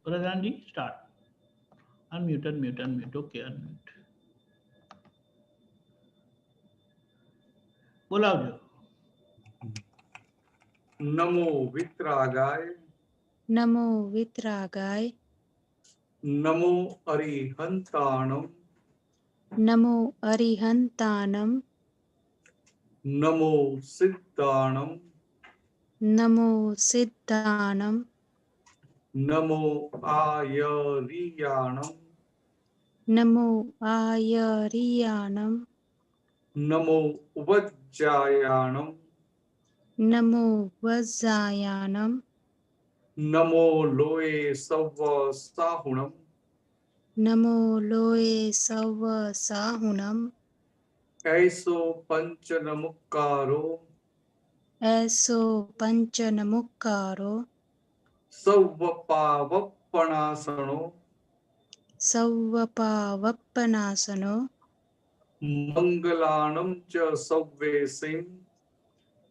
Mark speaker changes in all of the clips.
Speaker 1: प्रधान जी start. Unmute. Okay, unmute. बोलावજો.
Speaker 2: नमो वित्रागाय.
Speaker 3: नमो वित्रागाय.
Speaker 2: नमो अरिहंताणम.
Speaker 3: नमो अरिहंताणम.
Speaker 2: नमो सिद्धाणम.
Speaker 3: नमो सिद्धाणम.
Speaker 2: नमो आयरियाणम.
Speaker 3: नमो आयरियाणम.
Speaker 2: नमो वज्जायाणम.
Speaker 3: नमो वज्जायाणम.
Speaker 2: नमो लोए सव्व साहुणम.
Speaker 3: नमो लोए सव्व साहुणम.
Speaker 2: ऐसो पंचनमुक्कारो.
Speaker 3: ऐसो पंचनमुक्कारो.
Speaker 2: सव्वपावप्पणासनो.
Speaker 3: सव्वपावप्पनासनो.
Speaker 2: मंगलाणं च सव्वेसिं.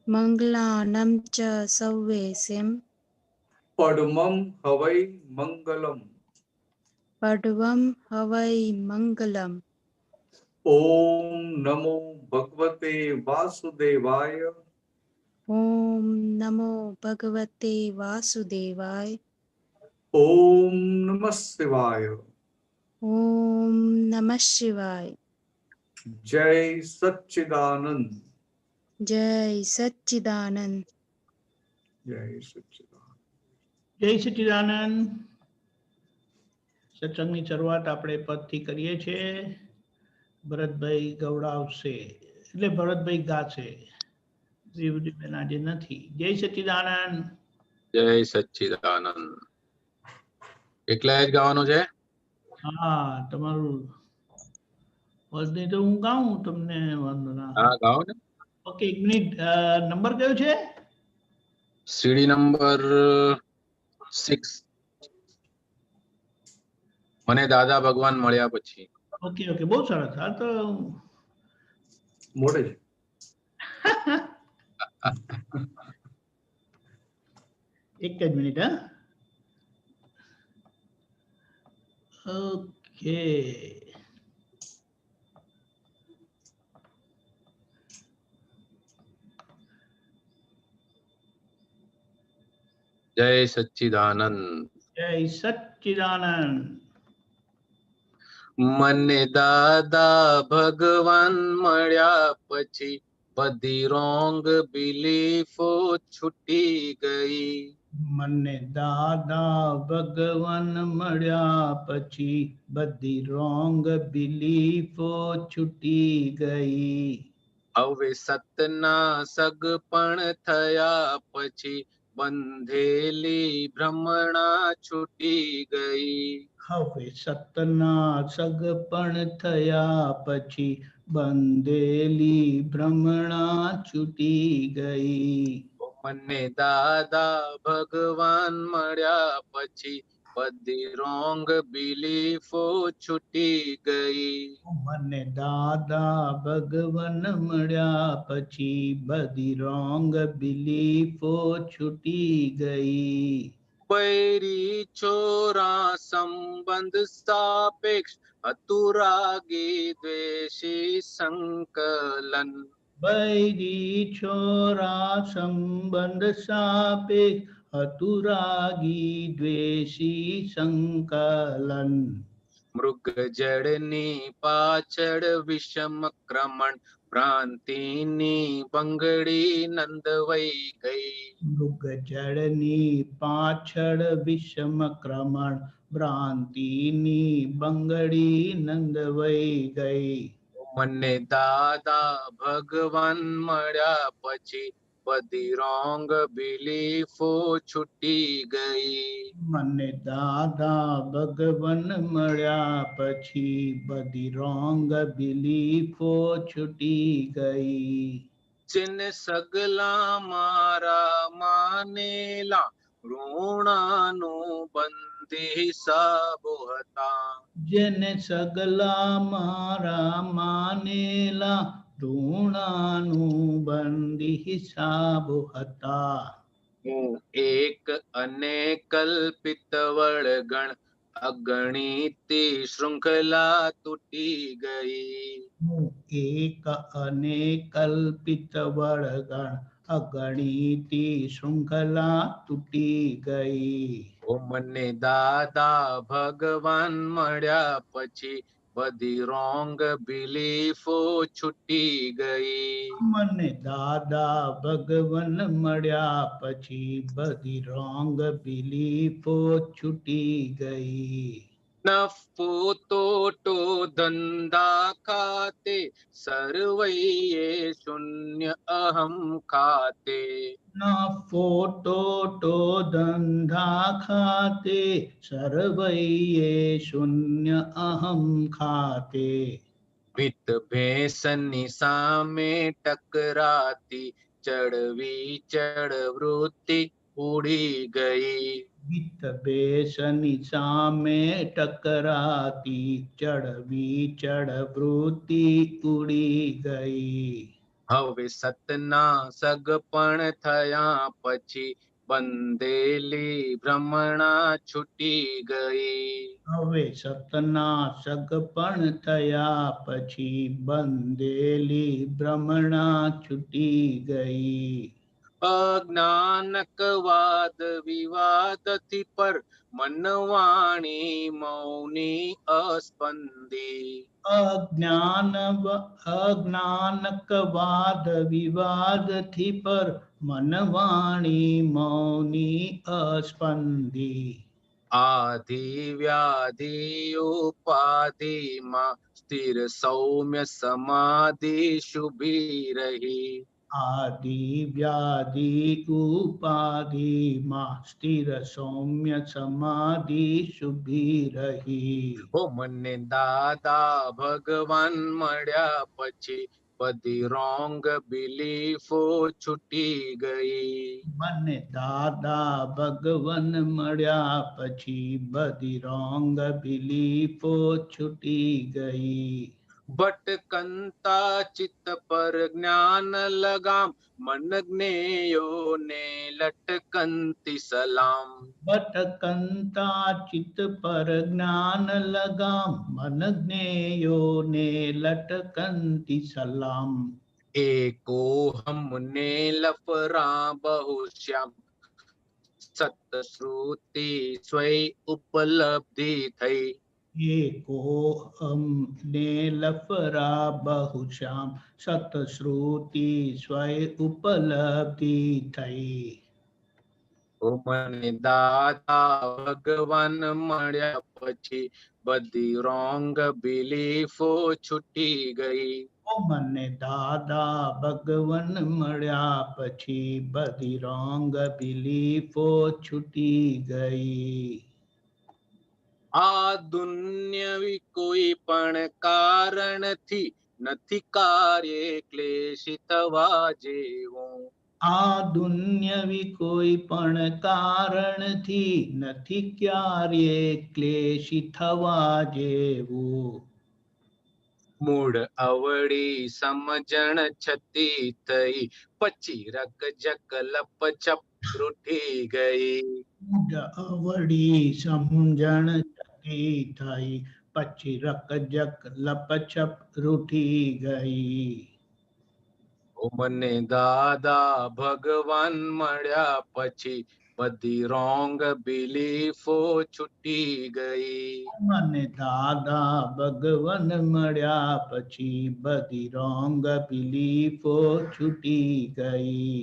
Speaker 3: मंगलानं च सव्वेसिं.
Speaker 2: पद्मं हवै मंगलम्.
Speaker 3: पड्वं हवै मंगलम्.
Speaker 2: ओम नमो भगवते वासुदेवाय.
Speaker 3: ओम नमो भगवते वासुदेवाय.
Speaker 2: ओम नमः शिवाय.
Speaker 3: ओम नमः शिवाय.
Speaker 2: जय सच्चिदानंद.
Speaker 3: जय सच्चिदानंद.
Speaker 2: जय सच्चिदानंद.
Speaker 1: જય સચ્ચિદાનંદ. સત્સંગની શરૂઆત આપણે પદથી કરીએ છીએ. ભરતભાઈ ગૌડાવશે એટલે ભરતભાઈ ગાશે. વિભૂતિબેન આજે નથી. જય સચ્ચિદાનંદ.
Speaker 4: જય સચ્ચિદાનંદ. એકલા જ ગાવાનું છે?
Speaker 1: હા, તમારું પદ નહીં તો હું ગાઉં, તમને વાંધો ના.
Speaker 4: હા, ગાઓ ને.
Speaker 1: ઓકે, એક મિનિટ. નંબર કયો છે?
Speaker 4: સીડી નંબર 6. મને દાદા ભગવાન મળ્યા પછી.
Speaker 1: ઓકે ઓકે, બહુ સરસ. હા તો
Speaker 2: મોડે.
Speaker 1: એક જ મિનિટ. હા, ઓકે.
Speaker 4: જય સચ્ચિદાનંદ.
Speaker 1: જય સચ્ચિદાનંદ.
Speaker 4: મને દાદા ભગવાન મળ્યા પછી બધી રોંગ બિલીફો છૂટી ગઈ.
Speaker 1: મને દાદા ભગવાન મળ્યા પછી બધી રોંગ બિલીફો છૂટી ગઈ.
Speaker 4: હવે સતના સગ પણ થયા પછી બંધેલી ભ્રમણા છૂટી ગઈ.
Speaker 1: હવે સતના સગ પણ થયા પછી બંધેલી ભ્રમણા છૂટી ગઈ.
Speaker 4: મને દાદા ભગવાન મળ્યા પછી બધી રોંગ બિલીફો છૂટી ગઈ.
Speaker 1: મને દાદા ભગવાન મળ્યા પછી બધી રોંગ બિલીફો છૂટી ગઈ.
Speaker 4: બૈરી છોરા સંબંધ સાપેક્ષ અતુરાગી દ્વેષી સંકલન.
Speaker 1: બૈરી છોરા સંબંધ સાપેક્ષ અતુરાગી દ્વેષી સંકલન.
Speaker 4: મૃગ જળની પાછળ વિષમ ક્રમણ ભ્રાંતિની બંગડી નંદવાઈ ગઈ.
Speaker 1: મૃગ જળની પાછળ વિષમ ક્રમણ ભ્રાંતિની બંગડી નંદવાઈ ગઈ.
Speaker 4: મને દાદા ભગવાન મળ્યા પછી બધી રોંગ બિલીફો છૂટી ગઈ.
Speaker 1: મને દાદા ભગવાન મળ્યા પછી બધી રોંગ બિલીફો છૂટી ગઈ.
Speaker 4: જેને સગલા મારા માનેલા ઋણાનું બંધી સાબો હતા.
Speaker 1: જેને સગલા મારા માનેલા ઋણાનું બંધી હિસાબ હતા.
Speaker 4: હું એક અને કલ્પિત વળગણ અગણિતી શૃંખલા તૂટી ગઈ.
Speaker 1: હું એક અને કલ્પિત વળગણ અગણિતી શૃંખલા તૂટી ગઈ.
Speaker 4: ઓ મને દાદા ભગવાન મળ્યા પછી બધી રોંગ બિલીફો છૂટી ગઈ.
Speaker 1: મને દાદા ભગવાન મળ્યા પછી બધી રોંગ બિલીફો છૂટી ગઈ.
Speaker 4: નફો તોટો ધંધા ખાતે સર્વૈયે શૂન્ય અહમ ખાતે.
Speaker 1: નફો ટોટો ધંધા ખાતે સર્વૈયે શૂન્ય અહમ ખાતે.
Speaker 4: વિત ભેંસની સામે ટકરાતી ચડવી ચડવૃત્તિ ઉડી ગઈ.
Speaker 1: વિત ભેષની સામે ટકરાતી ચડવી ચડવૃત્તિ ઉડી ગઈ.
Speaker 4: હવે સતના સગપણ થયા પછી બંધેલી ભ્રમણા છૂટી ગઈ.
Speaker 1: હવે સતના સગપણ થયા પછી બંધેલી ભ્રમણા છૂટી ગઈ.
Speaker 4: અજ્ઞાનકવાદ વિવાદથી પર મનવાણી મૌની અસ્પંદી.
Speaker 1: અજ્ઞાનકવાદ વિવાદથી પર મનવાણી મૌની અસ્પંદી.
Speaker 4: આધિ વ્યાધિ ઉપાધિમાં સ્થિર સૌમ્ય સમાધિ શુભી રહી.
Speaker 1: આદિ વ્યાધિ ઉપાધિમાં સ્થિર સૌમ્ય સમાધિ શુભી રહી.
Speaker 4: ઓ મને દાદા ભગવાન મળ્યા પછી બધી રોંગ બિલીફો છૂટી ગઈ.
Speaker 1: મને દાદા ભગવાન મળ્યા પછી બધી રોંગ બિલીફો છૂટી ગઈ.
Speaker 4: ભટકંતા ચિત્ત પર જ્ઞાન લગામ મન જ્ઞેયોને લટકંતી સલામ.
Speaker 1: ભટકંતા ચિત્ત પર જ્ઞાન લગામ મન જ્ઞેયોને લટકંતી સલામ.
Speaker 4: એકો હમને લફરા બહુ શ્યામ સતશ્રુતિ સ્વય ઉપલબ્ધિ થઈ.
Speaker 1: એકો અમને લફરા બહુ શ્યામ સતશ્રુતિ સ્વય ઉપલબ્ધિ થઈ.
Speaker 4: ઓ મને દાદા ભગવાન મળ્યા પછી બધી રોંગ બિલીફો છૂટી ગઈ.
Speaker 1: ઓ મને દાદા ભગવાન મળ્યા પછી બધી રોંગ બિલીફો છૂટી ગઈ.
Speaker 4: આ દુન્યવી કોઈ પણ કારણથી નથી કાર્ય ક્લેશી થવા જેવું.
Speaker 1: આ દુન્યવી કોઈ પણ કારણથી નથી ક્યારેય ક્લેશી થવા જેવું.
Speaker 4: મૂળ અવળી સમજણ છતી થઈ પછી રકજક લપચપ રૂઠી ગઈ.
Speaker 1: મૂળ અવળી સમજણ છતી થઈ પછી રકજક લપચપ રૂઠી ગઈ.
Speaker 4: ઓ મને દાદા ભગવાન મળ્યા પછી બધી રોંગ બિલીફો છૂટી ગઈ.
Speaker 1: મને દાદા ભગવાન મળ્યા પછી બધી રોંગ બિલીફો છૂટી ગઈ.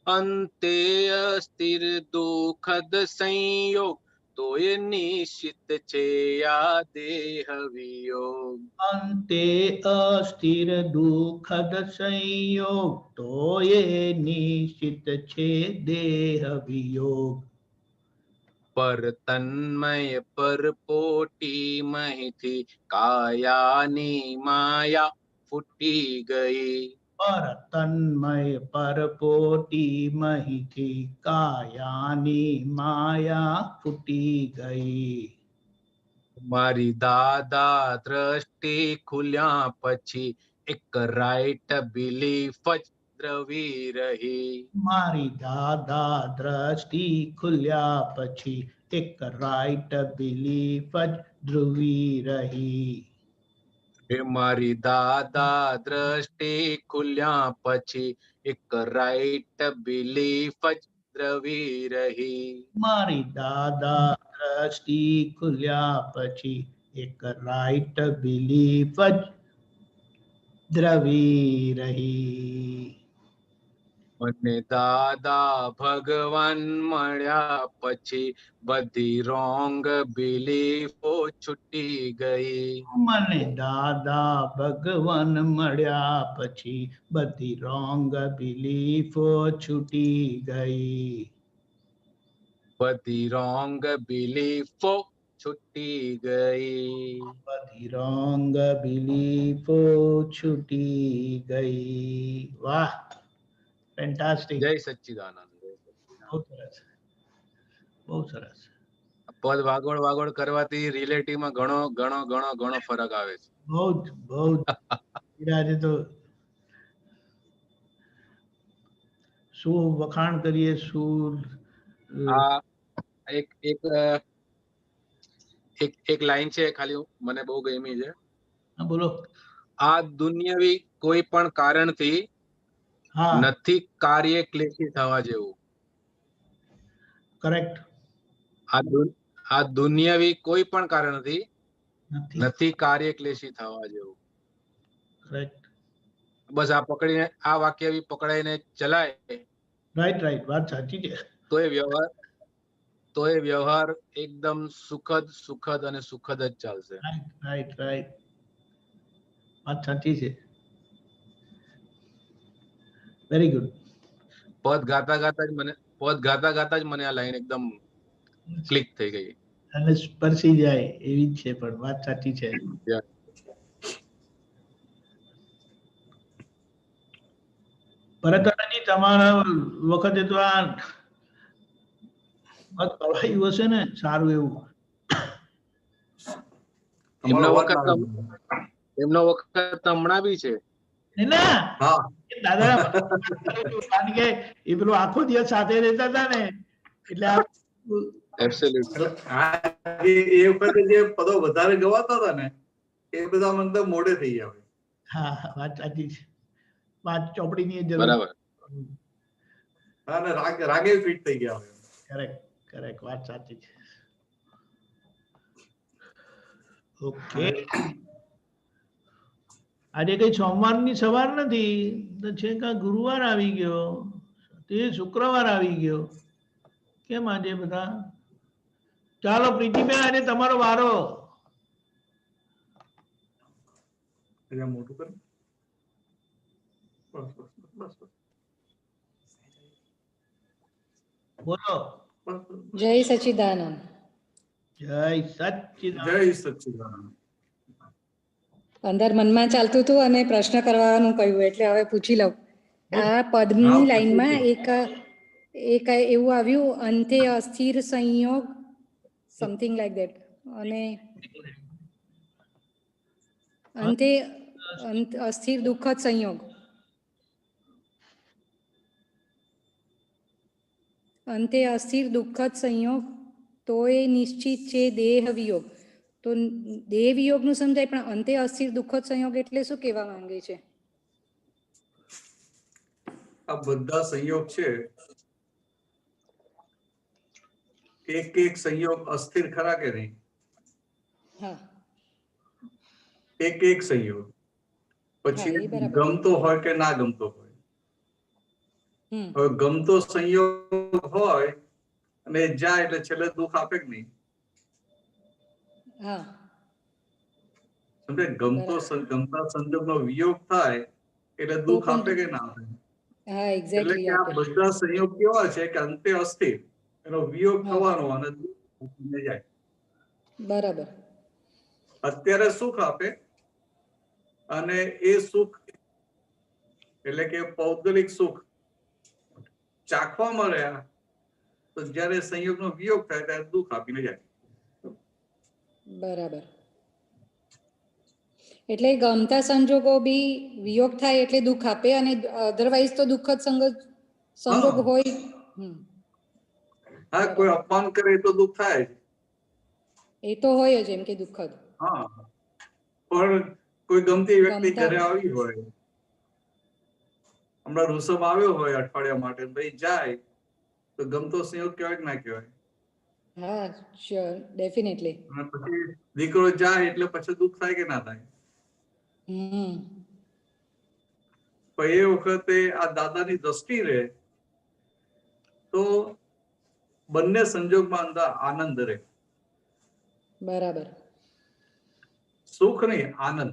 Speaker 4: અંતે અસ્થિર દુઃખદ સંયોગ તોય નિશ્ચિત છે આ દેહ વિયોગ.
Speaker 1: અંતે અસ્થિર દુઃખદ સંયોગ તો એ નિશ્ચિત છે દેહ વિયોગ.
Speaker 4: પર તન્મય પર પોટી મહીથી કાયાની માયા ફૂટી ગઈ.
Speaker 1: પર તન્મય પરપોટી મહીથી કાયાની માયા ફૂટી ગઈ.
Speaker 4: મારી દાદા દ્રષ્ટિ ખુલ્યા પછી એક રાઈટ બિલીફ જ દ્રવી રહી.
Speaker 1: મારી દાદા દ્રષ્ટિ ખુલ્યા પછી એક રાઈટ બિલીફ જ ધ્રુવી રહી.
Speaker 4: હે મારી દાદા દ્રષ્ટિ ખુલ્યા પછી એક રાઈટ બિલીફ જ દ્રવી રહી.
Speaker 1: મારી દાદા દ્રષ્ટિ ખુલ્યા પછી એક રાઈટ બિલીફ જ દ્રવી રહી.
Speaker 4: મને દાદા ભગવાન મળ્યા પછી બધી રોંગ બિલીફો છૂટી ગઈ.
Speaker 1: મને દાદા ભગવાન મળ્યા પછી બધી રોંગ બિલીફો છૂટી ગઈ.
Speaker 4: બધી રોંગ બિલીફો છૂટી ગઈ.
Speaker 1: બધી રોંગ બિલીફો છૂટી ગઈ. વાહ, ફેન્ટાસ્ટિક.
Speaker 4: જય સચ્ચિદાનંદ.
Speaker 1: બહુ સરસ, બહુ સરસ.
Speaker 4: પદ વાગોળ વાગોળ કરવાથી રિલેટિવ માં ઘણો ઘણો ઘણો ઘણો ફરક આવે છે.
Speaker 1: બહુ જ આજે તો શું વખાણ કરીએ, શું
Speaker 4: આ એક એક એક એક લાઈન છે ખાલી મને બહુ ગમી છે.
Speaker 1: હા, બોલો.
Speaker 4: આ દુનિયાવી કોઈ પણ કારણથી
Speaker 1: હા,
Speaker 4: નથી કાર્ય ક્લેશી થવા જેવું.
Speaker 1: કરેક્ટ.
Speaker 4: આ દુનિયાવી કોઈ પણ કારણથી
Speaker 1: નથી,
Speaker 4: નથી કાર્ય ક્લેશી થવા જેવું.
Speaker 1: કરેક્ટ.
Speaker 4: બસ આ પકડીને આ વાક્ય બી પકડાઈને ચલાય
Speaker 1: રાઈટ, રાઈટ, વાત સાચી છે.
Speaker 4: તો એ વ્યવહાર એકદમ સુખદ સુખદ અને સુખદ જ ચાલશે.
Speaker 1: રાઈટ, રાઈટ, રાઈટ, વાત સાચી છે. Very good.
Speaker 4: પદ ગાતા ગાતા જ મને આ લાઈન એકદમ ક્લિક થઈ ગઈ.
Speaker 1: અને સ્પર્શી જાય એવી જ છે, પણ વાત સાચી છે. ભરતજી, તમારા વખતે તો આ મત કવાયું હશે ને સારું એવું.
Speaker 4: એમનો
Speaker 2: તમારો અવાજ
Speaker 4: વખત
Speaker 2: ના
Speaker 4: એમનો વખત હમણાં બી છે.
Speaker 1: ના,
Speaker 2: હા
Speaker 1: દાદા કારણ કે એ પેલું આખો દિવસ સાથે રહેતા હતા ને, એટલે આ
Speaker 4: એબ્સોલ્યુટલી.
Speaker 2: એટલે આ એ વખતે જે પદો વધારે ગવાતા હતા ને એ બધા મને મોડે થઈ ગયા.
Speaker 1: હા, વાત સાચી છે. વાત ચોપડીની જરૂર.
Speaker 4: બરાબર.
Speaker 2: હા, ને રાગે ફિટ થઈ ગયા હોય.
Speaker 1: કરેક્ટ, કરેક્ટ, વાત સાચી છે. ઓકે, આજે કઈ સોમવારની સવાર નથી, તો છે કે ગુરુવાર આવી ગયો, તે શુક્રવાર આવી ગયો. કેમ આજે બધા? ચાલો પ્રીતિબેન, આજે તમારો વારો.
Speaker 2: મોટું કરે. બસ બસ બસ બસ.
Speaker 1: બોલો.
Speaker 5: જય સચ્ચિદાનંદ.
Speaker 1: જય સચ્ચિદાનંદ.
Speaker 2: જય સચ્ચિદાનંદ.
Speaker 5: અંદર મનમાં ચાલતું હતું અને પ્રશ્ન કરવાનું કહ્યું એટલે હવે પૂછી લઉં. આ પદની લાઈનમાં એક એવું આવ્યું, અંતે અસ્થિર સંયોગ, સમથિંગ લાઈક ધેટ, અને અંતે અસ્થિર દુઃખદ સંયોગ. અંતે અસ્થિર દુઃખદ સંયોગ તો એ નિશ્ચિત છે દેહ વિયોગ. તો દેહ વિયોગનું સમજાય, પણ અંતે અસ્થિર દુઃખદ સંયોગ એટલે શું કહેવા માંગે છે?
Speaker 2: આ બધા સંયોગ છે, એક એક સંયોગ અસ્થિર ખરા કે નહીં?
Speaker 5: હા,
Speaker 2: એક એક સંયોગ પછી
Speaker 5: હા, એ બરાબર.
Speaker 2: ગમતો હોય કે ના ગમતો હોય. હવે ગમતો સંયોગ હોય અને જાય એટલે છેલ્લે દુઃખ આપે કે નહીં?
Speaker 5: હા,
Speaker 2: સમજે? ગમતા સંજોગનો વિયોગ થાય એટલે
Speaker 5: તો
Speaker 2: દુઃખ
Speaker 5: પણ
Speaker 2: આપે કે ના આપે?
Speaker 5: હા,
Speaker 2: એટલે
Speaker 5: એક્ઝેક્ટલી
Speaker 2: કે આ
Speaker 5: આપે.
Speaker 2: બધા સંયોગ કેવા છે કે અંતે અસ્થિર, એનો વિયોગ
Speaker 5: હા,
Speaker 2: થવાનો અને દુઃખ જાય.
Speaker 5: બરાબર.
Speaker 2: અત્યારે સુખ આપે અને એ સુખ એટલે કે પૌદ્ગલિક સુખ ચાખવામાં રહ્યા, તો જયારે સંયોગનો વિયોગ થાય ત્યારે દુઃખ આપીને જાય.
Speaker 5: બરાબર. એટલે ગમતા સંજોગો બી વિયોગ થાય એટલે દુઃખ આપે, અને અધરવાઇઝ તો દુઃખદ સંજોગ હોય.
Speaker 2: હા, કોઈ અપમાન કરે તો દુઃખ થાય જ.
Speaker 5: એ તો હોય જ એમ કે દુઃખદ.
Speaker 2: હા, પણ કોઈ ગમતી વ્યક્તિ
Speaker 5: ગમતા
Speaker 2: ઘરે આવી હોય, હમણાં ઋષભ આવ્યો હોય અઠવાડિયા માટે, ભાઈ જાય તો ગમતો સંયોગ કહેવાય કે ના કહેવાય?
Speaker 5: હા, શ્યોર, ડેફિનેટલી.
Speaker 2: અને પછી દીકરો જાય એટલે પછી દુઃખ થાય કે ના થાય? પણ એ વખતે આ દાદાની દ્રષ્ટિ રહે તો બંને સંજોગમાં અંદર આનંદ રહે.
Speaker 5: બરાબર.
Speaker 2: સુખ નહીં, આનંદ,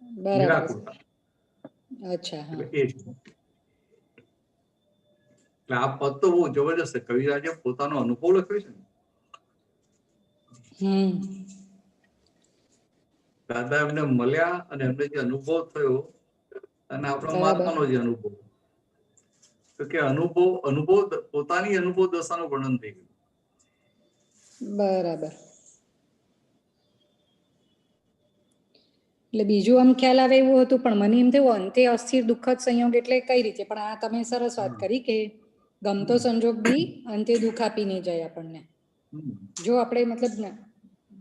Speaker 5: બરાબર.
Speaker 2: નિરાકુરતા.
Speaker 5: અચ્છા. હા.
Speaker 2: એટલે એ જ. એટલે આ પદ તો બહુ જબરજસ્ત છે. કવિરાજે પોતાનો અનુભવ લખ્યો છે ને. દાદા એમને મળ્યા અને એમને જે અનુભવ થયો અને આપણા મહાત્માનો જે અનુભવ, તો કે અનુભવ પોતાની અનુભવ દશાનું વર્ણન થઈ ગયું.
Speaker 5: બરાબર. એટલે બીજું આમ ખ્યાલ આવે એવું હતું, પણ મને એમ થયું અંતે અસ્થિર દુઃખદ સંયોગ એટલે કઈ રીતે, પણ આ તમે સરસ વાત કરી કે ગમતો સંજોગ બી અંતે દુઃખ આપી નહીં જાય આપણને, જો આપણે મતલબ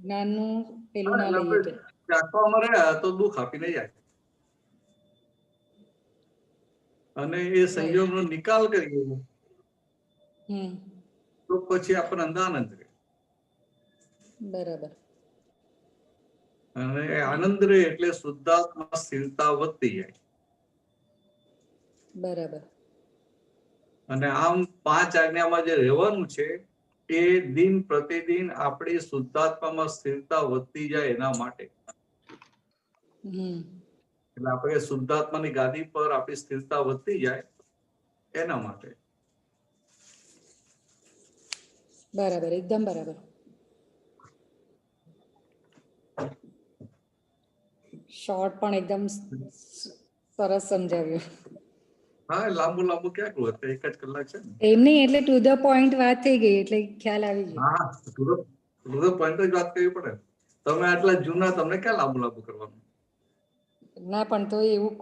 Speaker 5: જ્ઞાનનું પેલું ના લઈએ તો.
Speaker 2: રાખવામાં રહ્યા તો દુઃખ આપીને જાય, અને એ સંયોગનો નિકાલ કરીએ તો પછી આપણને આનંદ રહે.
Speaker 5: બરાબર.
Speaker 2: અને આનંદ રહે એટલે શુદ્ધાત્મા સ્થિરતા વધતી જાય.
Speaker 5: બરાબર.
Speaker 2: અને આમ 5 આજ્ઞામાં જે રહેવાનું છે એ દિન પ્રતિદિન આપણી શુદ્ધાત્મામાં સ્થિરતા વધતી જાય એના માટે. એટલે આપણે શુદ્ધાત્માની ગાદી પર આપણી સ્થિરતા વધતી જાય એના માટે.
Speaker 5: બરાબર, એકદમ બરાબર. શોર્ટ પણ એકદમ સરસ સમજાવ્યું.
Speaker 2: હા, લાંબુ ક્યાં કહું, 1 જ કલાક છે ને.
Speaker 5: એમ નહીં, એટલે ટુ ધ પોઈન્ટ વાત થઈ ગઈ એટલે ખ્યાલ આવી ગયો.
Speaker 2: હા, ટુ ધ પોઈન્ટ જ વાત કરવી પડે. તમે આટલા જૂના, તમને ક્યાં લાંબુ કરવાનું?
Speaker 5: ના, પણ તો એવું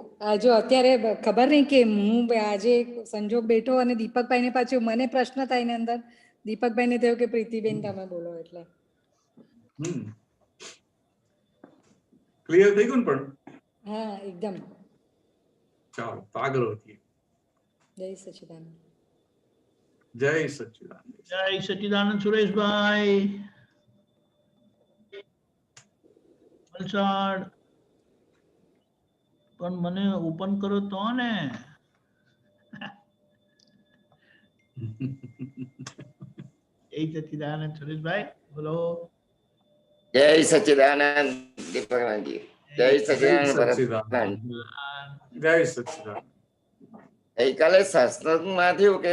Speaker 5: જો અત્યારે ખબર નહીં કે હું આજે સંજોગ બેઠો અને દીપકભાઈને પાછું મને પ્રશ્ન થાય ને અંદર, દીપકભાઈને થયું કે પ્રીતિબેન તમે બોલો, એટલે
Speaker 2: ક્લિયર થઈ ગયું ને? પણ
Speaker 5: હા, એકદમ.
Speaker 2: ચાલો તો આગળ વધીએ.
Speaker 5: જય સચિદાનંદ.
Speaker 2: જય સચિદાનંદ.
Speaker 1: જય સચિદાનંદ. સુરેશભાઈ વલસાડ, પણ મને ઓપન કરો તો ને. જય સચિદાનંદ. સુરેશભાઈ બોલો.
Speaker 6: જય સચિદાનંદ દીપકજી. જય સચિદાનંદ ભરતભાઈ.
Speaker 2: જય સચિદાનંદ.
Speaker 6: ગઈકાલે સત્સંગમાં થયું કે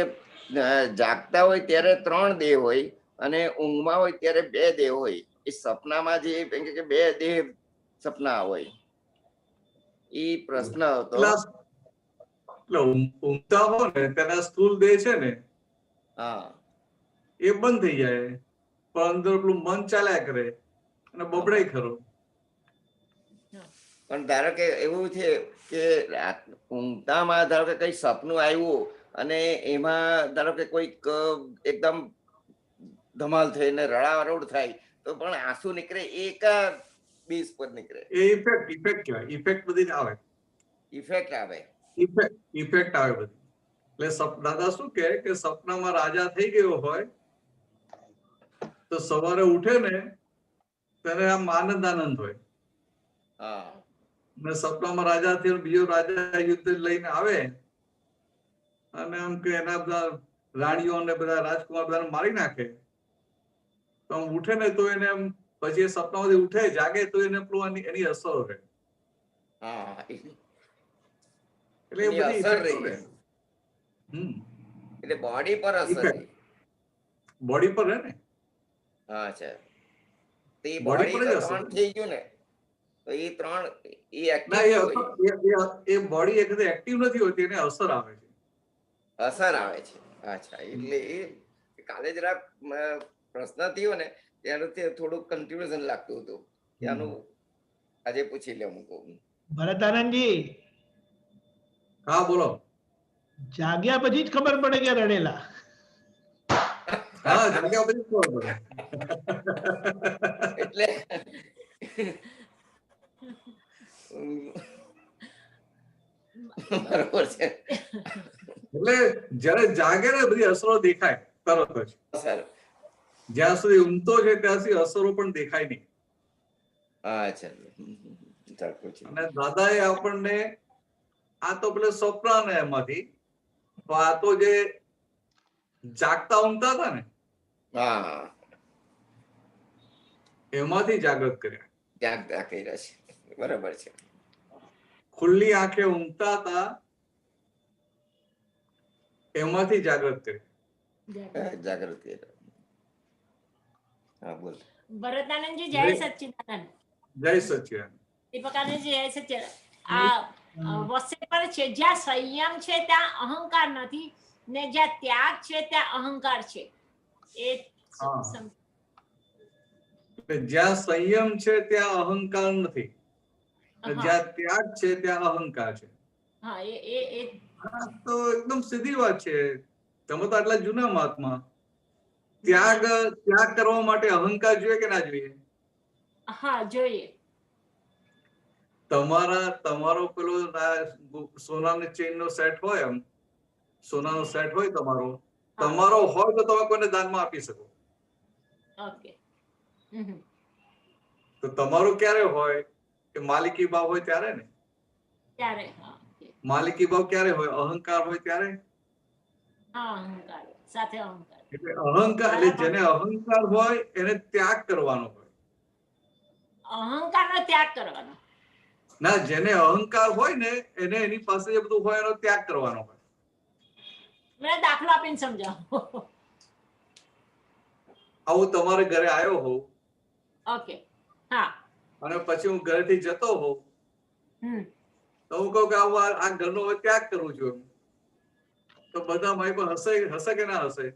Speaker 6: જાગતા હોય ત્યારે 3 દેહ હોય અને ઊંઘમાં હોય ત્યારે 2 દેહ હોય. એ સપનામાં જે 2 દેહ સપના હોય, એ પ્રશ્ન હતો.
Speaker 2: એટલે ઊંઘતા હો ને તેના સ્થૂળ દેહ છે ને,
Speaker 6: હા,
Speaker 2: એ બંધ થઈ જાય, પણ અંદર પેલું મન ચાલ્યા કરે અને બબડાય ખરો.
Speaker 6: પણ ધારો કે એવું છે કે ઊંઘતામાં ધારો કે કઈ સપનું આવ્યું અને એમાં ધારો કે કોઈક એકદમ ધમાલ થઈને રડારડ થાય તો પણ આંસુ નીકળે, એકા બીજ પર નીકળે.
Speaker 2: એ ઇફેક્ટ કહેવાય. ઇફેક્ટ બધી આવે.
Speaker 6: ઇફેક્ટ આવે.
Speaker 2: ઇફેક્ટ આવે બધી. એટલે દાદા શું કહે કે સપનામાં રાજા થઈ ગયો હોય તો સવારે ઉઠે ને ત્યારે આમ આનંદ હોય. અને સપનામાં રાજા થયો, બીજો રાજા યુદ્ધ લઈને આવે અને આમ કે એના બધા રાણીઓ અને બધા રાજકુમાર બધાને મારી નાખે, તો આમ ઉઠે ને તો એને આમ પછી એ સપનામાંથી ઉઠે, જાગે તો એને પેલું એની અસર રહે. એટલે એ બધી
Speaker 6: અસર
Speaker 2: ઇફેક્ટ રહે.
Speaker 6: એટલે બોડી પર અસર રહે.
Speaker 2: બોડી પર રહે ને.
Speaker 6: હા છે. તે બોડી પર 3 થઈ ગયું ને, તો એ 3 એ એક્ટિવ,
Speaker 2: એ બોડી એક્ટિવ નથી હોતી, એને અસર આવે છે.
Speaker 6: અસર આવે છે. અચ્છા, એટલે એ કાલે જરા પ્રશ્ન થયો ને ત્યારથી થોડું કન્ફ્યુઝન લાગતું હતું કે આનું આજે પૂછી લે હું.
Speaker 1: ભરતાનંદજી,
Speaker 2: હા બોલો.
Speaker 1: જાગ્યા પછી જ ખબર પડે કે રડેલા.
Speaker 2: હા જાગ્યા પછી જ ખબર પડે.
Speaker 6: એટલે બરોબર છે.
Speaker 2: એટલે જયારે જાગે ને બધી અસરો દેખાય તરત જ.
Speaker 6: સર
Speaker 2: જ્યાં સુધી ઊંઘતો છે ત્યાં સુધી અસરો પણ દેખાય નહીં.
Speaker 6: અચ્છા. ચાલ પૂછી લે.
Speaker 2: અને દાદાએ આપણને આ તો પેલા સ્વપ્ન એમાંથી તો આ તો જે જાગતા ઊંઘતા હતા ને
Speaker 6: હા
Speaker 2: એમાંથી જાગૃત કર્યા.
Speaker 6: જાગતા કર્યા છે. બરોબર છે.
Speaker 2: ખુલ્લી આંખે ઊંઘતા હતા એમાંથી જાગૃત કર્યા.
Speaker 6: જાગૃત કર્યા. હા બોલ.
Speaker 7: ભરતાનંદજી જય સચ્ચિદાનંદ.
Speaker 2: જય સચિદાનંદ.
Speaker 7: દીપકાનંદજી જય સચ્ચિદાનંદ. આ વસ્તુ પર છે જ્યાં સંયમ છે ત્યાં અહંકાર નથી ને જ્યાં ત્યાગ છે ત્યાં અહંકાર છે. એ
Speaker 2: હા.
Speaker 7: સમ-
Speaker 2: જ્યાં સંયમ છે ત્યાં અહંકાર નથી અને
Speaker 7: હા.
Speaker 2: જ્યાં ત્યાગ છે ત્યાં અહંકાર છે.
Speaker 7: હા એ
Speaker 2: આ તો એકદમ સીધી વાત છે. તમે તો આટલા જૂના મહાત્મા. ત્યાગ કરવા માટે અહંકાર જોઈએ કે ના જોઈએ?
Speaker 7: હા જોઈએ.
Speaker 2: તમારો પેલો સોનાની ચેઇન નો સેટ હોય, એમ સોનાનો સેટ હોય તમારો હોય તો તમે કોઈને દાનમાં આપી શકો.
Speaker 7: ઓકે.
Speaker 2: તો તમારું ક્યારે હોય કે માલિકી ભાવ હોય ત્યારે ને.
Speaker 7: ત્યારે હા
Speaker 2: માલિકી ભાવ ક્યારે હોય? અહંકાર હોય ત્યારે.
Speaker 7: હા અહંકાર સાથે અહંકાર.
Speaker 2: એટલે અહંકાર એટલે જેને અહંકાર હોય એને ત્યાગ કરવાનો હોય.
Speaker 7: અહંકારનો ત્યાગ કરવાનો.
Speaker 2: ના, જેને અહંકાર હોય ને એને એની પાસે જે બધું હોય એનો ત્યાગ કરવાનો હોય.
Speaker 7: મને દાખલો આપીને સમજાવો.
Speaker 2: આવું તમારે ઘરે આવ્યો હોઉં
Speaker 7: ઓકે. હા.
Speaker 2: અને પછી હું ઘરેથી જતો હોઉં તો હું કહું કે આ ઘરનો હવે ત્યાગ કરું છું, તો બધા મારી પર હશે કે ના હશે?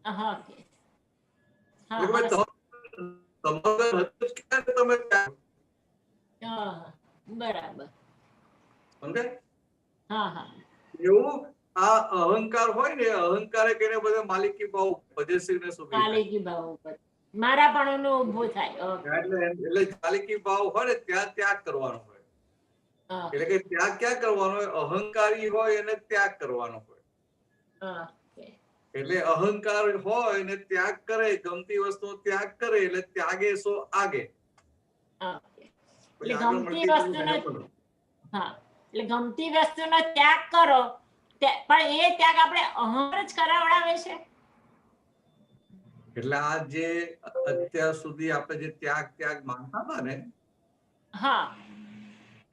Speaker 7: હા ઓકે. હા
Speaker 2: એટલે ભાઈ તમારું ઘર હતું જ ક્યારે તમે ત્યાગ
Speaker 7: બરાબર.
Speaker 2: સમજાય?
Speaker 7: હા હા
Speaker 2: એવું આ અહંકાર હોય ને, અહંકારે કહીને બધા માલિકી ભાવ પજેસિવ ને સુખી થાય.
Speaker 7: માલિકી ભાવ ઉપર મારા પણ ઉભો થાય. ઓકે.
Speaker 2: એટલે માલિકી ભાવ હોય ને ત્યાં ત્યાગ કરવાનો હોય.
Speaker 7: હા
Speaker 2: એટલે કે ત્યાગ ક્યાં કરવાનો હોય? અહંકારી હોય એને ત્યાગ કરવાનો હોય.
Speaker 7: હા
Speaker 2: એટલે અહંકાર હોય ને ત્યાગ કરે, ગમતી વસ્તુ ત્યાગ કરે એટલે ત્યાગે સો આગે.
Speaker 7: ઓકે.
Speaker 2: પછી
Speaker 7: એટલે
Speaker 2: આગળ
Speaker 7: ગમતી
Speaker 2: મળતી
Speaker 7: વસ્તુનો
Speaker 2: બધું
Speaker 7: હા એટલે ગમતી વસ્તુનો ત્યાગ કરો પણ એ ત્યાગ આપણે અહંકાર જ કરાવડાવે છે.
Speaker 2: એટલે આ જે અત્યાર સુધી આપણે જે ત્યાગ માનતા હતા ને,
Speaker 7: હા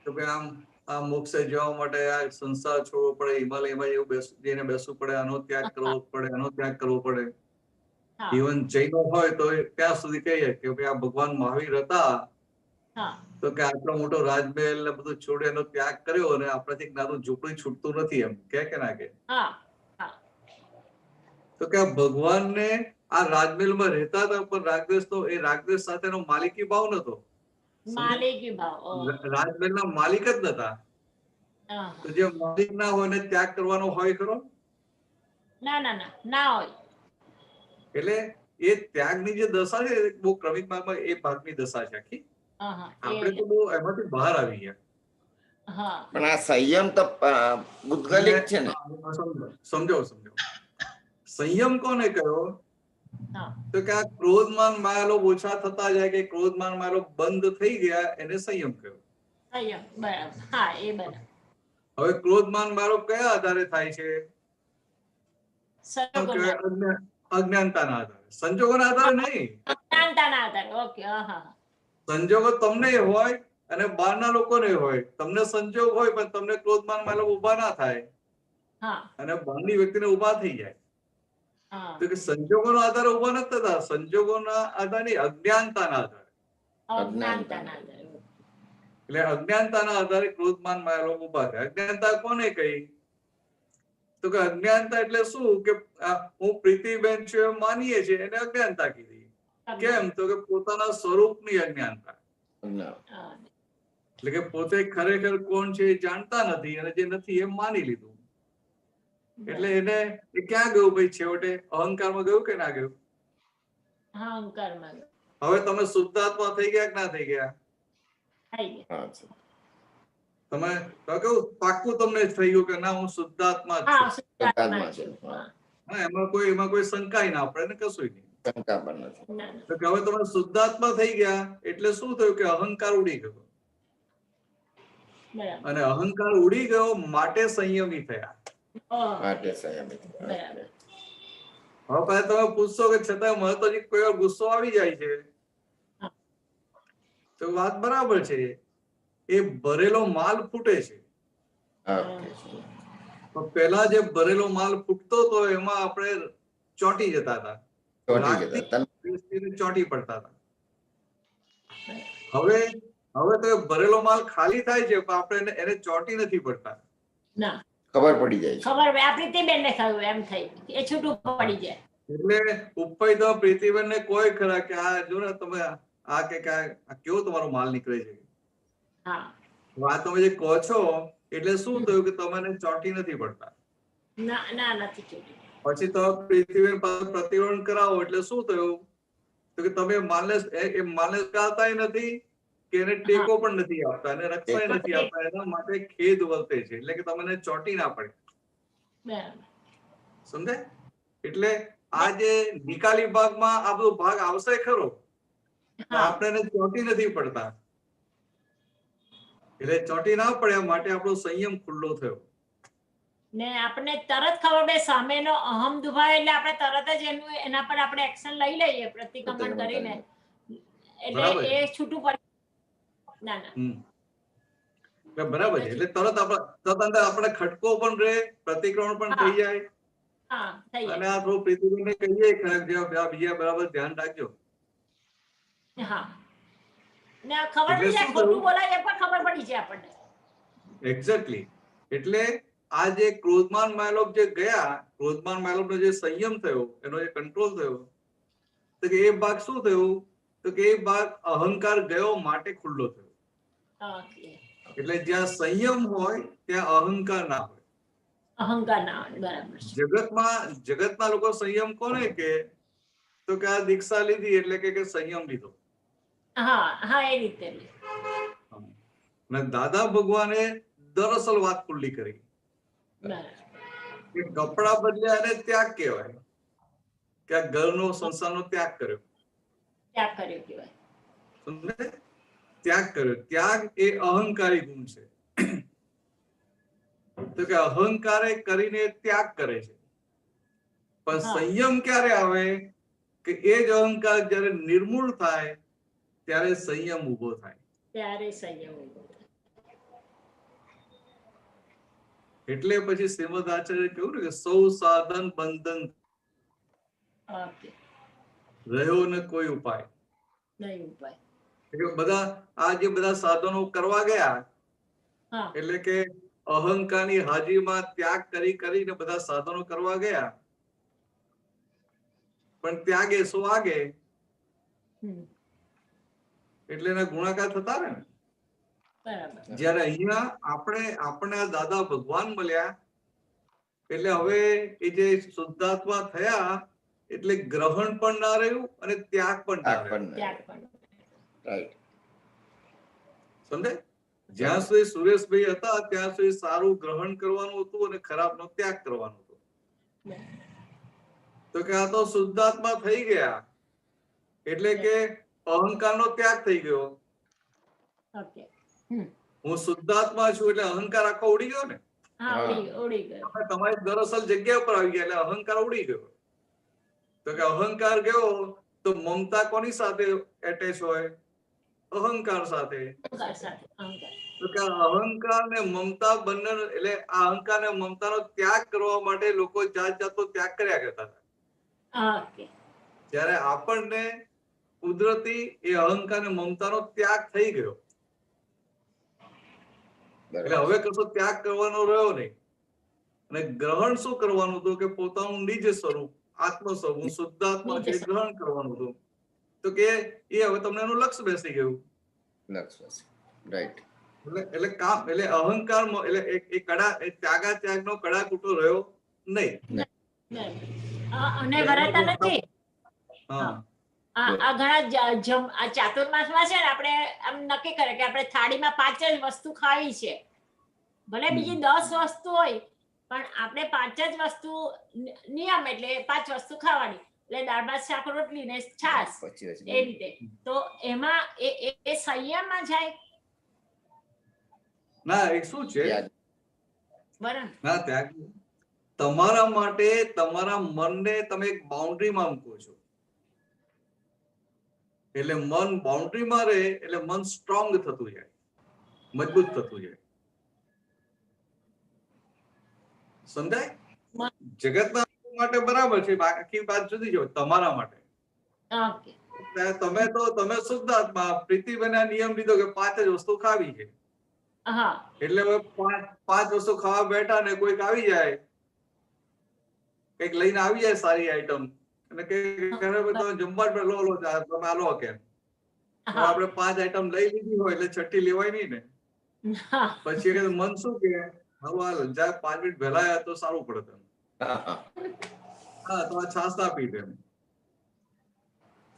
Speaker 2: તો ભાઈ આ મોક્ષે જવા માટે આ સંસાર છોડવો પડે, હિમાલયમાં એવું જઈને બેસવું પડે, આનો ત્યાગ કરવો પડે, આનો ત્યાગ કરવો પડે.
Speaker 7: હા
Speaker 2: ઇવન જૈનો હોય તો ત્યાં સુધી કહીએ કે ભાઈ આ ભગવાન મહાવીર હતા
Speaker 7: હા
Speaker 2: તો કે આટલો મોટો રાજમહેલ ને બધું છોડી એનો ત્યાગ કર્યો અને આપણાથી નાનું ઝૂંપડી છૂટતું નથી, એમ કે ના કે?
Speaker 7: હા હા
Speaker 2: તો કે ભગવાનને આ રાજમહેલમાં રહેતા હતા પણ રાગદ્વેષ સાથેનો માલિકી ભાવ નતો.
Speaker 7: માલિકી ભાવ.
Speaker 2: રાજમહેલના માલિક જ નતા.
Speaker 7: હા
Speaker 2: તો જે માલિક ના હોય ને ત્યાગ કરવાનો હોય ખરો?
Speaker 7: ના ના ના ના હોય.
Speaker 2: એટલે એ ત્યાગની જે દશા છે બહુ ક્રમિક માર્ગમાં એ ભાગની દશા છે આખી.
Speaker 7: હા હા
Speaker 2: આપણે તો બહુ એમાંથી બહાર આવી ગયા.
Speaker 7: હા
Speaker 6: પણ આ સંયમ તો ભૂતગલિક છે ને.
Speaker 2: સમજો સંયમ કોને કહ્યો?
Speaker 7: હા
Speaker 2: તો કે આ ક્રોધમાન માયાલોભ ઓછા થતા જાય કે ક્રોધમાન માયાલોભ બંધ થઈ ગયા એને સંયમ કહ્યો.
Speaker 7: સંયમ બરાબર. હા એ બરાબર.
Speaker 2: હવે ક્રોધમાન માયાલોભ કયા આધારે થાય છે? અજ્ઞાનતાના આધારે, સંજોગોના આધારે નહીં.
Speaker 7: અજ્ઞાનતાના આધારે. ઓકે. હા
Speaker 2: સંજોગો તમને હોય અને બહારના લોકોને હોય. તમને સંજોગ હોય પણ તમને ક્રોધમાન માયાલોભ ઉભા ના થાય
Speaker 7: હા
Speaker 2: અને બહારની વ્યક્તિને ઉભા થઈ જાય.
Speaker 7: હા
Speaker 2: તો કે સંજોગોના આધારે ઉભા નથી થતા, સંજોગોના આધારે અજ્ઞાનતાના આધારે.
Speaker 7: અજ્ઞાનતાના આધારે.
Speaker 2: એટલે અજ્ઞાનતાના આધારે ક્રોધમાન માયાલોભ ઉભા થાય. અજ્ઞાનતા કોને કહી? તો કે અજ્ઞાનતા એટલે શું કે હું પ્રીતિબેન છું એમ માનીએ છીએ એને અજ્ઞાનતા કીધી. કેમ? તો કે પોતાના સ્વરૂપની અજ્ઞાનતા.
Speaker 6: ના.
Speaker 2: એટલે કે પોતે ખરેખર કોણ છે એ જાણતા નથી અને જે નથી એમ માની લીધું. એટલે એને એ ક્યાં ગયું ભાઈ છેવટે? અહંકારમાં ગયું કે ના ગયું?
Speaker 7: અહંકારમાં
Speaker 2: હવે તમે શુદ્ધાત્મા થઈ ગયા કે ના થઈ ગયા?
Speaker 7: થઈ ગયા.
Speaker 6: હા, છે.
Speaker 2: તમે તો કેવું પાક્કું તમને થઈ ગયું કે ના હું શુદ્ધાત્મા જ
Speaker 7: હા,
Speaker 2: છું?
Speaker 7: શુદ્ધાત્મા
Speaker 6: છે.
Speaker 7: છું. હા.
Speaker 2: હા, એમાં કોઈ શંકાય ના પડે ને કશું નહીં.
Speaker 6: શંકા પણ નથી.
Speaker 7: ના, ના.
Speaker 2: તો કે હવે તમે શુદ્ધાત્મા થઈ ગયા એટલે શું થયું કે અહંકાર ઉડી ગયો.
Speaker 7: બરાબર.
Speaker 2: અને અહંકાર ઉડી ગયો માટે સંયમી થયા.
Speaker 6: માટે સંયમિત.
Speaker 7: બરાબર.
Speaker 2: હવે પાછા તમે પૂછશો કે છતાં મને તો હજી કોઈ વાર ગુસ્સો આવી જાય છે, તો વાત બરાબર છે. એ ભરેલો માલ ફૂટે છે.
Speaker 6: હા,
Speaker 2: પણ પેલા જે ભરેલો માલ ફૂટતો હતો એમાં આપણે ચોંટી જતા હતા,
Speaker 6: ચોંટી જતા.
Speaker 2: ચોંટી પડતા હતા. હવે તો એ ભરેલો માલ ખાલી થાય છે પણ આપણે એને ચોંટી નથી પડતા.
Speaker 7: ના,
Speaker 6: ખબર પડી જાય છે.
Speaker 7: ખબર પ્રીતિબેન ને થયું એમ થઈ એ છૂટું પડી જાય.
Speaker 2: એટલે ઉપર તો પ્રીતિબેન ને કોઈ ખરા કે આ જો ને તમે આ કે આ કેવો તમારો માલ નીકળે છે.
Speaker 7: હા,
Speaker 2: આ તમે જે કહો છો એટલે શું થયું કે તમને ચોંટી નથી પડતા.
Speaker 7: ના, ના, નથી છૂટી.
Speaker 2: પછી તો પ્રીતિબેન પ્રતિવર્તન કરાવો એટલે શું થયું તો કે તમે માલને ગાતા નથી કે એને ટેકો પણ નથી આપતા અને રક્ષણ નથી આપતા. એના માટે ખેદ વર્તે છે એટલે કે તમને ચોંટી ના પડે.
Speaker 7: બરાબર.
Speaker 2: સમજાય? એટલે આ જે નિકાલી ભાગમાં આ બધો ભાગ આવશે ખરો, આપણે ચોંટી નથી પડતા. એટલે ચોંટી ના પડે માટે આપણો સંયમ ખુલ્લો થયો.
Speaker 7: ને આપણે તરત ખબર પડે સામેનો અહમ દુભાય એટલે આપણે તરત જ એના પર આપણે એક્શન લઈ લઈએ પ્રતિક્રમણ કરીને, એટલે એ છૂટું પડે. ના, ના,
Speaker 2: બરાબર છે. એટલે તરત આપણે ખટકો પણ રહે, પ્રતિક્રમણ પણ થઈ જાય.
Speaker 7: હા, થઈ જાય.
Speaker 2: અને આ થોડું પ્રીતિબેનને કહીએ બીજા બરાબર ધ્યાન રાખજો.
Speaker 7: હા, ને ખબર
Speaker 2: એટલે
Speaker 7: પડી જાય
Speaker 2: શું
Speaker 7: ખોટું
Speaker 2: થયું?
Speaker 7: બોલાય એ પણ ખબર પડી જાય આપણને.
Speaker 2: એક્ઝેક્ટલી. એટલે આ જે ક્રોધમાન માયલોપ જે ગયા, ક્રોધમાન માયલોપ નો જે સંયમ થયો, એનો જે કંટ્રોલ થયો, તો કે એ ભાગ શું થયું તો કે એ ભાગ અહંકાર ગયો માટે ખુલ્લો થયો.
Speaker 7: ઓકે.
Speaker 2: એટલે જ્યાં સંયમ હોય ત્યાં અહંકાર ના હોય.
Speaker 7: અહંકાર ના હોય. બરાબર છે.
Speaker 2: જગતના લોકો સંયમ કોને કે તો કે આ દીક્ષા લીધી એટલે કે સંયમ લીધો.
Speaker 7: હા, હા, એ રીતે.
Speaker 2: અને દાદા ભગવાને દરઅસલ વાત ખુલ્લી કરી કે કપડા બદલ્યા એને ત્યાગ કહેવાય, કે આ ઘરનો સંસારનો ત્યાગ કર્યો.
Speaker 7: ત્યાગ કર્યો કહેવાય.
Speaker 2: સમજે? ત્યાગ કર્યો. ત્યાગ એ અહંકારી ગુણ છે. તો કે અહંકારે કરીને ત્યાગ કરે છે. પણ સંયમ ક્યારે આવે કે એ જ અહંકાર જ્યારે નિર્મૂળ થાય ત્યારે સંયમ ઉભો થાય.
Speaker 7: ત્યારે સંયમ ઉભો થાય.
Speaker 2: એટલે પછી શ્રીમદ આચાર્ય કહ્યું ને કે સૌ સાધન બંધન રહ્યો ને કોઈ ઉપાય
Speaker 7: નહીં. ઉપાય
Speaker 2: બધા આ જે બધા સાધનો કરવા ગયા એટલે કે અહંકારની હાજરીમાં ત્યાગ કરીને બધા સાધનો કરવા ગયા, પણ ત્યાગે સો આગે એટલે એના ગુણાકાર થતા રહે ને. જયારે અહીંયા આપણે આ દાદા ભગવાન મળ્યા એટલે હવે એ જે શુદ્ધાત્મા થયા એટલે ગ્રહણ પણ ના રહ્યું અને ત્યાગ પણ ના રહ્યું. સમજે? જ્યાં સુધી સુરેશભાઈ હતા ત્યાં સુધી સારું ગ્રહણ કરવાનું હતું અને ખરાબનો ત્યાગ કરવાનો હતો. તો કે આ તો શુદ્ધાત્મા થઈ ગયા એટલે કે અહંકારનો ત્યાગ થઈ ગયો. હું શુદ્ધાત્મા છું એટલે અહંકાર આખો ઉડી ગયો ને. તમારી દરઅસલ જગ્યા પર આવી ગયા એટલે અહંકાર ઉડી ગયો. તો કે અહંકાર ગયો તો મમતા કોની સાથે એટેચ હોય? અહંકાર સાથે. તો કે અહંકાર ને મમતા બંને એટલે આ અહંકાર ને મમતાનો ત્યાગ કરવા માટે લોકો જાત જાતનો ત્યાગ કર્યા કરતા હતા. જ્યારે આપણને કુદરતી એ અહંકાર ને મમતાનો ત્યાગ થઈ ગયો એટલે હવે કશો ત્યાગ કરવાનો રહ્યો નહીં. અને ગ્રહણ શું કરવાનું હતું કે પોતાનું નિજ સ્વરૂપ આત્મ સ્વરૂપ શુદ્ધાત્મા છે ગ્રહણ કરવાનું હતું. તો કે એ હવે તમને એનું લક્ષ્ય બેસી ગયું.
Speaker 6: રાઈટ.
Speaker 2: એટલે કામ એટલે અહંકાર એટલે એ કડા એ ત્યાગનો કડા કૂટો રહ્યો નહીં.
Speaker 7: અને વરાતા નથી.
Speaker 2: હા
Speaker 7: આ ઘણા આ ચાતુર્માસમાં છે ને આપણે આમ નક્કી કરે કે આપણે થાળીમાં 5 જ વસ્તુ ખાવી છે, ભલે બીજી 10 વસ્તુ હોય પણ આપણે 5 જ વસ્તુ નિયમ એટલે 5 વસ્તુ ખાવાની, એટલે દાળ ભાત શાક રોટલી ને છાશ એ રીતે. તો એમાં એ સંયમમાં જાય.
Speaker 2: ના એ શું છે
Speaker 7: બરાબર.
Speaker 2: ના ત્યાગ તમારા માટે તમારા મનને તમે એક બાઉન્ડ્રીમાં મૂકો છો, એટલે મન બાઉન્ડ્રીમાં રહે એટલે મન સ્ટ્રોંગ થતું જાય, મજબૂત થતું જાય. સમજાય? જગતના માટે બરાબર છે, બાકી વાત જુદી છે. તમારા માટે તમે શુદ્ધ આત્મા પ્રીતિબેન નિયમ લીધો કે 5 જ વસ્તુ ખાવી છે, એટલે હવે 5 વસ્તુ ખાવા બેઠા ને કોઈક આવી જાય, કઈક લઈને આવી જાય સારી આઈટમ અને કે જમવા લો તમે આલો કે આપણે 5 આઈટમ લઈ લીધી હોય એટલે છઠ્ઠી લેવાય નહીં ને. પછી મન શું કે હવે 5 મિનિટ વહેલા આવ્યા તો સારું પડે તમે. હા તો આ છાસ આપી દે.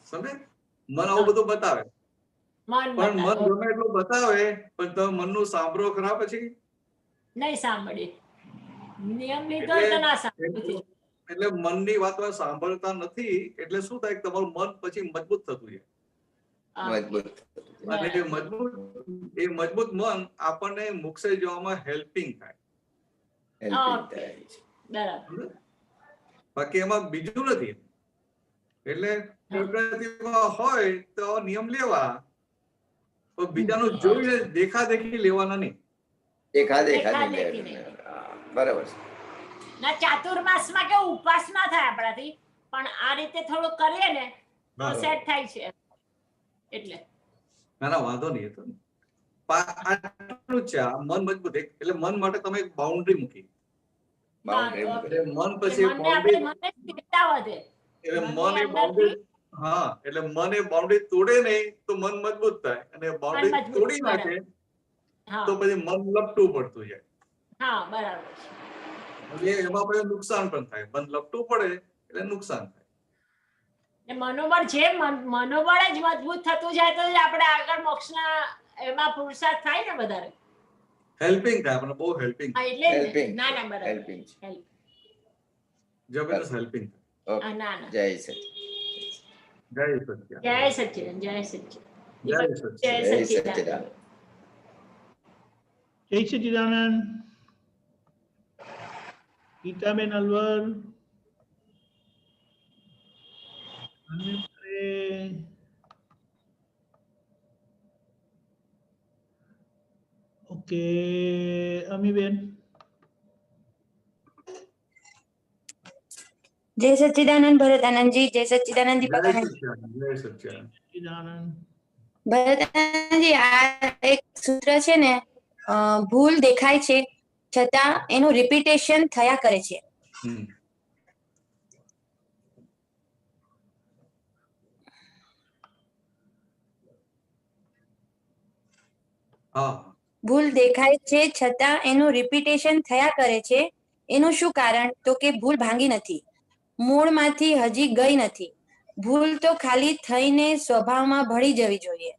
Speaker 2: સમજે? મન આવું બધું બતાવે, પણ મન ગમે એટલું બતાવે પણ તમે મનનું સાંભળો ખરા પછી
Speaker 7: નહીં સાંભળી. નિયમ લીધો તો ના સાંભળી.
Speaker 2: એટલે મનની વાત સાંભળતા નથી એટલે શું થાય તમારું મન પછી મજબૂત થતું જાય. અને એ મજબૂત મન આપણને મોક્ષે જવામાં હેલ્પિંગ થાય. બાકી એમાં બીજું નથી. એટલે હોય તો નિયમ લેવા, પણ બીજાનું જોઈને દેખાદેખી લેવાના નહીં.
Speaker 6: બરાબર.
Speaker 7: ના ચાતુર્માસમાં કેવું ઉપવાસ ના થાય આપણાથી, પણ આ રીતે થોડું કરીએ ને તો સેટ થાય છે. એટલે
Speaker 2: ના વાંધો નહીં. તો આટલું જ છે. મન મજબૂત એટલે મન માટે તમે એક બાઉન્ડ્રી મૂકી. મન પછી એટલે મન એ બાઉન્ડ્રી તોડે નહીં તો મન મજબૂત થાય, અને બાઉન્ડ્રી તોડી નાખે તો પછી મન લપટું પડતું જાય.
Speaker 7: હા બરાબર.
Speaker 2: એમાં પછી નુકસાન પણ થાય. મન લપટું પડે એટલે નુકસાન થાય.
Speaker 7: મનોબળ જે મનોબળ જ મજબૂત થતું જાય તો આપણે આગળ મોક્ષના એમાં પુરુષાર્થ થાય ને વધારે.
Speaker 2: હેલ્પિંગ થાય આપણને, બહુ હેલ્પિંગ.
Speaker 7: ના ના બરાબર.
Speaker 2: જબરદસ્ત હેલ્પિંગ.
Speaker 6: જય સચિદાનંદ.
Speaker 2: જય સચિદાનંદ.
Speaker 7: જય સચિદાનંદ. જય સચિદાનંદ.
Speaker 2: જય સચિદાનંદ.
Speaker 1: જય સચિદાનંદ. ગીતાબેન અલવર. ઓકે અમીબેન.
Speaker 8: જય સચ્ચિદાનંદ ભરત આનંદજી. જય સચ્ચિદાનંદ દીપક આનંદ.
Speaker 2: જય સચ્ચિદાનંદ.
Speaker 8: ભરત આનંદજી, આ એક સૂત્ર છે ને, ભૂલ દેખાય છે છતાં એનું રિપીટેશન થયા કરે છે. ભૂલ દેખાય છે છતાં એનું રિપીટેશન થયા કરે છે. એનું શું કારણ? તો કે ભૂલ ભાંગી નથી, મૂળમાંથી હજી ગઈ નથી. ભૂલ તો ખાલી થઈને સ્વભાવમાં ભળી જવી જોઈએ.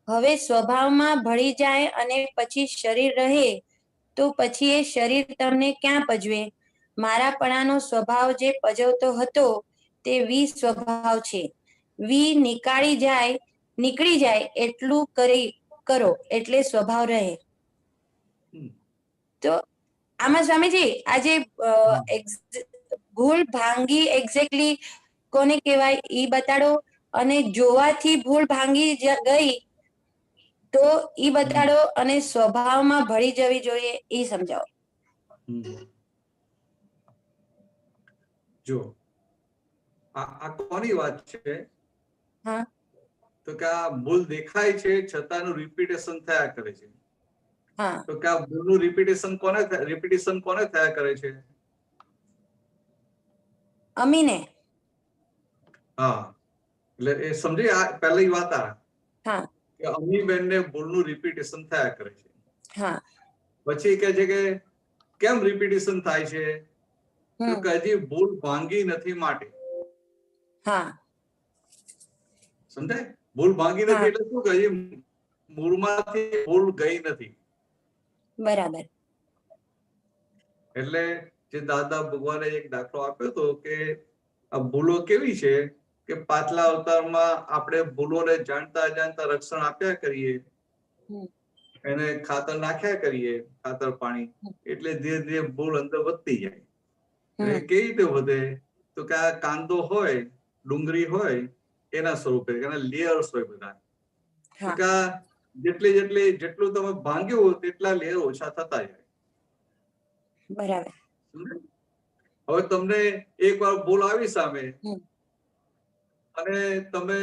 Speaker 8: હવે સ્વભાવમાં ભળી જાય અને પછી શરીર રહે તો પછી એ શરીર તમને ક્યાં પજવે? મારાપણાનો સ્વભાવ જે પજવતો હતો તે સ્વભાવ છે. નીકળી જાય એટલું કરો એટલે સ્વભાવ રહે. તો આમાં સ્વામીજી આજે ભૂલ ભાંગી એક્ઝેક્ટલી કોને કહેવાય ઈ બતાડો, અને જોવાથી ભૂલ ભાંગી ગઈ તો ઈ બતાડો, અને સ્વભાવમાં ભળી જવી જોઈએ ઈ સમજાવો.
Speaker 2: જો આ કોની વાત છે?
Speaker 8: હા,
Speaker 2: તો કે આ ભૂલ દેખાય છે છતાં એનું રિપીટેશન થયા કરે છે.
Speaker 8: હા,
Speaker 2: તો કે આ ભૂલનું રિપીટેશન કોને થયા કરે છે?
Speaker 8: અમીને.
Speaker 2: હા, એટલે એ સમજી આ પહેલી વાત આ.
Speaker 8: હા,
Speaker 2: કે અમીબેનને ભૂલનું રિપીટેશન થયા કરે છે.
Speaker 8: હા
Speaker 2: પછી કહે છે કે કેમ રિપીટેશન થાય છે? તો
Speaker 8: હમ
Speaker 2: કે હજી ભૂલ ભાંગી નથી માટે.
Speaker 8: હા
Speaker 2: સમજાય? ભૂલ ભાંગી
Speaker 8: હા.
Speaker 2: નથી એટલે શું કે હજી મૂળમાંથી ભૂલ ગઈ નથી.
Speaker 8: બરાબર.
Speaker 2: એટલે જે દાદા ભગવાને એક દાખલો આપ્યો હતો કે આ ભૂલો કેવી છે કે પાછલા અવતારમાં આપણે ભૂલોને જાણતા જાણતા રક્ષણ આપ્યા કરીએ,
Speaker 8: હમ.
Speaker 2: એને ખાતર નાખ્યા કરીએ, ખાતર પાણી, એટલે ધીરે ધીરે ભૂલ અંદર વધતી જાય. એટલે
Speaker 8: હમ
Speaker 2: કેવી રીતે વધે? તો કે આ કાંદો હોય, ડુંગળી હોય, એના સ્વરૂપે એના લેયર્સ હોય બધા. તો
Speaker 8: હા
Speaker 2: કે આ જેટલું તમે ભાંગ્યું હોય તેટલા લેયર ઓછા થતા જાય.
Speaker 8: બરાબર.
Speaker 2: હવે તમને એકવાર ભૂલ આવી સામે
Speaker 8: હમ.
Speaker 2: અને તમે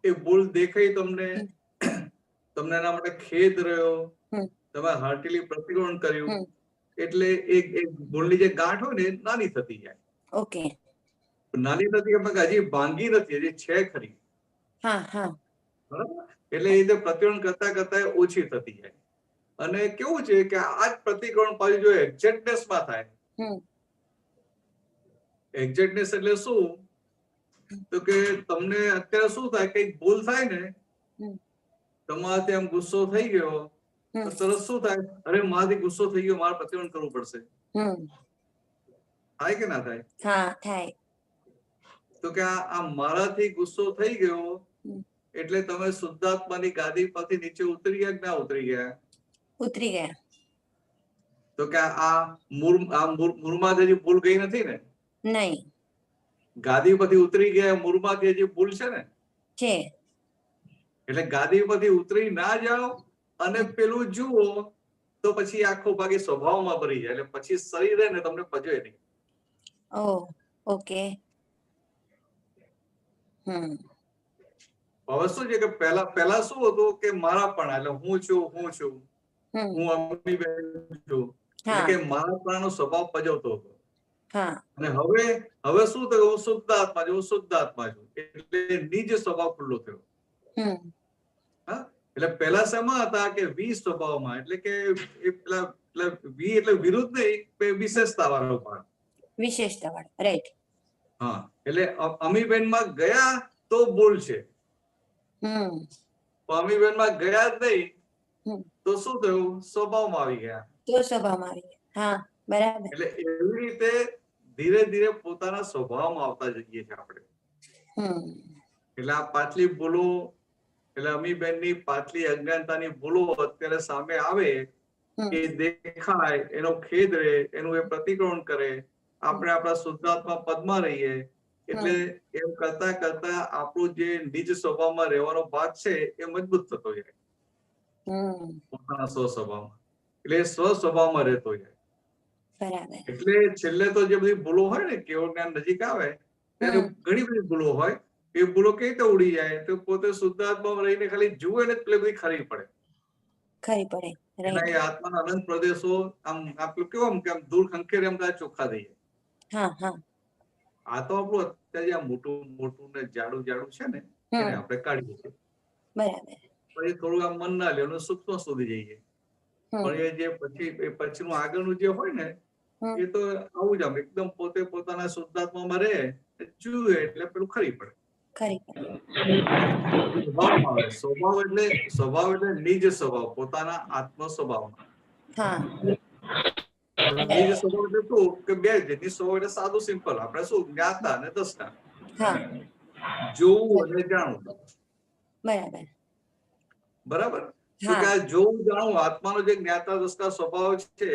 Speaker 2: એ ભૂલ દેખાઈ, તમને
Speaker 8: હમ.
Speaker 2: તમને એના માટે ખેદ રહ્યો,
Speaker 8: હમ.
Speaker 2: તમે હાર્ટલી પ્રતિક્રમણ કર્યું,
Speaker 8: હમ.
Speaker 2: એટલે એક ભૂલની જે ગાંઠ હોય ને એ નાની થતી જાય.
Speaker 8: ઓકે.
Speaker 2: નાની થતી એટલે હજી ભાંગી નથી, હજી છે ખરી.
Speaker 8: હા હા
Speaker 2: બરાબર? એટલે એ રીતે પ્રતિક્રમણ કરતા કરતા ઓછી થતી જાય. અને કેવું છે કે આ જ પ્રતિક્રમણ પાછું જો એક્ઝેક્ટનેસ માં થાય.
Speaker 8: હમ
Speaker 2: એક્ઝેક્ટનેસ એટલે શું? તો કે તમને અત્યારે શું થાય, કઈક ભૂલ થાય ને,
Speaker 8: હમ.
Speaker 2: તમારાથી આમ ગુસ્સો થઈ ગયો,
Speaker 8: હમ.
Speaker 2: તો તરત શું થાય, અરે મારાથી ગુસ્સો થઈ ગયો, મારે પ્રતિક્રમણ કરવું પડશે.
Speaker 8: હમ
Speaker 2: થાય કે ના થાય?
Speaker 8: હા થાય.
Speaker 2: તો કે આ મારાથી ગુસ્સો થઈ ગયો
Speaker 8: હમ.
Speaker 2: એટલે તમે શુદ્ધાત્માની ગાદી પરથી નીચે ઉતરી ગયા કે ના ઉતરી ગયા?
Speaker 8: ઉતરી ગયા.
Speaker 2: તો કે આ મૂળમાં હજી ભૂલ ગઈ નથી ને?
Speaker 8: નહીં.
Speaker 2: ગાદી પરથી ઉતરી ગયા, મૂળમાંથી હજી ભૂલ છે ને?
Speaker 8: છે.
Speaker 2: એટલે ગાદી પરથી ઉતરી ના જાઓ અને પેલું જુઓ તો પછી આખો ભાગે સ્વભાવમાં ભરી જાય, એટલે પછી શરીરે ને તમને પજવે નહીં.
Speaker 8: ઓ ઓકે. હમ
Speaker 2: હવે શું છે કે પહેલા શું હતું કે મારા પણ, એટલે હું છું,
Speaker 8: હમ
Speaker 2: હું અમીબેન છું, એટલે
Speaker 8: હા
Speaker 2: કે મારા પણ સ્વભાવ પજવતો હતો.
Speaker 8: હા
Speaker 2: અને હવે શું થયું, હું શુદ્ધ આત્મા છું, એટલે નિજ સ્વભાવ ખુલ્લો થયો.
Speaker 8: હમ
Speaker 2: હા, એટલે પહેલા શેમાં હતા કે વી સ્વભાવમાં, એટલે કે એ પેલા વી એટલે વિરુદ્ધ નહીં, વિશેષતા વાળો ભાગ.
Speaker 8: વિશેષતા વાળો, રાઈટ.
Speaker 2: હા, એટલે અમીબેન માં ગયા તો ભૂલ છે,
Speaker 8: હમ
Speaker 2: અમીબેન માં ગયા જ નહીં
Speaker 8: હમ
Speaker 2: તો શું થયું, સ્વભાવમાં આવી ગયા.
Speaker 8: તો સ્વભાવમાં આવી ગયા. હા બરાબર.
Speaker 2: એટલે એવી રીતે ધીરે ધીરે પોતાના સ્વભાવમાં આવતા જઈએ છીએ આપણે.
Speaker 8: હમ
Speaker 2: એટલે આ પાછલી ભૂલો, એટલે અમીબેનની પાછલી અજ્ઞાનતાની ભૂલો અત્યારે સામે આવે,
Speaker 8: હમ
Speaker 2: એ દેખાય, એનો ખેદ રહે, એનું એ પ્રતિક્રમણ કરે, આપણે આપણા શુદ્ધાત્મા પદમાં રહીએ, એટલે એમ કરતા કરતા આપણું જે નિજ સ્વભાવમાં રહેવાનો ભાગ છે એ મજબૂત થતો જાય
Speaker 8: હમ
Speaker 2: પોતાના સ્વ સ્વભાવમાં, એટલે સ્વ સ્વભાવમાં રહેતો જાય.
Speaker 8: બરાબર.
Speaker 2: એટલે છેલ્લે તો જે બધી ભૂલો હોય ને, કેવળ જ્ઞાન નજીક આવે ત્યારે ઘણી બધી ભૂલો હોય, એ ભૂલો કઈ રીતે ઉડી જાય, તો પોતે શુદ્ધાત્મામાં રહીને ખાલી જુએ ને એટલે બધી ખરી પડે.
Speaker 8: ખરી પડે.
Speaker 2: એના એ આત્માના અનંત પ્રદેશો આમ આપણું કેવું કે આમ દૂર ખંખેરે એમ ચોખ્ખા થઈએ.
Speaker 8: હા હા
Speaker 2: આ તો આપણું અત્યારે આ મોટું મોટું ને જાડું જાડું છે ને, એને આપણે કાઢીએ છીએ.
Speaker 8: બરાબર.
Speaker 2: પછી થોડું આમ મન ના લે, સૂક્ષ્મ સુધી જઈએ. પણ એ જે પછીનું આગળનું જે હોય ને, એ તો આવું જ આમ એકદમ પોતે પોતાના શુદ્ધાત્મામાં રહે, જુએ એટલે પેલું ખરી પડે. સ્વભાવ એટલે નિજ સ્વભાવ, પોતાના આત્મ સ્વભાવમાં. નિજ સ્વભાવ એટલે શું કે બે જ નિજ સ્વભાવ એટલે સાદું સિમ્પલ, આપણે શું જ્ઞાતા અને દ્રષ્ટા, જોવું અને જાણવું. બરાબર? તો કે આ જોવું જાણવું આત્માનો જે જ્ઞાતા દ્રષ્ટા સ્વભાવ છે,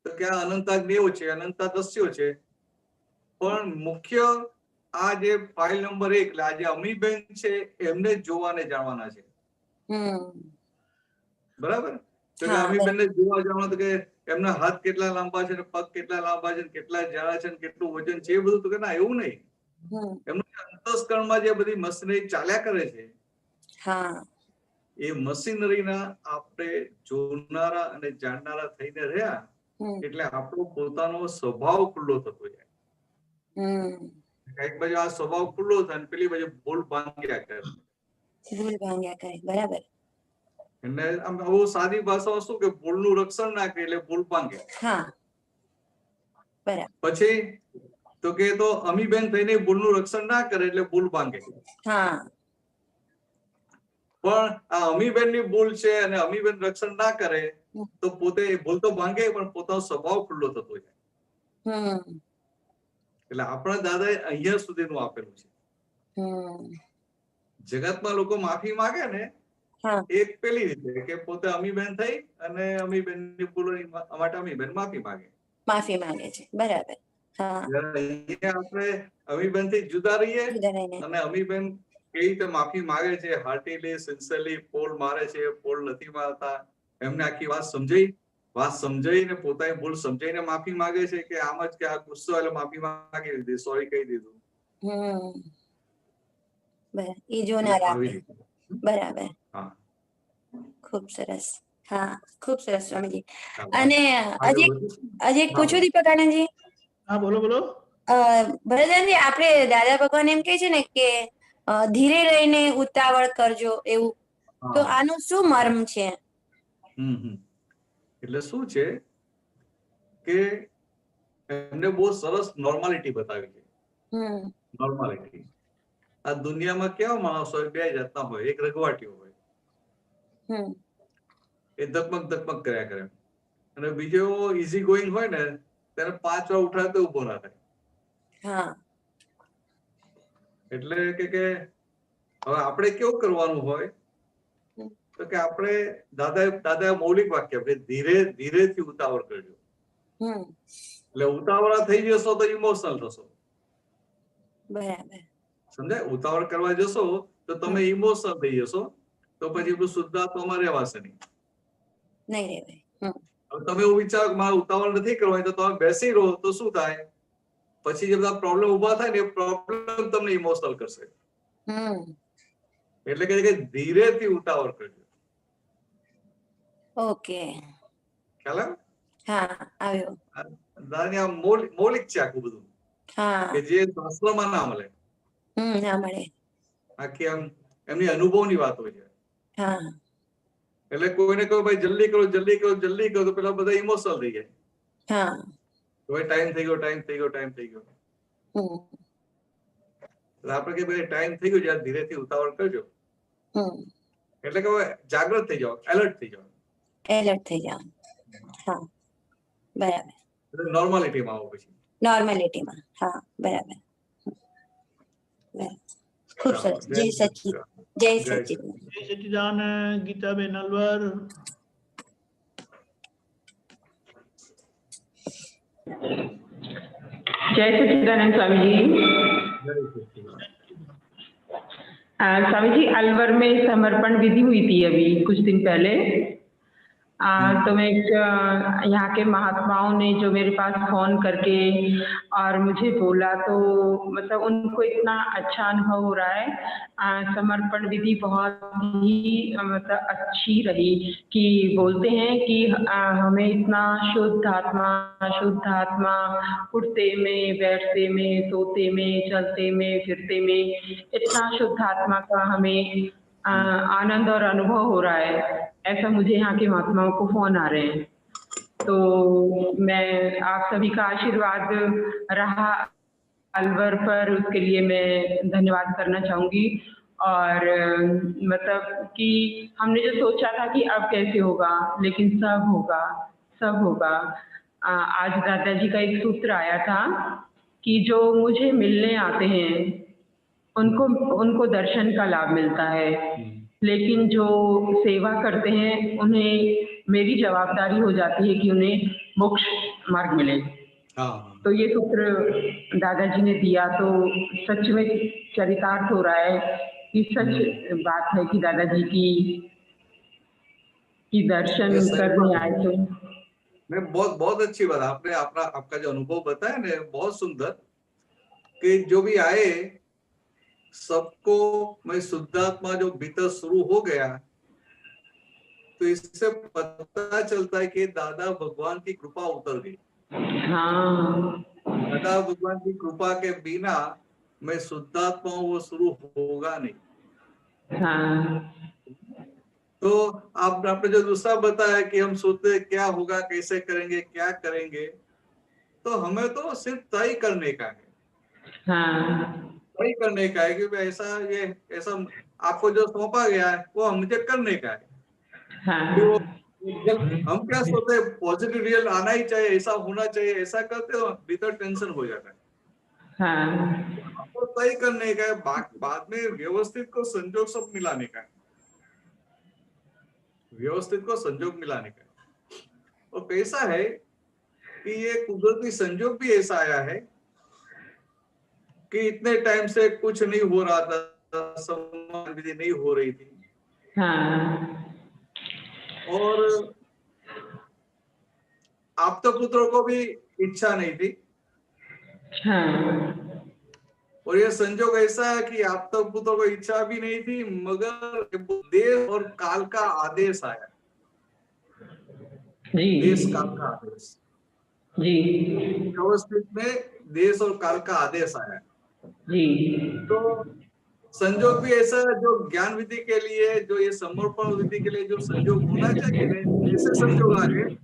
Speaker 2: તો કે આ અનંતા જ્ઞેયો છે, અનંતા દ્રશ્યો છે. પણ મુખ્ય આ જે ફાઇલ નંબર 1, એટલે આ જે અમીબેન છે એમને જોવાને જાણવાના છે. બરાબર? તો કે અમીબેન ને જોવા જાણવા, તો કે એમના હાથ કેટલા લાંબા છે, પગ કેટલા લાંબા છે, કેટલા જાડા છે, કેટલું વજન છે, એ બધું તો કે ના એવું નહીં. એમનું અંતસ્કરણમાં જે બધી મશીનરી ચાલ્યા કરે છે, એ મશીનરીના આપણે જોનારા અને જાણનારા થઈને રહ્યા, એટલે આપણો પોતાનો સ્વભાવ ખુલ્લો થતો જાય. એક બાજુ આ સ્વભાવ ખુલ્લો થાય, પેલી બાજુ ભૂલ ભાંગ્યા કરે.
Speaker 8: ભૂલ ભાંગ્યા કરે, બરાબર.
Speaker 2: એટલે આમ બહુ સાદી ભાષામાં શું કે ભૂલનું રક્ષણ ના કરે એટલે ભૂલ ભાંગે.
Speaker 8: હા, બરાબર.
Speaker 2: પછી તો કે તો અમીબેન થઈને ભૂલનું રક્ષણ ના કરે એટલે ભૂલ ભાંગે.
Speaker 8: હા,
Speaker 2: પણ આ અમીબેનની ભૂલ છે અને અમીબેન રક્ષણ ના કરે તો પોતે ભૂલ તો ભાંગે પણ પોતાનો સ્વભાવ ખુલ્લો થતો જાય. એટલે આપણા દાદાએ અહીંયા સુધીનું આપેલું છે. જગતમાં લોકો માફી માંગે ને એક પેલી રીતે કે પોતે અમીબેન થઈ અને અમીબેનની ભૂલો માટે અમીબેન માફી માંગે
Speaker 8: છે, બરાબર.
Speaker 2: આપણે અમીબેન થી જુદા રહીએ અને અમીબેન કેવી રીતે માફી માંગે છે, હાર્ટીલી સિન્સિયરલી પોલ મારે છે, પોલ નથી મારતા, એમને આખી વાત સમજાઈને પોતાની ભૂલ સમજાઈને માફી માંગે છે કે આમ જ કે આ ગુસ્સો એટલે માફી માંગી દીધી, સોરી કહી દીધું.
Speaker 8: એ જોનાર આપે, બરાબર. ખૂબ સરસ. હા, ખૂબ સરસ સ્વામીજી. અને હજી એક પૂછું દીપક આનંદજી?
Speaker 1: હા, બોલો બોલો.
Speaker 8: ભરતજી, આપણે દાદા ભગવાન એમ કે છે ને કે ધીરે રહીને ઉતાવળ કરજો એવું, તો આનું શું મર્મ છે?
Speaker 2: એટલે શું છે કે એમને બહુ સરસ નોર્માલિટી બતાવી છે. નોર્માલિટી આ દુનિયામાં કેવા માણસો હોય? બે જાતના હોય. એક રઘવાટીઓ હોય, એ ધકમક ધકમક કર્યા કરે, અને બીજો ઈઝી ગોઈંગ હોય ને તેને 5 વાર ઉઠાવે તો ઉભો ના થાય. એટલે કે હવે આપણે કેવું કરવાનું હોય તો કે આપણે દાદા મૌલિક વાક્ય ધીરેથી ઉતાવળ કરજો. એટલે ઉતાવળા થઈ જશો તો ઇમોશનલ થશો.
Speaker 8: બરાબર.
Speaker 2: સમજાય? ઉતાવળ કરવા જશો તો તમે ઇમોશનલ થઈ જશો, તો પછી શુદ્ધાત્મામાં રહેવાશે નહીં. તમે એવું વિચારો કે મારે ઉતાવળ નથી કરવાની, તો તમે બેસી રહો તો શું થાય? પછી જે બધા પ્રોબ્લેમ ઉભા થાય ને એ પ્રોબ્લેમ તમને ઇમોશનલ કરશે. એટલે કે ધીરેથી ઉતાવળ કરજો.
Speaker 8: ઓકે,
Speaker 2: ખ્યાલ આવે?
Speaker 8: હા, આવ્યો.
Speaker 2: દાદાની આ મૌલિક છે આખું બધું, કે જે શાસ્ત્રમાં ના મળે.
Speaker 8: ના મળે.
Speaker 2: આખી આમ એમની અનુભવની વાત હોય છે. એટલે કોઈને કહો ભાઈ જલ્દી કરો જલ્દી કરો જલ્દી કરો તો પેલા બધા ઇમોશનલ થઈ જાય. ટાઈમ થઈ ગયો ટાઈમ થઈ ગયો ટાઈમ થઈ ગયો. આપણે કે ભાઈ ટાઈમ થઈ ગયો, જયારે ધીરેથી ઉતાવળ કરજો. એટલે કે જાગૃત થઈ જાઓ, એલર્ટ થઈ જાઓ.
Speaker 8: હા, બરાબર.
Speaker 2: નોર્માલિટીમાં આવો પછી.
Speaker 8: નોર્માલિટીમાં, હા, બરાબર. ખૂબ સરસ. જય સચ્ચિદાનંદ. જય સચ્ચિદાનંદ.
Speaker 1: જય સચ્ચિદાનંદ. ગીતાબેન અલવર.
Speaker 9: जय सच्चिदानंद स्वामी जी। स्वामी जी, अलवर में समर्पण विधि हुई थी अभी कुछ दिन पहले। तो मैं यहाँ के महात्माओं ने जो मेरे पास फोन करके और मुझे बोला, तो मतलब उनको इतना अच्छा अनुभव हो रहा है। समर्पण विधि बहुत ही मतलब अच्छी रही कि बोलते हैं कि हमें इतना शुद्ध आत्मा उठते में, बैठते में, सोते में, चलते में, फिरते में इतना शुद्ध आत्मा का हमें आनंद और अनुभव हो रहा है। ऐसा मुझे यहाँ के महात्माओं को फोन आ रहे हैं। तो मैं आप सभी का आशीर्वाद रहा अलवर पर, उसके लिए मैं धन्यवाद करना चाहूंगी। और मतलब कि हमने जो सोचा था कि अब कैसे होगा, लेकिन सब होगा। आज दादाजी का एक सूत्र आया था कि जो मुझे मिलने आते हैं उनको दर्शन का लाभ मिलता है, लेकिन जो सेवा करते हैं उन्हें मेरी जवाबदारी हो जाती है कि उन्हें मोक्ष मार्ग मिले। तो ये सूत्र दादाजी ने दिया, तो सच में चरितार्थ हो रहा है कि सच बात है कि दादाजी की दर्शन करने आए थे।
Speaker 2: बहुत अच्छी बात आपने आपका जो अनुभव बताया ना, बहुत सुंदर, कि जो भी आए सबको मैं शुद्धात्मा जो भीतर शुरू हो गया, तो इससे पता चलता है कि दादा भगवान की कृपा उतर गई। दादा भगवान की कृपा के बिना मैं शुद्धात्मा वो शुरू होगा नहीं।
Speaker 9: हाँ
Speaker 2: तो आपने जो दूसरा बताया कि हम सोचते हैं क्या होगा, कैसे करेंगे, क्या करेंगे, तो हमें तो सिर्फ तय करने का है,
Speaker 9: हाँ
Speaker 2: तय करने का है कि भाई ऐसा ये ऐसा आपको जो सौंपा गया है वो मुझे करने का है।
Speaker 9: हाँ
Speaker 2: कि वो हम क्या सोचते हैं पॉजिटिव रियल आना ही चाहिए, ऐसा होना चाहिए, ऐसा करते हो भीतर टेंशन हो जाता है।
Speaker 9: हाँ
Speaker 2: आपको तय करने का है, बाद में व्यवस्थित को संजोग सब मिलाने का है, व्यवस्थित को संजोग मिलाने का है। और कैसा है कि ये कुदरती संजोग भी ऐसा आया है कि इतने टाइम से कुछ नहीं हो रहा था, सम्मान विधि नहीं हो रही थी,
Speaker 9: हाँ
Speaker 2: और आप तो पुत्रों को भी इच्छा नहीं थी,
Speaker 9: हाँ
Speaker 2: और ये संजोग ऐसा है कि आप तो पुत्रों को इच्छा भी नहीं थी, मगर देश और काल का आदेश आया,
Speaker 9: जी
Speaker 2: देश काल का आदेश,
Speaker 9: जी
Speaker 2: व्यवस्थित में देश और काल का आदेश आया।
Speaker 9: जी
Speaker 2: तो संजोग भी ऐसा है जो ज्ञान विधि के लिए, जो ये समर्पण विधि के लिए जो संजोग होना चाहिए, ऐसे संजोग आ गए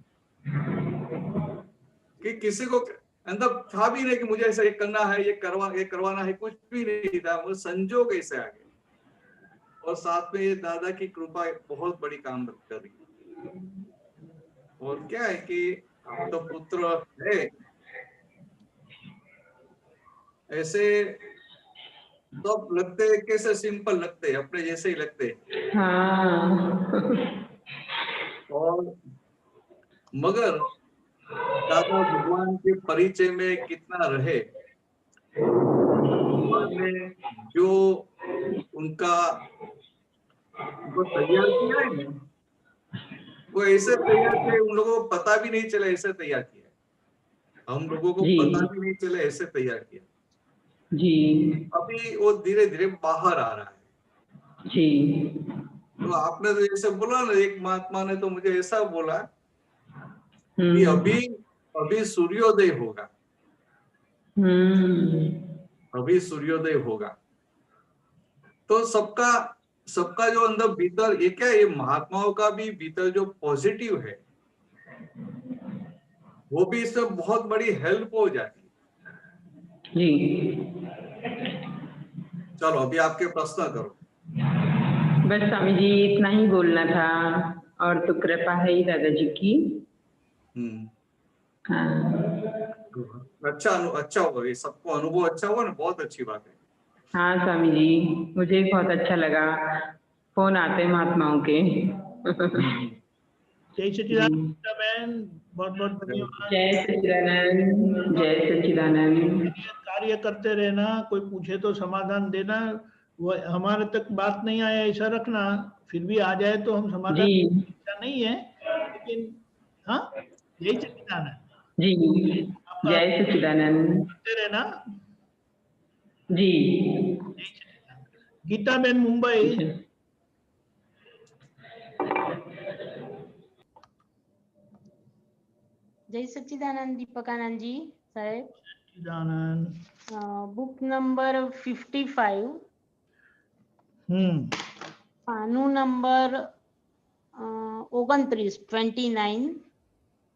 Speaker 2: कि किसी को अंदर था भी नहीं कि मुझे ऐसा ये करना है, ये करवाना है, कुछ भी नहीं था, वो संजोग ऐसे आ गए। और साथ में ये दादा की कृपा बहुत बड़ी काम कर रही है। और क्या है कि आप तो पुत्र है, ऐसे सब लगते हैं, कैसे सिंपल लगते हैं, अपने जैसे ही लगते हैं,
Speaker 9: हाँ
Speaker 2: और मगर दादा भगवान के परिचय में कितना रहे, भगवान ने जो उनको तैयार किया है ना, वो ऐसे तैयार किया, उन लोगों को पता भी नहीं चला ऐसे तैयार किया, हम लोगों को
Speaker 9: जी
Speaker 2: पता भी नहीं चला ऐसे तैयार किया।
Speaker 9: जी
Speaker 2: अभी वो धीरे धीरे बाहर आ रहा है।
Speaker 9: जी
Speaker 2: तो आपने तो जैसे बोला ना, एक महात्मा ने तो मुझे ऐसा बोला कि अभी सूर्योदय होगा, अभी सूर्योदय होगा। तो सबका जो अंदर भीतर, ये क्या, ये महात्माओं का भी भीतर जो पॉजिटिव है, वो भी इसमें बहुत बड़ी हेल्प हो जाती है।
Speaker 9: जी
Speaker 2: चलो अभी आपके प्रश्न करो।
Speaker 9: बस स्वामी जी इतना ही बोलना था, और तो कृपा है ही दादाजी की। हाँ
Speaker 2: अच्छा हुआ, ये सबको अनुभव अच्छा हुआ ना, बहुत अच्छी बात है।
Speaker 9: हाँ स्वामी जी, मुझे बहुत अच्छा लगा, फोन आते महात्माओं के।
Speaker 1: जय सच्चिदानंद बहन, बहुत बहुत धन्यवाद।
Speaker 9: जय सच्चिदानंद, जय सच्चिदानंद।
Speaker 1: कार्य करते रहना, कोई पूछे तो समाधान देना, वो हमारे तक बात नहीं आया ऐसा रखना, फिर भी आ जाए तो हम समाधान
Speaker 9: जी
Speaker 1: इच्छा नहीं है, लेकिन हाँ जय सच्चिदानंद
Speaker 9: जी, जय सच्चिदानंद
Speaker 1: करते रहना।
Speaker 9: जी।
Speaker 1: जय सच्चिदानंद। गीता बेन मुंबई।
Speaker 10: जय सच्चिदानंद दीपकानंद जी साहेब।
Speaker 1: सच्चिदानंद।
Speaker 10: बुक नंबर 55, पानु नंबर 29,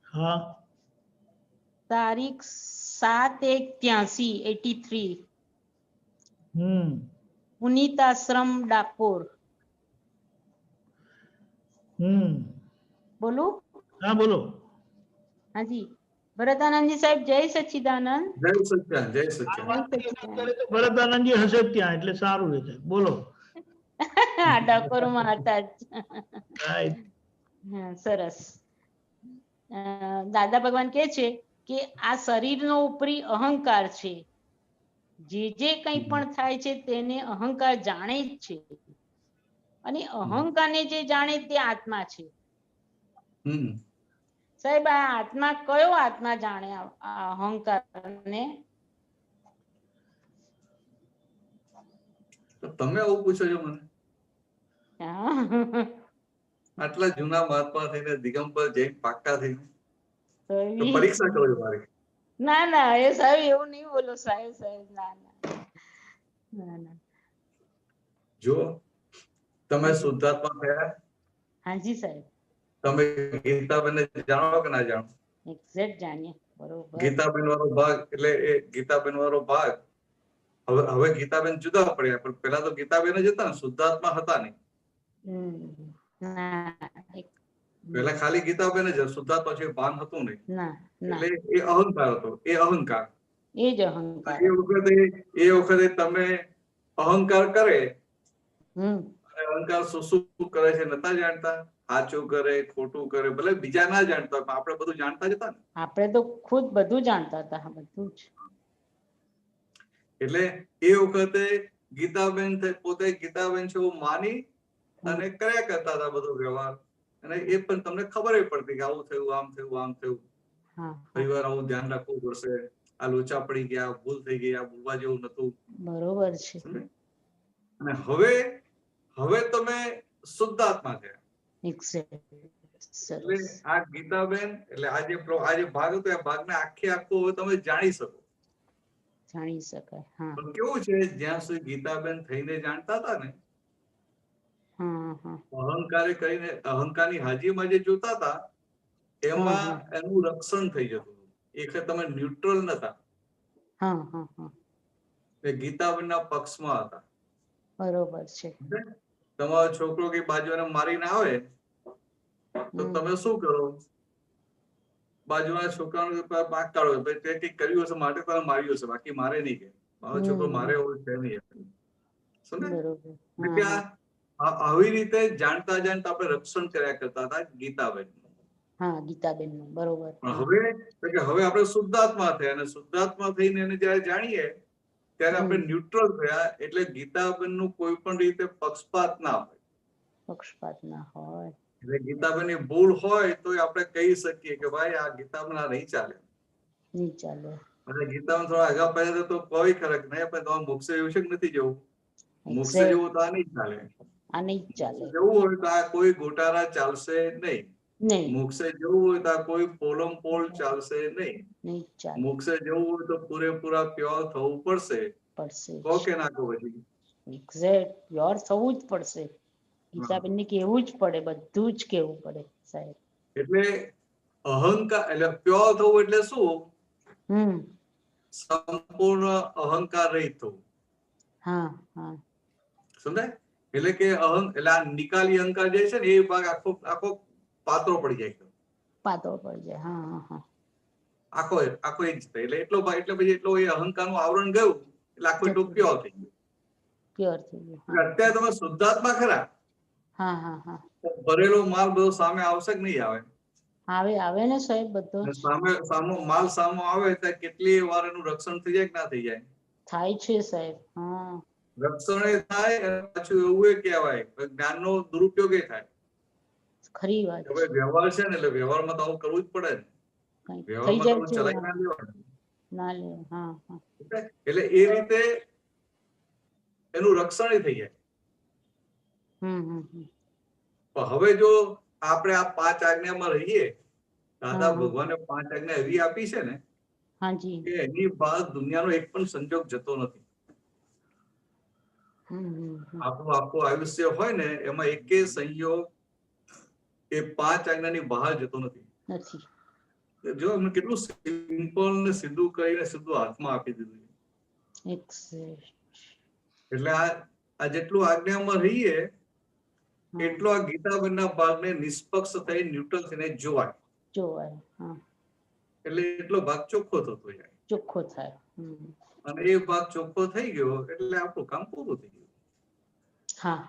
Speaker 1: हाँ
Speaker 10: तारीख 7/1/83, पुनीत आश्रम डाकोर। बोलो।
Speaker 1: हाँ बोलो।
Speaker 10: हाँ जी, ભરતાનંદ जी साहेब, जय सच्चिदानंद।
Speaker 2: जय सच्चिदानंद, जय सच्चिदानंद।
Speaker 1: તો ભરતાનંદજી હશે જ ત્યાં, એટલે સારું રહેશે, બોલો।
Speaker 10: ડાકોરમાં હતા જ।
Speaker 1: Right.
Speaker 10: હા, સરસ। દાદા ભગવાન કહે છે કે આ શરીરનો ઉપરી અહંકાર છે, જે કંઈ પણ થાય છે તેને અહંકાર જાણે જ છે, અને અહંકારને જે જાણે તે આત્મા છે। સાહેબ, આ આત્મા કયો આત્મા જાણે આ અહંકારને?
Speaker 2: તમે આવું પૂછો છો મને? આટલા જૂના મહાત્મા થઈને, દિગંબર જૈન પાક્કા થઈને તો પરીક્ષા કરો છો મારી?
Speaker 10: ના ના, એ સાહેબ એવું નહીં બોલો સાહેબ, સાહેબ ના ના ના ના।
Speaker 2: જો તમે શુદ્ધાત્મા થયા?
Speaker 10: હાજી સાહેબ,
Speaker 2: તમે ગીતાબેન જાણો કે ના જાણો?
Speaker 10: એક્ઝેક્ટ જાણીએ. બરોબર.
Speaker 2: ગીતાબેન વાળો ભાગ એટલે એ ગીતાબેન વાળો ભાગ હવે ગીતાબેન જુદા પડ્યા, પણ પેલા તો ગીતાબેન જ હતા ને, શુદ્ધાત્મા હતા નહીં.
Speaker 10: ના,
Speaker 2: પેલા ખાલી ગીતાબેન જ, શુદ્ધાત્મા છે ભાન હતું નહીં.
Speaker 10: ના, ના,
Speaker 2: એટલે એ અહંકાર હતો, એ અહંકાર.
Speaker 10: એ જ અહંકાર.
Speaker 2: એ વખતે તમે અહંકાર કરે,
Speaker 10: હમ
Speaker 2: અને અહંકાર શું શું કરે છે નતા જાણતા. સાચું કરે, ખોટું કરે, ભલે બીજા ના જાણતા પણ આપણે બધું જાણતા જ હતા ને.
Speaker 10: આપણે તો ખુદ બધું જાણતા હતા, બધું જ.
Speaker 2: એટલે એ વખતે ગીતાબેન પોતે ગીતાબેન છે એવું માની અને કર્યા કરતા હતા બધો વ્યવહાર. અને એ પણ તમને ખબર પડતી કે આવું થયું, આમ થયું, આમ થયું. ઘણી વાર આવું ધ્યાન રાખવું પડશે, આ લોચા પડી ગયા, ભૂલ થઈ ગઈ, આ બોલવા જેવું નતું.
Speaker 10: બરોબર છે.
Speaker 2: અને હવે તમે શુદ્ધાત્મા થયા. એટલે આ ગીતાબેન એટલે આ જે ભાગ હતો એ ભાગને આખે આખો હવે તમે જાણી શકો.
Speaker 10: જાણી શકાય.
Speaker 2: પણ કેવું છે, જ્યાં સુધી ગીતાબેન થઈને જાણતા હતા ને, અહંકારે કરીને અહંકારની હાજરીમાં જે જોતા હતા એમાં એનું રક્ષણ થઈ જતું હતું. એટલે તમે ન્યુટ્રલ નતા. ગીતાબેનના પક્ષમાં હતા.
Speaker 10: બરોબર છે.
Speaker 2: તમારો છોકરો કે બાજુને મારીને આવે તો તમે શું કરો? બાજુના છોકરાનો પાક કાઢો, તે કંઈક કર્યું હશે માટે તને માર્યું હશે, બાકી મારે નહીં. કે મારો છોકરો મારે એવું છે નહીં. સમજે? આવી રીતે જાણતા જાણતા આપણે રક્ષણ કર્યા કરતા હતા ગીતાબેન.
Speaker 10: ગીતાબેન નું બરોબર.
Speaker 2: હવે આપણે શુદ્ધાત્મા થયા, અને શુદ્ધાત્મા થઈને એને જયારે જાણીએ ત્યારે આપણે ન્યુટ્રલ થયા. એટલે ગીતાબેન નું કોઈ પણ રીતે પક્ષપાત ના હોય.
Speaker 10: પક્ષપાત ના હોય.
Speaker 2: એટલે ગીતાબેન ની ભૂલ હોય તો આપણે કહી શકીએ કે ભાઈ આ ગીતાબેન આ નહીં ચાલે,
Speaker 10: નહીં ચાલે.
Speaker 2: અને ગીતાબેન થોડા આગા પડ્યા તો કોઈ ખરક નહીં, પણ તમારે મોક્ષે એવું છે કે નથી જવું? મોક્ષે જવું તો આ નહીં ચાલે.
Speaker 10: આ નહીં ચાલે.
Speaker 2: જવું હોય તો આ કોઈ ગોટાળા ચાલશે નહીં. મોક્ષે જવું હોય તો આ કોઈ પોલમ પોલ ચાલશે નહીં. મોક્ષે જવું હોય તો પૂરેપૂરા પ્યોર થવું પડશે. કહો કે ના કહો? પછી
Speaker 10: એક્ઝેક્ટ પ્યોર થવું જ પડશે. ગીતાબેન ને કેવું જ પડે, બધું જ કેવું પડે સાહેબ.
Speaker 2: એટલે અહંકાર એટલે પ્યોર થવું એટલે શું? સંપૂર્ણ અહંકાર રહિત થવું. સમજાય? એટલે કે એટલે આ નિકાલી અહંકાર જે છે ને એ ભાગ આખો પાતળો પડી જાય.
Speaker 10: પાતળો પડી જાય.
Speaker 2: આખો એક જ થાય. એટલે એટલો ભાગ, એટલે પછી એટલો એ અહંકાર નું આવરણ ગયું એટલે આખો એટલો પ્યોર થઈ ગયું.
Speaker 10: પ્યોર થઈ ગયું.
Speaker 2: અત્યારે તમે શુદ્ધાત્મા ખરા, ભરેલો માલ બધો સામે આવશે કે નહીં આવે?
Speaker 10: આવે ને સાહેબ. બધો
Speaker 2: માલ સામો આવે ત્યારે કેટલી વાર એનું રક્ષણ થઈ જાય કે ના થઈ જાય?
Speaker 10: થાય છે સાહેબ.
Speaker 2: રક્ષણ થાય, પાછું એવું એ કહેવાય જ્ઞાનનો દુરુપયોગ થાય.
Speaker 10: ખરી વાત.
Speaker 2: હવે વ્યવહાર છે ને, એટલે વ્યવહારમાં તો આવું કરવું જ પડે ને. વ્યવહારમાં ચલાવી ના લેવાનું. એટલે એ રીતે એનું રક્ષણ થઈ જાય. હવે જો આપણે આ 5 આજ્ઞામાં રહીએ, દાદા ભગવાને 5 આજ્ઞા એવી આપી છે ને કે એની બહાર દુનિયાનો એક પણ સંજોગ જતો નથી. આપણું આખું આયુષ્ય હોય ને એમાં એકે સંયોગ એ 5 આજ્ઞાની બહાર જતો નથી. જો એમને કેટલું સિમ્પલ ને સીધું કરીને સીધું હાથમાં આપી દીધું. એટલે આ જેટલું આજ્ઞામાં રહીએ એટલો આ ગીતાબેનના ભાગને નિષ્પક્ષ થઈ ન્યુટ્રલ થઈને જોવાય. એટલે એટલો ભાગ ચોખ્ખો થતો જાય.
Speaker 10: ચોખ્ખો થાય.
Speaker 2: અને એ ભાગ ચોખ્ખો થઈ ગયો એટલે આપણું કામ પૂરું થઈ ગયું.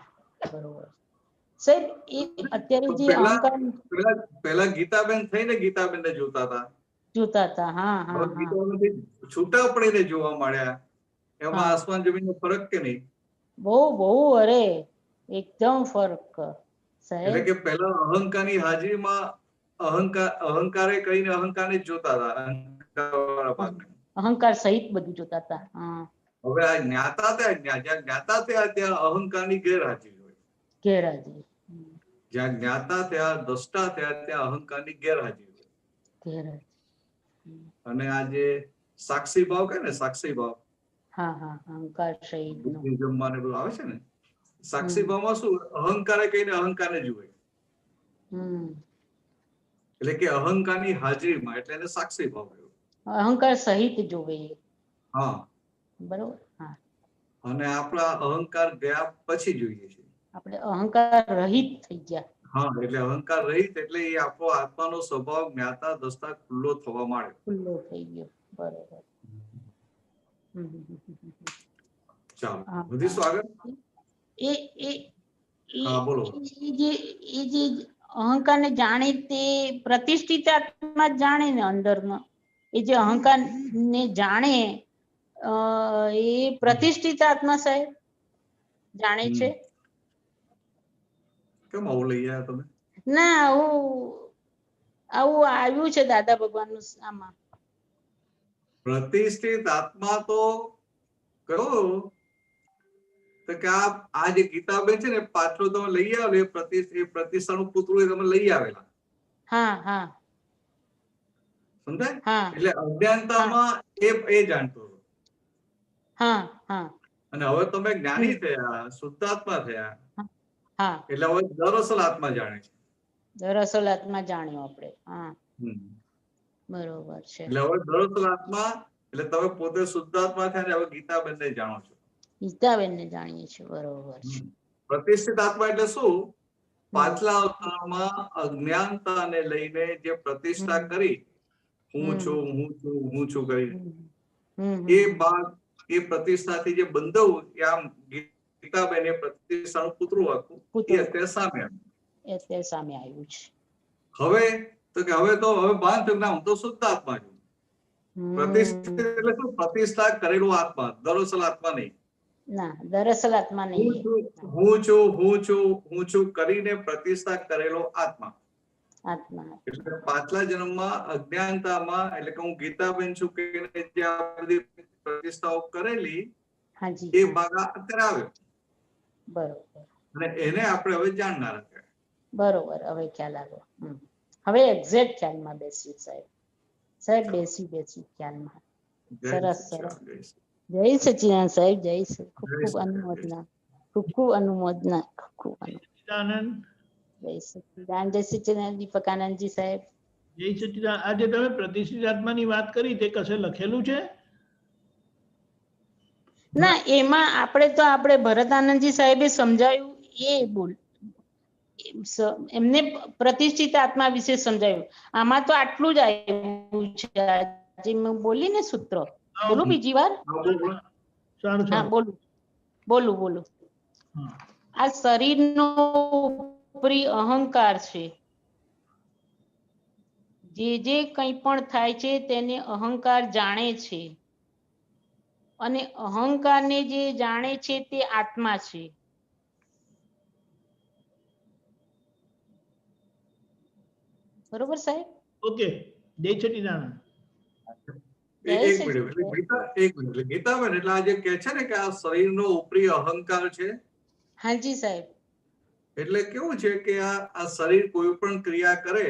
Speaker 10: બરોબર સાહેબ. એ અત્યારે જે અહંકાર
Speaker 2: પહેલા ગીતાબેન થઈને ગીતાબેન ને જોતા હતા. છૂટા પડીને જોવા મળ્યા. એમાં આસમાન જમીનનો ફરક કે નહીં?
Speaker 10: બહુ અરે એકદમ ફરક સાહેબ.
Speaker 2: એટલે કે પહેલા અહંકારની હાજરીમાં અહંકારે કરીને અહંકારને જ જોતા હતા.
Speaker 10: અહંકાર સહિત બધું જોતા હતા.
Speaker 2: હવે આ જ્ઞાતા થયા ત્યાં અહંકારની ગેરહાજરી હોય. જ્યાં જ્ઞાતા થયા, દ્રષ્ટા થયા ત્યાં અહંકારની ગેરહાજરી હોય. અને આ જે સાક્ષી ભાવ કે ને, સાક્ષી ભાવ
Speaker 10: અહંકાર સહિત
Speaker 2: જમવાને બધું આવે છે ને, સાક્ષી ભાવમાં શું અહંકારે કહીને અહંકારને જુએ,
Speaker 10: હમ
Speaker 2: એટલે કે અહંકારની હાજરીમાં, એટલે એને સાક્ષી ભાવ કહ્યું.
Speaker 10: અહંકાર સહિત જોવે એ.
Speaker 2: હા,
Speaker 10: બરોબર. હા,
Speaker 2: અને આપણા અહંકાર ગયા પછી જોઈએ છે.
Speaker 10: આપણે અહંકાર રહિત થઈ ગયા.
Speaker 2: હા, એટલે અહંકાર રહિત એટલે એ આપણો આત્માનો સ્વભાવ જ્ઞાતા દસતા ખુલ્લો થવા માંડે.
Speaker 10: ખુલ્લો થઈ ગયો. બરોબર. હમ, હમ, હમ, હમ, હમ.
Speaker 2: ચાલો
Speaker 10: હા,
Speaker 2: વધીશું આગળ.
Speaker 10: એ એ
Speaker 2: હા, બોલો.
Speaker 10: એ જે અહંકારને જાણે તે પ્રતિષ્ઠિત આત્મા જ જાણે ને અંદરનો. એ જે અહંકાર ને જાણે એ પ્રતિષ્ઠિત આત્મા સાહેબ જાણે છે.
Speaker 2: કેમ આવું લઈ આવ્યા તમે?
Speaker 10: ના, આવું આવ્યું છે દાદા ભગવાનનું આમાં.
Speaker 2: પ્રતિષ્ઠિત આત્મા તો કયો તો કે આ જે ગીતાબેન છે ને પાછળ તમે લઈ આવેલો એ પ્રતિષ્ઠાનું પુતળું તમે લઈ આવેલા.
Speaker 10: હા, હા,
Speaker 2: સમજાય?
Speaker 10: હા,
Speaker 2: એટલે અજ્ઞાનતામાં એ જાણતો હતો.
Speaker 10: હા, હા,
Speaker 2: અને હવે તમે જ્ઞાની થયા, શુદ્ધાત્મા થયા,
Speaker 10: હા,
Speaker 2: એટલે હવે દરઅસલ આત્મા જાણે છે.
Speaker 10: દરઅસલ આત્મા જાણ્યો આપણે. હા, બરોબર છે.
Speaker 2: એટલે હવે દરઅસલ આત્મા એટલે તમે પોતે શુદ્ધાત્મા થયા ને હવે ગીતાબેનને જાણો છો.
Speaker 10: ગીતાબેનને જાણીએ છીએ. બરોબર છે.
Speaker 2: પ્રતિષ્ઠિત આત્મા એટલે શું? પાછલા અવતારમાં અજ્ઞાનતાને લઈને જે પ્રતિષ્ઠા કરી, હું છું, હું છું, હું છું કરી, એ બાદ એ પ્રતિષ્ઠાથી જે બંધાવું એ આમ ગીતાબેન એ પ્રતિષ્ઠાનું પુતળું આખું એ અત્યારે સામે આવ્યું.
Speaker 10: અત્યારે સામે આવ્યું છે.
Speaker 2: હવે તો કે હવે ભાન થયું ના હું તો શુદ્ધ આત્મા છું. પ્રતિષ્ઠિત એટલે શું? પ્રતિષ્ઠા કરેલો આત્મા, દરઅસલ આત્મા નહીં.
Speaker 10: ના, દરઅસલ આત્મા નહીં.
Speaker 2: હું છું, હું છું, હું છું કરીને પ્રતિષ્ઠા કરેલો આત્મા.
Speaker 10: આત્મા
Speaker 2: એટલે પાછલા જન્મમાં અજ્ઞાનતામાં એટલે કે હું ગીતાબેન છું કે જે આ બધી પ્રતિષ્ઠાઓ કરેલી એ ભાગ અત્યારે આવ્યો.
Speaker 10: બરોબર.
Speaker 2: અને એને આપણે હવે જાણનારા છે.
Speaker 10: બરોબર, હવે ખ્યાલ આવ્યો. હવે એક્ઝેક્ટ ખ્યાલમાં બેસ્યું સાહેબ. સાહેબ બેસી ખ્યાલમાં. સરસ, સરસ. જય સચિદાનંદ સાહેબ, જય ખૂબ ખૂબ અનુમોદના, ખૂબ ખૂબ અનુમોદના, ખૂબ ખૂબ
Speaker 1: સચ્ચિદાનંદ.
Speaker 10: જય સચિદાનંદ, જય સચિદાનંદ દીપકાનંદજી સાહેબ.
Speaker 1: જય સચ્ચિદાનંદ. આજે તમે પ્રતિષ્ઠિત આત્માની વાત કરી તે કશે લખેલું છે?
Speaker 10: ના, એમાં આપણે ભરતાનંદજી સાહેબે સમજાયું એ બોલ એમને પ્રતિષ્ઠિત આત્મા વિશે સમજાયું. આમાં તો આટલું જ આવ્યું છે. આજે મેં બોલી ને સૂત્ર બોલું બીજી વાર. હા, બોલું. આ શરીરનો ઉપરી અહંકાર છે. જે કંઈ પણ થાય છે તેને અહંકાર જાણે છે, અને અહંકારને જે જાણે છે તે આત્મા છે. બરોબર સાહેબ?
Speaker 1: ઓકે. જય સચ્ચિદાનંદ.
Speaker 2: એક મિનિટ ગીતાબેન એટલે આ જે કે છે ને કે આ શરીરનો ઉપરી અહંકાર છે.
Speaker 10: હાજી સાહેબ.
Speaker 2: એટલે કેવું છે કે આ શરીર કોઈ પણ ક્રિયા કરે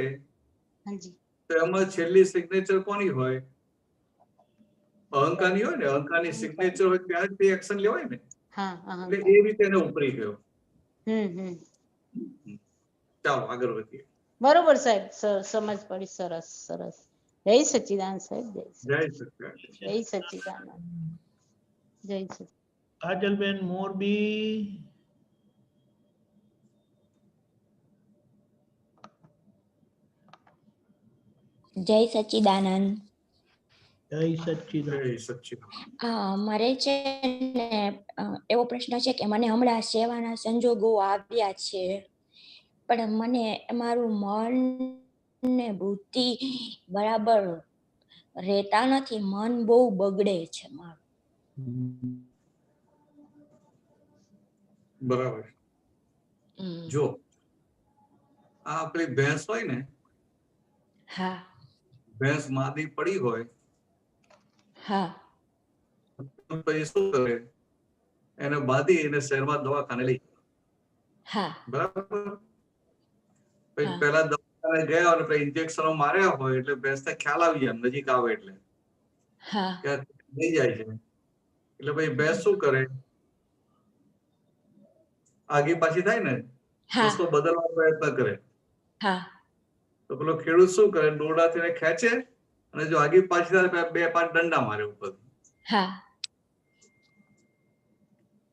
Speaker 2: તો એમાં છેલ્લી સિગ્નેચર કોની હોય? અહંકારની હોય ને. અહંકારની સિગ્નેચર હોય ત્યારે તે એક્શન લેવાય ને. એટલે એ રીતે એને ઉપરી ગયો. ચાલો આગળ વધીએ.
Speaker 10: બરોબર સાહેબ, સમજ પડી. સરસ, સરસ. જય સચ્ચિદાનંદ સાહેબ.
Speaker 2: જય સચ્ચિદાનંદ.
Speaker 10: જય સચ્ચિદાનંદ. જય સચ્ચિદાનંદ.
Speaker 1: કાજલબેન મોરબી.
Speaker 11: જય સચ્ચિદાનંદ.
Speaker 1: જય સચ્ચિદાનંદ.
Speaker 11: મારે છે ને એવો પ્રશ્ન છે કે મને હમણાં સેવાના સંજોગો આવ્યા છે, પણ મને મારું મન ને બુદ્ધિ બરાબર રહેતા નથી. મન બહુ બગડે છે મારું.
Speaker 2: બરાબર. જો આ આપણી ભેંસ હોય ને,
Speaker 11: હા,
Speaker 2: ભેંસ માદી પડી હોય,
Speaker 11: હા,
Speaker 2: પછી શું કરે? એને બાંધી એને શહેરમાં દવાખાને લઈ.
Speaker 11: હા,
Speaker 2: બરાબર. પછી પેલા દવાખાને ગયા અને પછી ઇન્જેક્શનો માર્યા હોય એટલે ભેંસને ખ્યાલ આવી જાય નજીક આવે એટલે લઈ જાય છે. એટલે પછી ભેંસ શું કરે? આગી પાછી થાય ને,
Speaker 11: હા
Speaker 2: રસ્તો બદલવાનો પ્રયત્ન કરે,
Speaker 11: હા
Speaker 2: તો પેલો ખેડૂત શું કરે, દોરડાથી એને ખેંચે અને જો આગી પાછી થાય 2-5 દંડા મારે ઉપર.
Speaker 11: હા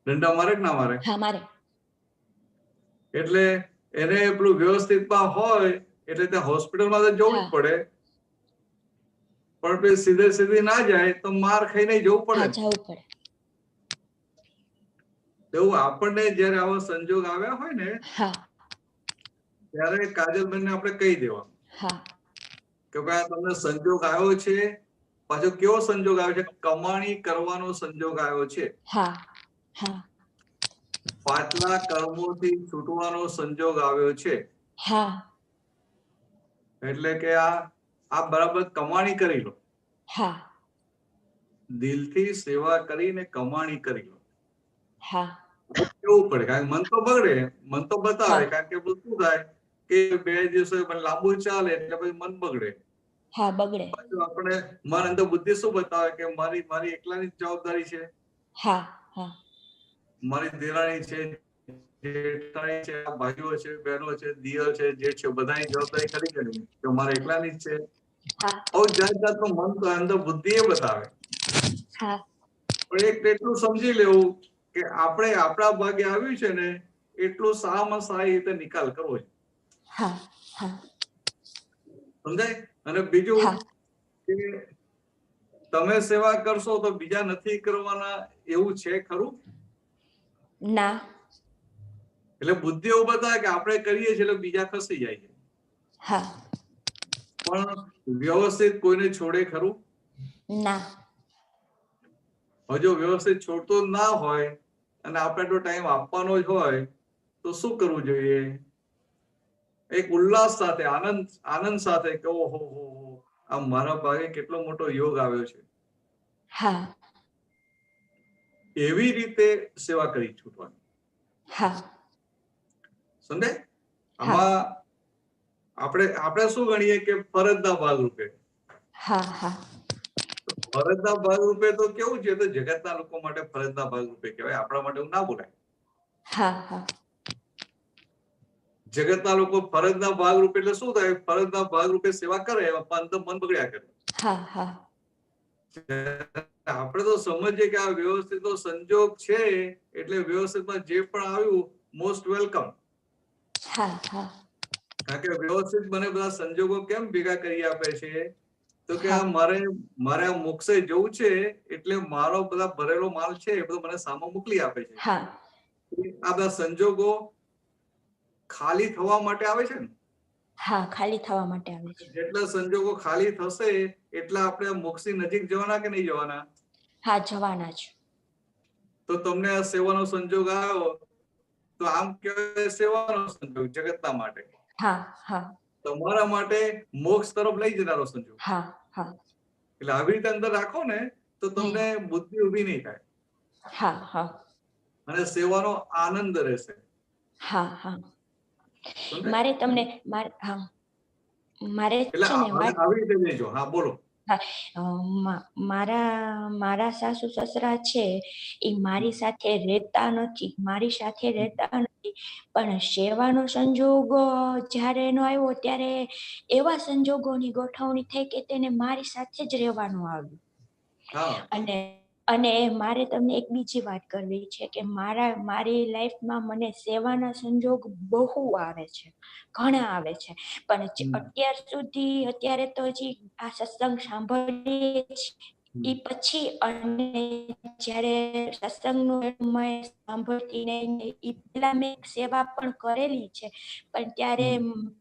Speaker 2: દંડા મારે કે ના મારે?
Speaker 11: હા મારે.
Speaker 2: એટલે એને પેલું વ્યવસ્થિતમાં હોય એટલે ત્યાં હોસ્પિટલમાં તો જવું જ
Speaker 11: હા
Speaker 2: પડે, પણ પછી સીધે ના જાય તો માર ખાઈને જવું પડે
Speaker 11: હા
Speaker 2: ને.
Speaker 11: જવું પડે.
Speaker 2: એવું આપણને જયારે આવો સંજોગ આવ્યા હોય ને
Speaker 11: હા
Speaker 2: ત્યારે કાજલબેનને આપણે કહી દેવાનું
Speaker 11: હા
Speaker 2: કે ભાઈ આ તમને સંજોગ આવ્યો છે, પાછો કેવો સંજોગ આવ્યો છે, કમાણી કરવાનો સંજોગ આવ્યો છે,
Speaker 11: હા હા
Speaker 2: પાછલા કર્મોથી છૂટવાનો સંજોગ આવ્યો છે,
Speaker 11: હા
Speaker 2: એટલે કે આ બરાબર કમાણી કરી લો,
Speaker 11: હા
Speaker 2: દિલથી સેવા કરીને કમાણી કરી લો.
Speaker 11: હા
Speaker 2: કેવું પડે, કારણ કે મન તો બગડે, મન તો બતાવે,
Speaker 11: હા
Speaker 2: કારણ કે શું થાય કે 2 દિવસો લાંબુ ચાલે એટલે પછી મન બગડે.
Speaker 11: હા બગડે.
Speaker 2: આપણે મન અંદર બુદ્ધિ શું બતાવે કે મારી એકલાની જ જવાબદારી છે,
Speaker 11: હા હા
Speaker 2: મારી દેરાણી છે, જેઠાણી છે, ભાઈઓ છે, બહેનો છે, દિયર છે, જેઠ છે, બધાની જવાબદારી ખરી કે નહીં, કે મારે એકલાની જ છે.
Speaker 11: હા
Speaker 2: જાત જાતનું મન તો અંદર બુદ્ધિ એ બતાવે.
Speaker 11: હા
Speaker 2: પણ એક એટલું સમજી લેવું કે આપણે આપણા ભાગે આવ્યું છે ને એટલું સારામાં સારી રીતે નિકાલ કરવો છે.
Speaker 11: હા હા
Speaker 2: સમજાય? અને બીજું
Speaker 11: હા
Speaker 2: કે તમે સેવા કરશો તો બીજા નથી કરવાના એવું છે ખરું?
Speaker 11: ના.
Speaker 2: એટલે બુદ્ધિ એવું બતાવે કે આપણે કરીએ છીએ એટલે બીજા ખસી જાય છે.
Speaker 11: હા
Speaker 2: પણ વ્યવસ્થિત કોઈને છોડે ખરું?
Speaker 11: ના.
Speaker 2: જો વ્યવસ્થિત છોડતો ના હોય અને આપણે તો ટાઈમ આપવાનો જ હોય તો શું કરવું જોઈએ? એક ઉલ્લાસ સાથે, આનંદ સાથે કે ઓહો આ મારા ભાગે કેટલો મોટો યોગ આવ્યો છે.
Speaker 11: હા
Speaker 2: એવી રીતે સેવા કરી છૂટવાની.
Speaker 11: હા
Speaker 2: સમજાય?
Speaker 11: હા
Speaker 2: આમાં આપણે શું ગણીએ કે ફરજના ભાગરૂપે.
Speaker 11: હા હા
Speaker 2: ફરજના ભાગરૂપે તો કેવું છે, તો જગતના લોકો માટે ફરજના ભાગરૂપે કહેવાય, આપણા માટે એવું ના બોલાય.
Speaker 11: હા હા
Speaker 2: જગતના લોકો ફરજના ભાગરૂપે એટલે શું થાય, ફરજના ભાગરૂપે સેવા કરે તો મન બગડ્યા કરે.
Speaker 11: હા હા
Speaker 2: આપણે તો સમજીએ કે આ વ્યવસ્થિત સંજોગ છે એટલે વ્યવસ્થિતમાં જે પણ આવ્યું મોસ્ટ વેલકમ.
Speaker 11: હા હા
Speaker 2: કારણ કે વ્યવસ્થિત મને બધા સંજોગો કેમ ભેગા કરી આપે છે, તો કે
Speaker 11: હા
Speaker 2: આ મારે આ મોક્ષે જવું છે એટલે મારો બધા ભરેલો માલ છે એ બધો મને સામો મોકલી આપે છે.
Speaker 11: હા
Speaker 2: આ બધા સંજોગો ખાલી થવા માટે આવે છે ને.
Speaker 11: હા ખાલી થવા માટે આવે છે.
Speaker 2: જેટલા સંજોગો ખાલી થશે એટલા આપણે મોક્ષની નજીક જવાના કે નહીં જવાના?
Speaker 11: હા જવાના જ.
Speaker 2: તો તમને આ સેવાનો સંજોગ આવ્યો તો આમ કહેવાય સેવાનો સંજોગ જગતના માટે.
Speaker 11: હા હા
Speaker 2: તમારા માટે મોક્ષ તરફ લઈ જનારો સંજોગ.
Speaker 11: હા હા
Speaker 2: એટલે આવી રીતે અંદર રાખો ને તો તમને બુદ્ધિ ઊભી નહીં થાય.
Speaker 11: હા હા
Speaker 2: અને સેવાનો આનંદ રહેશે.
Speaker 11: હા હા
Speaker 2: સમજાય?
Speaker 11: મારે તમને હા મારે
Speaker 2: એટલે
Speaker 11: છે ને વાત
Speaker 2: આવી રીતે લેજો. હા બોલો.
Speaker 11: મારા સાસુ સસરા છે એ મારી સાથે રહેતા નથી, મારી સાથે રહેતા નથી, પણ સેવાનો સંજોગ જ્યારે એનો આવ્યો ત્યારે એવા સંજોગોની ગોઠવણી થઈ કે તેને મારી સાથે જ રહેવાનું આવ્યું.
Speaker 2: હા
Speaker 11: અને મારે તમને એક બીજી વાત કરવી છે કે મારી લાઈફમાં મને સેવાના સંજોગ બહુ આવે છે, ઘણા આવે છે, પણ અત્યારે તો હજી આ સત્સંગ સાંભળીએ એ પછી અને જ્યારે સત્સંગનું સાંભળતી ને એ પેલા મેં સેવા પણ કરેલી છે, પણ ત્યારે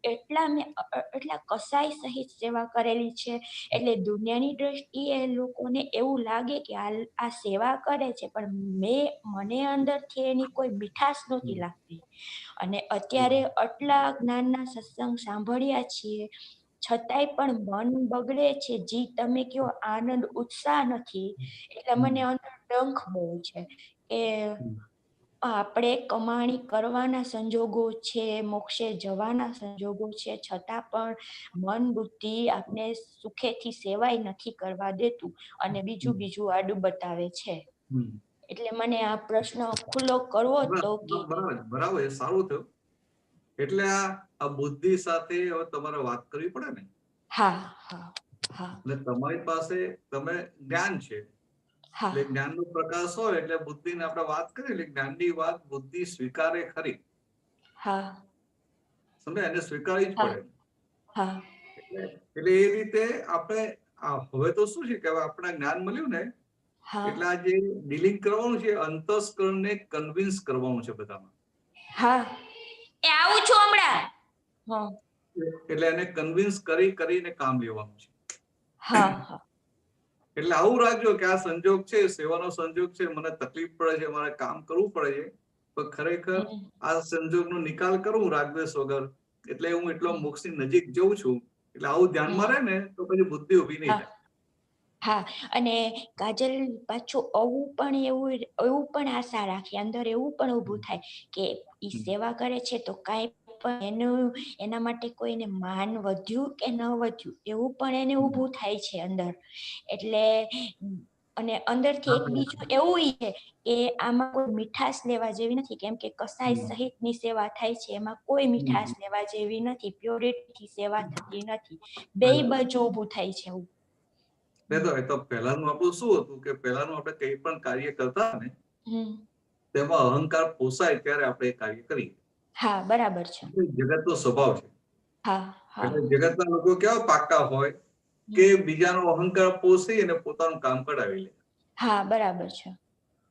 Speaker 11: એટલા કસાઈ સહિત સેવા કરેલી છે, એટલે દુનિયાની દ્રષ્ટિએ લોકોને એવું લાગે કે આ સેવા કરે છે, પણ મને અંદરથી એની કોઈ મીઠાશ નહોતી લાગતી. અને અત્યારે આટલા જ્ઞાનના સત્સંગ સાંભળ્યા છીએ છતાંય પણ મન બગડે છે, જી તમે કયો આનંદ ઉત્સાહ નથી, એટલે મને અંદર ડંખ બહુ છે કે આપણે કમાણી કરવાના સંજોગો છે, મોક્ષે જવાના સંજોગો છે, છતાં પણ મન બુદ્ધિ આપણે સુખેથી સેવાય નથી કરવા દેતું અને બીજું આડું બતાવે છે. એટલે મને આ પ્રશ્ન ખુલ્લો કરવો હતો કે
Speaker 2: બરાબર એ સારું થયું. એટલે આ બુદ્ધિ સાથે હવે તમારે વાત કરવી પડે ને.
Speaker 11: હા હા હા.
Speaker 2: એટલે તમારી પાસે તમે જ્ઞાન છે, એટલે જ્ઞાનનો પ્રકાશ હોય એટલે બુદ્ધિને આપણે વાત કરીએ એટલે જ્ઞાનની વાત બુદ્ધિ સ્વીકારે ખરી.
Speaker 11: હા.
Speaker 2: સમજે, એને સ્વીકારવી જ પડે.
Speaker 11: હા.
Speaker 2: એટલે એ રીતે આપણે હવે તો શું છે કે હવે આપણે જ્ઞાન મળ્યું ને એટલે આ જે ડીલિંગ કરવાનું છે અંતસ્કરણને કન્વિન્સ કરવાનું છે બધામાં.
Speaker 11: હા, એ આવું છું હમણાં. હા.
Speaker 2: એટલે એને કન્વિન્સ કરીને કામ લેવાનું છે.
Speaker 11: હા હા.
Speaker 2: એટલે આવું રાખજો કે આ સંજોગ છે, સેવાનો સંજોગ છે, મને તકલીફ પડે છે, મારે કામ કરવું પડે છે, પણ ખરેખર આ સંજોગનો નિકાલ કરું રાગદ્વેષ વગર, એટલે હું એટલો મોક્ષની નજીક જઉં છું. એટલે આવું ધ્યાનમાં રહે ને તો પછી બુદ્ધિ ઊભી નહીં થાય.
Speaker 11: હા, અને કાજલ પાછું એવું પણ આશા રાખી, અંદર એવું પણ ઊભું થાય કે ઈ સેવા કરે છે તો કાંઈ પણ એના માટે કોઈને માન વધ્યું કે ન વધ્યું એવું પણ એને ઊભું થાય છે અંદર. એટલે અને અંદરથી એક બીજું એવું છે કે આમાં કોઈ મીઠાશ લેવા જેવી નથી, કેમ કે કસાય સહિતની સેવા થાય છે, એમાં કોઈ મીઠાશ લેવા જેવી નથી, પ્યોરિટીથી સેવા થતી નથી, બેય બાજુ ઊભું થાય છે એવું.
Speaker 2: એ તો પહેલાનું આપણું શું હતું કે પહેલાનું આપણે કઈ પણ કાર્ય કરતા ને તેમાં અહંકાર પોસાય ત્યારે આપણે એ કાર્ય કરીએ.
Speaker 11: હા, બરાબર છે.
Speaker 2: જગતનો સ્વભાવ છે.
Speaker 11: હા હા.
Speaker 2: એટલે જગતના લોકો કેવા પાકા હોય કે બીજાનો અહંકાર પોષી અને પોતાનું કામ કરાવી લે.
Speaker 11: હા, બરાબર છે.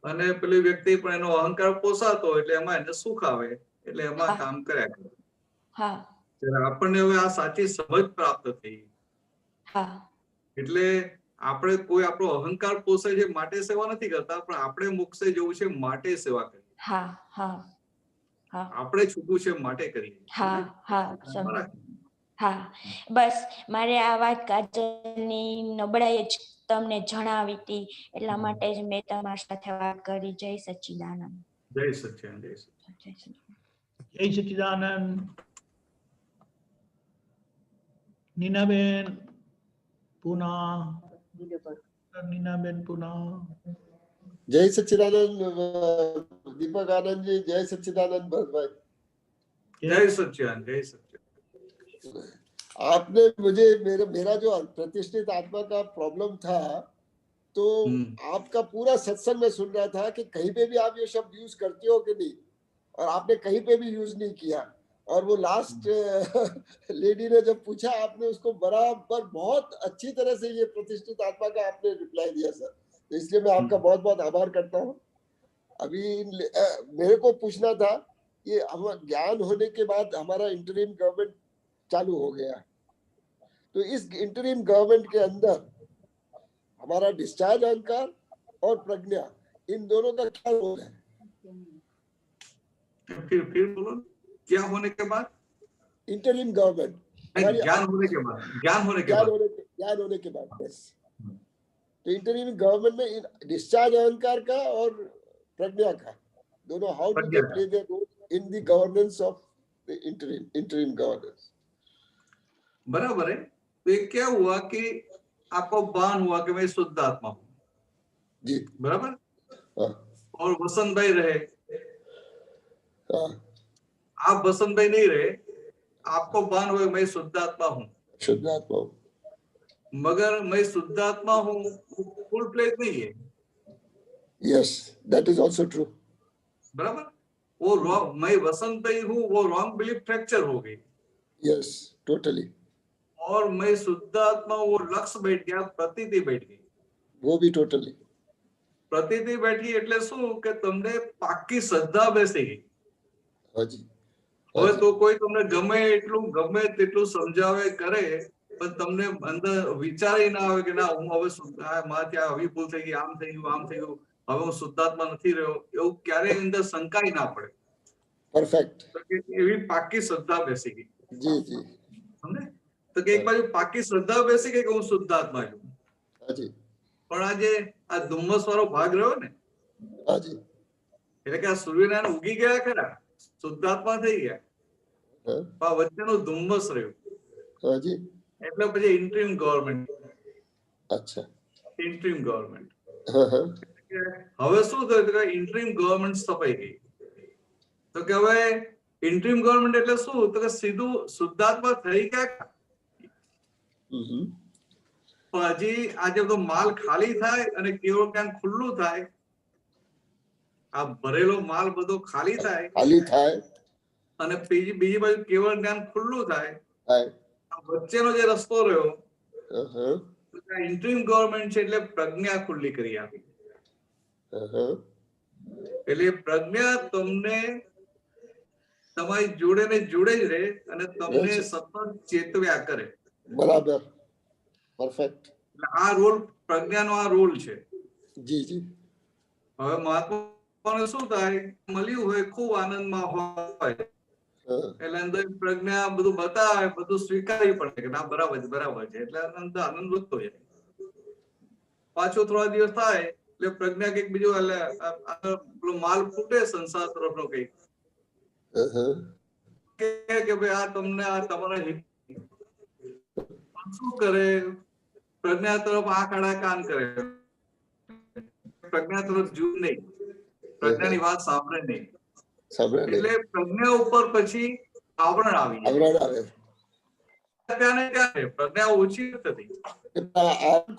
Speaker 2: અને પેલી વ્યક્તિ પણ એનો અહંકાર પોસાતો એટલે એમાં એને સુખ આવે એટલે એમાં કામ કર્યા કરે.
Speaker 11: હા.
Speaker 2: આપણને હવે આ સાચી સમજ પ્રાપ્ત થઈ.
Speaker 11: હા.
Speaker 2: એટલે આપણે કોઈ આપણો અહંકાર પોષે છે માટે સેવા નથી કરતા, પણ આપણે મોક્ષે જવું છે માટે સેવા કરીએ.
Speaker 11: હા હા હા.
Speaker 2: આપણે છૂટવું છે માટે કરીએ.
Speaker 11: હા હા. હા, બસ મારે આ વાત કાજલની નબળાઈ જ તમને જણાવી હતી એટલા માટે જ મેં તમારી સાથે વાત કરી. જય સચ્ચિદાનંદ.
Speaker 2: જય સચ્ચિદાનંદ.
Speaker 1: જય સચ્ચિદાનંદ. નીનાબેન પુના. નીનાબેન પુના.
Speaker 12: જય સચ્ચિદાનંદ दीपक आनंद जी, जय सच्चिदानंद भरत भाई।
Speaker 2: जय सच्चिदानंद। जय सच्चिदानंद।
Speaker 12: आपने मुझे मेरा जो प्रतिष्ठित आत्मा का प्रॉब्लम था तो आपका पूरा सत्संग में सुन रहा था कि कहीं पे भी आप ये शब्द यूज करते हो कि नहीं, और आपने कहीं पे भी यूज नहीं किया। और वो लास्ट लेडी ने जब पूछा आपने उसको बराबर बहुत अच्छी तरह से ये प्रतिष्ठित आत्मा का आपने रिप्लाई दिया सर, तो इसलिए मैं आपका बहुत बहुत आभार करता हूँ। अभी मेरे को पूछना था, ये हम ज्ञान होने के बाद हमारा इंटरिम गवर्नमेंट चालू हो गया, तो इस इंटरिम गवर्नमेंट के अंदर हमारा डिस्चार्ज अहंकार और प्रज्ञा, इन दोनों का क्या रोल है?
Speaker 2: फिर बोलो, क्या होने के बाद?
Speaker 12: इंटरिम गवर्नमेंट,
Speaker 2: ज्ञान होने के बाद, ज्ञान होने के बाद बस। तो इंटरिम गवर्नमेंट में डिस्चार्ज अहंकार का और प्रज्ञा का दोनों, how do they play their role in the governance of the interim governance? बराबर है। तो ये क्या हुआ कि आपको भान हुआ कि मैं शुद्ध आत्मा हूँ
Speaker 12: जी,
Speaker 2: बराबर, और वसंत भाई रहे, आप वसंत भाई नहीं रहे, आपको भान हुआ मैं शुद्ध आत्मा हूँ,
Speaker 12: शुद्ध आत्मा हूँ,
Speaker 2: मगर मैं शुद्ध आत्मा हूँ फुल प्लेट नहीं है।
Speaker 12: Yes, that is also true.
Speaker 2: बराबर, वो मैं वसंत भाई हूँ, वो रॉन्ग बिलीफ फ्रैक्चर हो गई।
Speaker 12: Yes, totally.
Speaker 2: और मैं शुद्ध आत्मा, वो लक्ष्य बैठ गया, प्रतीति बैठ गई,
Speaker 12: वो भी टोटली।
Speaker 2: प्रतीति बैठ गई એટલે શું કે તમને પાકી શ્રદ્ધા બેસી ગઈ।
Speaker 12: હાજી,
Speaker 2: હવે તો કોઈ તમને ગમે તેટલું સમજાવે કરે પણ તમને અંદર વિચારે ના આવે કે ના હું હવે મારાથી આવી ભૂલ થઈ ગઈ, આમ થઈ ગયું, હવે હું શુદ્ધાત્મા નથી રહ્યો, એવું ક્યારેય અંદર શંકાય ના પડે।
Speaker 12: પરફેક્ટ।
Speaker 2: એવી પાકી શ્રદ્ધા બેસી ગઈ।
Speaker 12: જી જી,
Speaker 2: સમજે? તો કે એક બાજુ પાકી શ્રદ્ધા બેસી ગઈ કે હું શુદ્ધાત્મા છું,
Speaker 12: હાજી,
Speaker 2: પણ આજે આ ધુમ્મસ વાળો ભાગ રહ્યો ને,
Speaker 12: હાજી,
Speaker 2: એટલે કે આ સૂર્યનારાયણ ઉગી ગયા ખરા, શુદ્ધાત્મા થઈ ગયા, પણ વચ્ચેનું ધુમ્મસ રહ્યું,
Speaker 12: હાજી,
Speaker 2: એટલે પછી ઇન્ટરિમ ગવર્નમેન્ટ।
Speaker 12: અચ્છા,
Speaker 2: ઇન્ટરિમ ગવર્નમેન્ટ હવે શું થયું કે ઇન્ટરિમ ગવર્મેન્ટ સ્થપાઈ ગઈ. તો કે હવે ઇન્ટરિમ ગવર્મેન્ટ એટલે શું? તો કે સીધું શુદ્ધાત્મા થઈ ગયા. પણ હજી આજે બધો માલ ખાલી થાય અને કેવળ જ્ઞાન ખુલ્લું થાય. આ ભરેલો માલ બધો ખાલી થાય અને બીજી બાજુ કેવળ જ્ઞાન ખુલ્લું થાય. વચ્ચેનો જે રસ્તો રહ્યો ઇન્ટરિમ ગવર્મેન્ટ છે એટલે પ્રજ્ઞા ખુલ્લી કરી આપી. એટલે પ્રજ્ઞા તમને તમારી જોડે ને જોડે જ રહે અને તમને સતત ચેતવ્યા કરે.
Speaker 12: બરાબર, પરફેક્ટ.
Speaker 2: આ રોલ પ્રજ્ઞાનો આ રોલ છે.
Speaker 12: જી જી.
Speaker 2: હવે મહાત્માને શું થાય, મળ્યું હોય ખૂબ આનંદમાં હોય એટલે અંદર પ્રજ્ઞા બધું બતાવે, બધું સ્વીકારી પડે કે ના બરાબર છે બરાબર છે, એટલે અંદર આનંદ વધતો જાય. પાછો થોડા દિવસ થાય એટલે પ્રજ્ઞા કઈક બીજું એટલે માલ ફૂટે સંસાર તરફનો કઈક કે ભાઈ આ તમને આ તમારા શું કરે, પ્રજ્ઞા તરફ આંખ આડા કાન કરે, પ્રજ્ઞા તરફ જુએ નહીં, પ્રજ્ઞાની વાત સાંભળે નહીં. એટલે પ્રજ્ઞા ઉપર પછી આવરણ આવી જાય. પ્રજ્ઞા ઓછી થતી.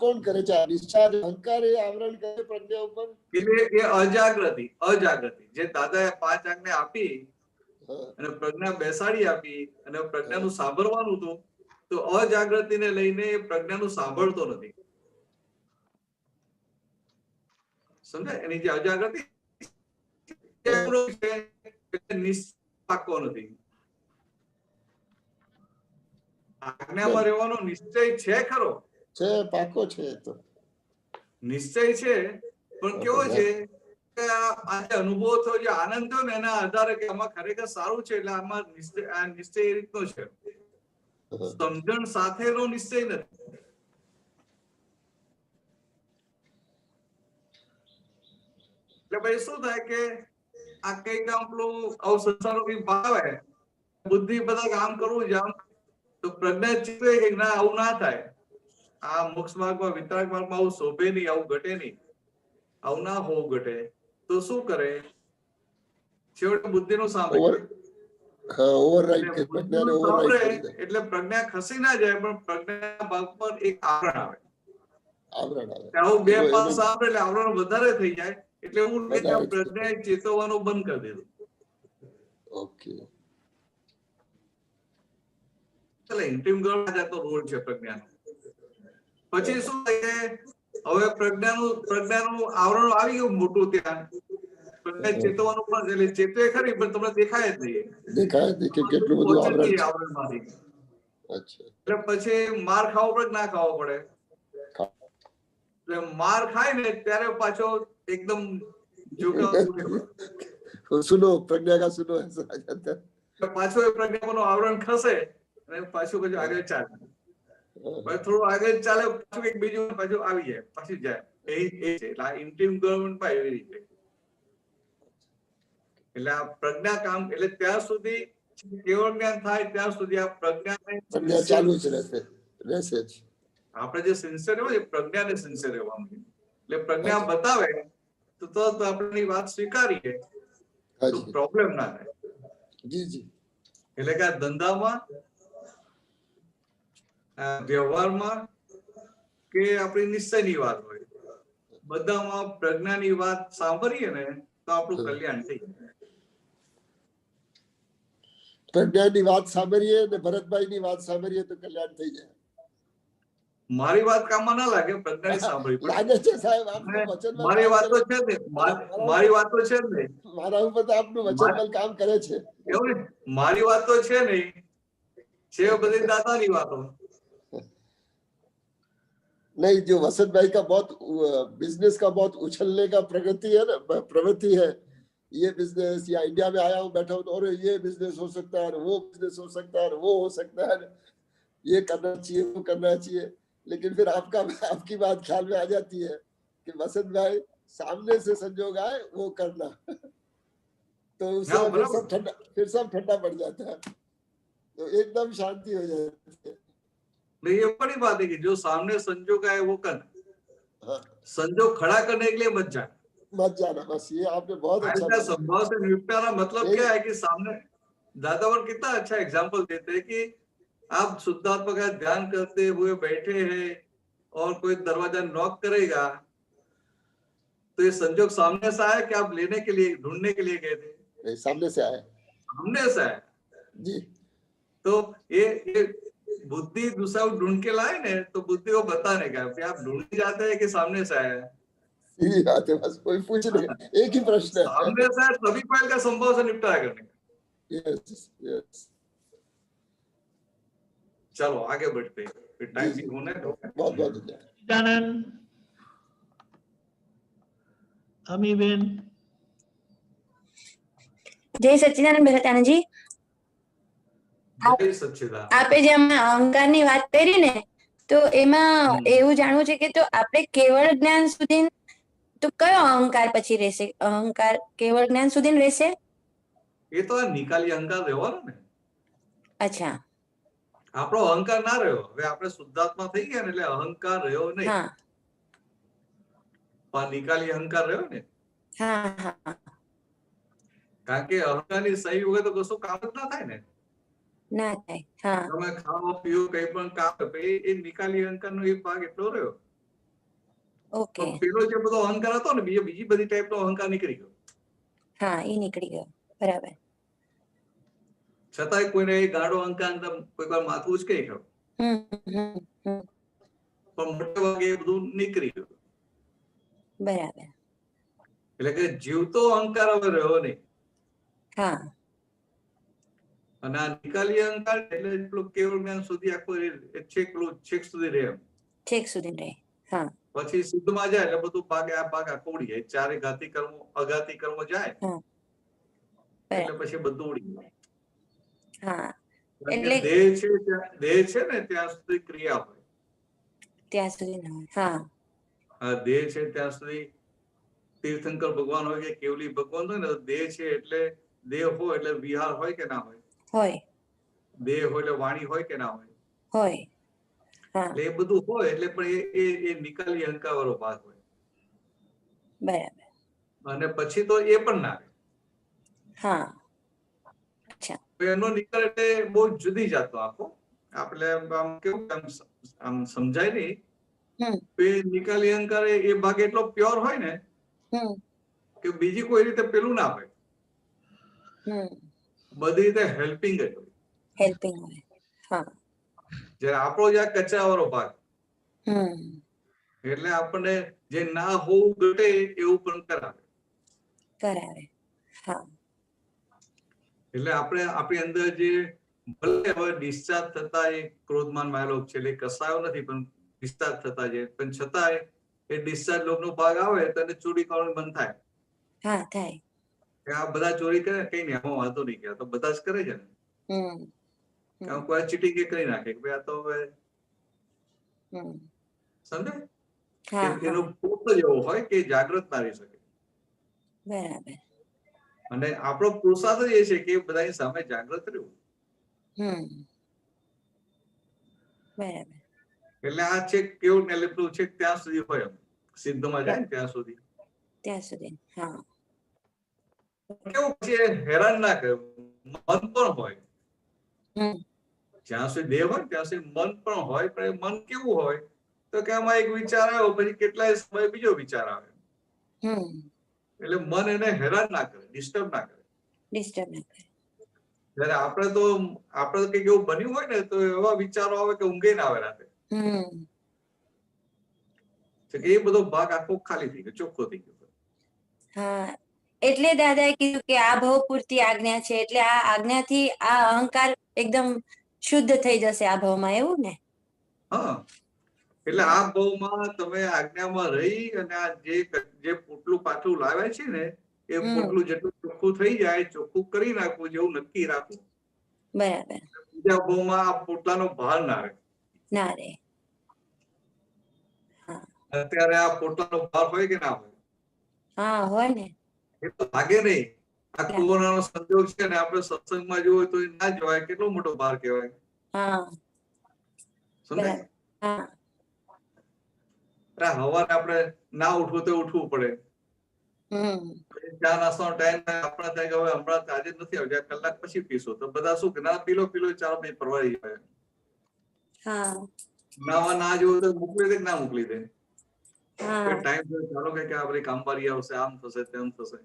Speaker 12: કોણ કરે છે? ડિસ્ચાર્જ અહંકાર એ આવરણ કરે પ્રજ્ઞા ઉપર.
Speaker 2: એટલે એ અજાગૃતિ જે દાદાએ 5 આજ્ઞા આપી અને પ્રજ્ઞા બેસાડી આપી અને પ્રજ્ઞાનું સાંભળવાનું હતું, તો અજાગૃતિને લઈને પ્રજ્ઞાનું સાંભળતો નથી. સમજાય? એની જે અજાગૃતિ પાકો નથી. આજ્ઞામાં રહેવાનો નિશ્ચય છે ખરો?
Speaker 12: છે, પાકો છે. તો
Speaker 2: નિશ્ચય છે, પણ કેવો છે કે આજે અનુભવ થયો, જે આનંદ થયો ને એના આધારે કે આમાં ખરેખર સારું છે, એટલે આમાં નિશ્ચય એ રીતનો છે. સમજણ સાથેનો નિશ્ચય નથી. એટલે ભાઈ શું થાય કે આ કઈક આપણું આવું સંસારનો કઈ ભાવે, બુદ્ધિ બધા કામ કરવું છે, તો પ્રજ્ઞા ચીતવે કે ના આવું ના થાય, આ મોક્ષ માર્ગમાં વિતરાગ માર્ગમાં આવું શોભે નહીં, આવું ઘટે નહીં, આવું ના હોવું ઘટે. તો શું કરે? છેવટે બુદ્ધિ નું સાંભળે. એટલે પ્રજ્ઞા ખસી ના જાય, પણ પ્રજ્ઞા ભાગ પર એક આવરણ આવે. આવું 2 પાસ સાંભળે એટલે આવરણ વધારે થઈ જાય. એટલે હું પ્રજ્ઞાએ ચેતવવાનું બંધ કરી દીધું.
Speaker 12: ઓકે.
Speaker 2: એટલે ઇન્ટિમ ગવર્મેન્ટ તો રોલ છે પ્રજ્ઞાનો. પછી શું થાય કે હવે પ્રજ્ઞાનું આવરણ આવી ગયું મોટું, ત્યાં પ્રજ્ઞા ચેતવવાનું પણ એટલે ચેતવે ખરી, પણ તમને દેખાય જ નહીં.
Speaker 12: કે કેટલું બધું
Speaker 2: આવરણમાંથી. એટલે પછી માર ખાવો પડે ના ખાવો પડે? એટલે માર ખાય ને ત્યારે પાછો एकदम
Speaker 12: सुनो प्रज्ञा का सुनो ऐसा आ जाता है.
Speaker 2: પાછો એ પ્રજ્ઞાનો આવરણ ખસે અને પાછું પછી આગળ ચાલે. પછી થોડું આગળ ચાલે, પાછું એક બીજું પાછું આવી જાય, પાછું જાય. એ છે એટલે આ ઇન્ટિમ ગવર્મેન્ટ માં એવી રીતે. એટલે આ પ્રજ્ઞા કામ, એટલે ત્યાં સુધી કેવળ જ્ઞાન થાય ત્યાં સુધી આ પ્રજ્ઞા
Speaker 12: ચાલુ જ રહેશે.
Speaker 2: આપણે જે સિન્સિયર હોય પ્રજ્ઞાને સિન્સિયર રહેવાનું. એટલે પ્રજ્ઞા બતાવે તો આપણી વાત સ્વીકારીએ તો પ્રોબ્લેમ ના થાય. એટલે કે આ ધંધામાં, વ્યવહારમાં કે આપણી નિશ્ચયની વાત હોય, બધામાં પ્રજ્ઞાની વાત સાંભળીએ ને તો આપણું કલ્યાણ થઈ જાય.
Speaker 12: પ્રજ્ઞાની વાત સાંભળીએ ને ભરતભાઈની વાત સાંભળીએ તો કલ્યાણ થઈ જાય.
Speaker 2: મારી વાત કામમાં ના લાગે, પ્રજ્ઞાની સાંભળી
Speaker 12: લાગે છે સાહેબ.
Speaker 2: મારી વાત તો છે ને, મારી વાત તો છે ને,
Speaker 12: મારા ઉપર તો આપનું વચન કામ કરે છે.
Speaker 2: એવું ને, મારી વાત તો છે નહીં, છે બધી દાદાની વાતો.
Speaker 12: नहीं, जो वसंत भाई का बहुत बिजनेस का बहुत उछलने का प्रवृत्ति है, ये बिजनेस या इंडिया में आया हूँ बैठा हूँ और ये बिजनेस हो सकता है, वो बिजनेस हो सकता है, वो हो सकता है, ये करना चाहिए, वो करना चाहिए. लेकिन फिर आपकी बात ख्याल में आ जाती है कि वसंत भाई सामने से संजोग आए वो करना. तो उससे फिर सब ठंडा पड़ जाता है, तो एकदम शांति हो जाती है.
Speaker 2: ये बड़ी बात है कि जो सामने संजोग आए वो कर, संजोग खड़ा करने के लिए मत जाए.
Speaker 12: मत जाना, बस ये आपने बहुत अच्छा
Speaker 2: ऐसा
Speaker 12: बोला।
Speaker 2: संभव से निपटाना मतलब क्या है कि सामने दादा और कितना अच्छा एग्जाम्पल देते हैं कि आप शुद्धात्मा का ध्यान करते हुए बैठे हैं और कोई दरवाजा नॉक करेगा तो ये संजोग सामने से आया कि आप लेने के लिए ढूंढने के लिए गए थे?
Speaker 12: नहीं, सामने से आए।
Speaker 2: सामने से आया
Speaker 12: जी।
Speaker 2: तो ये बुद्धि दूसरा ढूंढ के लाए ना, तो बुद्धि को बताने का कि आप ढूंढ जाते हैं कि सामने से आया है।
Speaker 12: सीधी बात है, बस कोई पूछ नहीं, एक ही प्रश्न है।
Speaker 2: सामने से आया तभी पहल का संभव से निपटारा करने का।
Speaker 12: Yes yes.
Speaker 2: चलो आगे बढ़ते हैं, फिर टाइम भी होने दो।
Speaker 12: बहुत बहुत धन्यवाद।
Speaker 1: सच्चिदानंद, अमीबेन,
Speaker 8: જય સચ્ચિદાનંદ ભરતાનંદજી.
Speaker 2: જય સચ્ચિદાનંદ.
Speaker 8: આપે જે હમણાં અહંકારની વાત કરી ને, તો એમાં એવું જાણવું છે કે તો આપણે કેવળ જ્ઞાન સુધી, તો કયો અહંકાર પછી રહેશે? અહંકાર કેવળ જ્ઞાન સુધી રહેશે?
Speaker 2: એ તો આ નિકાલી અહંકાર રહેવાનો ને.
Speaker 8: અચ્છા,
Speaker 2: આપણો અહંકાર ના રહ્યો. હવે આપણે શુદ્ધાત્મા થઈ ગયા ને એટલે અહંકાર રહ્યો નહીં.
Speaker 8: હા
Speaker 2: પણ નિકાલી અહંકાર રહ્યો ને.
Speaker 8: હા હા.
Speaker 2: કારણ કે અહંકારની સહી વગર તો કશું કામ જ ના થાય ને.
Speaker 8: ના થાય. હા.
Speaker 2: તમે ખાઓ પીઓ કઈ પણ કામ એ નિકાલી અહંકારનો એક ભાગ એટલો રહ્યો.
Speaker 8: ઓકે.
Speaker 2: પેલો જે બધો અહંકાર હતો ને, બીજી બધી ટાઈપનો અહંકાર નીકળી ગયો.
Speaker 8: હા, એ નીકળી ગયો. બરાબર.
Speaker 2: છતાંય કોઈને એ ગાઢો અહંકાર કોઈ વાર માથું ઉચકે ખરો, પણ મોટે ભાગે એ બધું નીકળી ગયું.
Speaker 8: બરાબર.
Speaker 2: એટલે કે જીવતો અહંકાર હવે રહ્યો નહીં.
Speaker 8: હા.
Speaker 2: અને આ નિકાલી અહંકાર એટલે પેલું કેવળ જ્ઞાન સુધી આખો છેક સુધી રહે.
Speaker 8: છેક સુધી રહે. હા.
Speaker 2: પછી સિદ્ધમાં જાય એટલે બધું ભાગે આ ભાગ આખો ઉડી જાય. ચારે ઘાતી કર્મો અઘાતી કર્મો જાય એટલે પછી બધું ઉડી જાય.
Speaker 8: હા.
Speaker 2: એટલે દેહ છે ને ત્યાં સુધી ક્રિયા હોય.
Speaker 8: ત્યાં સુધી ના હોય. હા.
Speaker 2: આ દેહ છે ત્યાં સુધી તીર્થંકર ભગવાન હોય કે કેવલી ભગવાન હોય ને, દેહ છે એટલે દેહ હોય એટલે વિહાર હોય કે ના હોય?
Speaker 8: હોય.
Speaker 2: દેહ હોય એટલે વાણી હોય કે ના હોય?
Speaker 8: હોય. હા.
Speaker 2: એટલે એ બધું હોય એટલે પણ એ નિકાલી અહંકાર વાળો ભાગ હોય.
Speaker 8: બરાબર.
Speaker 2: અને પછી તો એ પણ ના રહે.
Speaker 8: હા. અચ્છા.
Speaker 2: એનો નિકાલ એટલે બહુ જુદી જાતનો આખો. આપણે આમ કેવું આમ સમજાય નહીં. નિકાલી અહંકાર એ ભાગ એટલો પ્યોર હોય ને કે બીજી કોઈ રીતે પેલું ના હોય. બધી રીતે હેલ્પિંગ જ હોય.
Speaker 8: હેલ્પિંગ હોય. હા.
Speaker 2: જ્યારે આપણો જે કચરા વાળો ભાગ એટલે આપણને જે ના હોવું ઘટે એવું પણ કરાવે.
Speaker 8: કરાવે. હા.
Speaker 2: એટલે આપણે આપણી અંદર જે ભલે હવે ડિસ્ચાર્જ થતા એ ક્રોધમાન માયલોક છે એટલે કસાયો નથી, પણ ડિસ્ચાર્જ થતા છે, પણ છતાંય એ ડિસ્ચાર્જ લોકનો ભાગ આવે તો એને ચોરી કરવાનું બંધ થાય.
Speaker 8: હા, થાય.
Speaker 2: આ બધા ચોરી કરે કઈ નહીં, આમાં વાંધો નહીં ગયા તો બધા જ કરે છે ને. કોઈ ચીટિંગ કરી નાખે કે ભાઈ આ તો હવે સમજે એનો પોત જ એવો હોય કે જાગૃત ના રહી શકે.
Speaker 8: બરાબર.
Speaker 2: અને આપણો પુરુષાર્થ જ એ છે કે બધાની સામે જાગૃત રહેવું.
Speaker 8: બરાબર.
Speaker 2: એટલે આ છેક કેવું ને લેપટોપ છેક ત્યાં સુધી હોય, સિદ્ધમાં જાય ને ત્યાં સુધી.
Speaker 8: ત્યાં સુધી. હા.
Speaker 2: કેવું છે હેરાન ના કરે, મન પણ હોય. જ્યાં સુધી દેહ હોય ત્યાં સુધી મન પણ હોય, પણ એ મન કેવું હોય તો કે આમાં એક વિચાર આવ્યો પછી કેટલાય સમય બીજો વિચાર આવે. એટલે મન એને હેરાન ના કરે, ડિસ્ટર્બ ના કરે.
Speaker 8: ડિસ્ટર્બ ના કરે.
Speaker 2: જયારે આપણે તો કઈક એવું બન્યું હોય ને તો એવા વિચારો આવે કે ઊંઘે ના આવે રાતે. એ બધો ભાગ આખો ખાલી થઈ ગયો, ચોખ્ખો થઈ ગયો.
Speaker 8: હા. એટલે દાદાએ કીધું કે આ ભવ પૂરતી આજ્ઞા છે, એટલે આ આજ્ઞાથી આ અહંકાર એકદમ શુદ્ધ થઈ જશે આ ભવમાં, એવું ને?
Speaker 2: હા. એટલે આ ભાવમાં તમે આજ્ઞામાં રહી અને આ જે પોટલું પાછું લાવે છે ને એ પોટલું જેટલું ચોખ્ખું થઈ જાય, ચોખ્ખું કરી નાખવું જેવું નક્કી રાખવું.
Speaker 8: બરાબર.
Speaker 2: બીજા ભાવમાં આ પોટલાનો ભાર ના રહે.
Speaker 8: ના રહે.
Speaker 2: અત્યારે આ પોટલાનો ભાર હોય કે ના હોય?
Speaker 8: હા, હોય ને.
Speaker 2: એ તો લાગે નહીં. આ કોરોનાનો સંજોગ છે ને આપણે સત્સંગમાં જોયું તો ના જવાય, કેટલો મોટો ભાર કહેવાય.
Speaker 8: હા.
Speaker 2: સમજાય?
Speaker 8: હા.
Speaker 2: હવારે આપણે ના ઉઠવું તો ઉઠવું પડે. ચા નાસ્તાનો ટાઈમ થાય, આપણે થાય કે હવે હમણાં આજે નથી આવજો, કલાક પછી પીશું, તો બધા શું કે ના પીલો ચાલો પછી પરવારી જાય. નાવા ના જોવું તો મોકલી દે કે ના મોકલી દે, ટાઈમ ચાલો કે આ બધી કામવારી આવશે, આમ થશે તેમ થશે.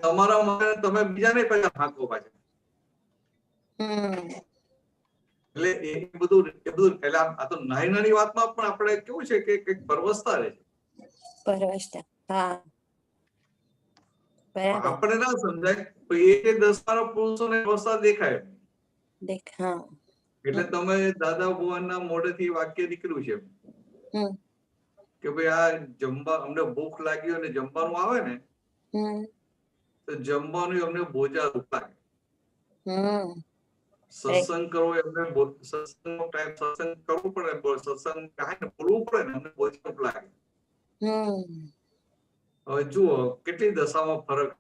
Speaker 2: તમારા માટે તમે બીજાને પહેલા હાંકો પાછા. એટલે એ બધું પહેલા આ તો નાની નાની વાતમાં પણ આપણે કેવું છે કે કઈક પરવસતા રહે છે. આપણે ના સમજાય એ 10 પુરુષોને અવસ્થા દેખાય. એટલે તમે દાદા ભુવનના મોઢેથી વાક્ય નીકળ્યું છે કે ભાઈ આ જમવા અમને ભૂખ લાગી અને જમવાનું આવે ને તો જમવાનું અમને બોજા રૂપ લાગે. સત્સંગ કરવો એમને સત્સંગનો ટાઈમ સત્સંગ કરવું પડે, સત્સંગ કાંઈ ને બોલવું પડે ને અમને બોજા રૂપ લાગે. હવે જુઓ કેટલી દશામાં ફરક.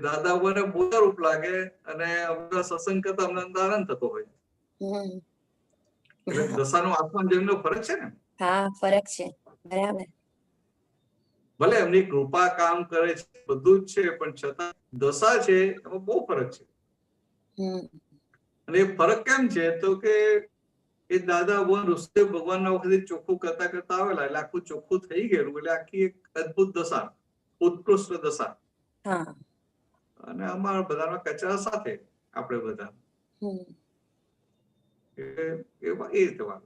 Speaker 2: દાદા ભુવને બોજા રૂપ લાગે અને અમને સત્સંગ કરતા અમને આનંદ થતો હોય. એટલે દશાનો આત્મા જન્મનો ફરક છે ને.
Speaker 8: ફરક છે, બરાબર.
Speaker 2: ભલે એમની કૃપા કામ કરે છે, બધું જ છે, પણ છતાં દશા છે એમાં બહુ ફરક છે. અને એ ફરક કેમ છે તો કે એ દાદા ભુવન ઋષિદેવ ભગવાનના વખતે ચોખ્ખું કરતા કરતા આવેલા એટલે આખું ચોખ્ખું થઈ ગયેલું, એટલે આખી એક અદભુત દશા, ઉત્કૃષ્ટ દશા. અને અમારા બધાના કચરા સાથે આપણે બધા એ રીતે વાત.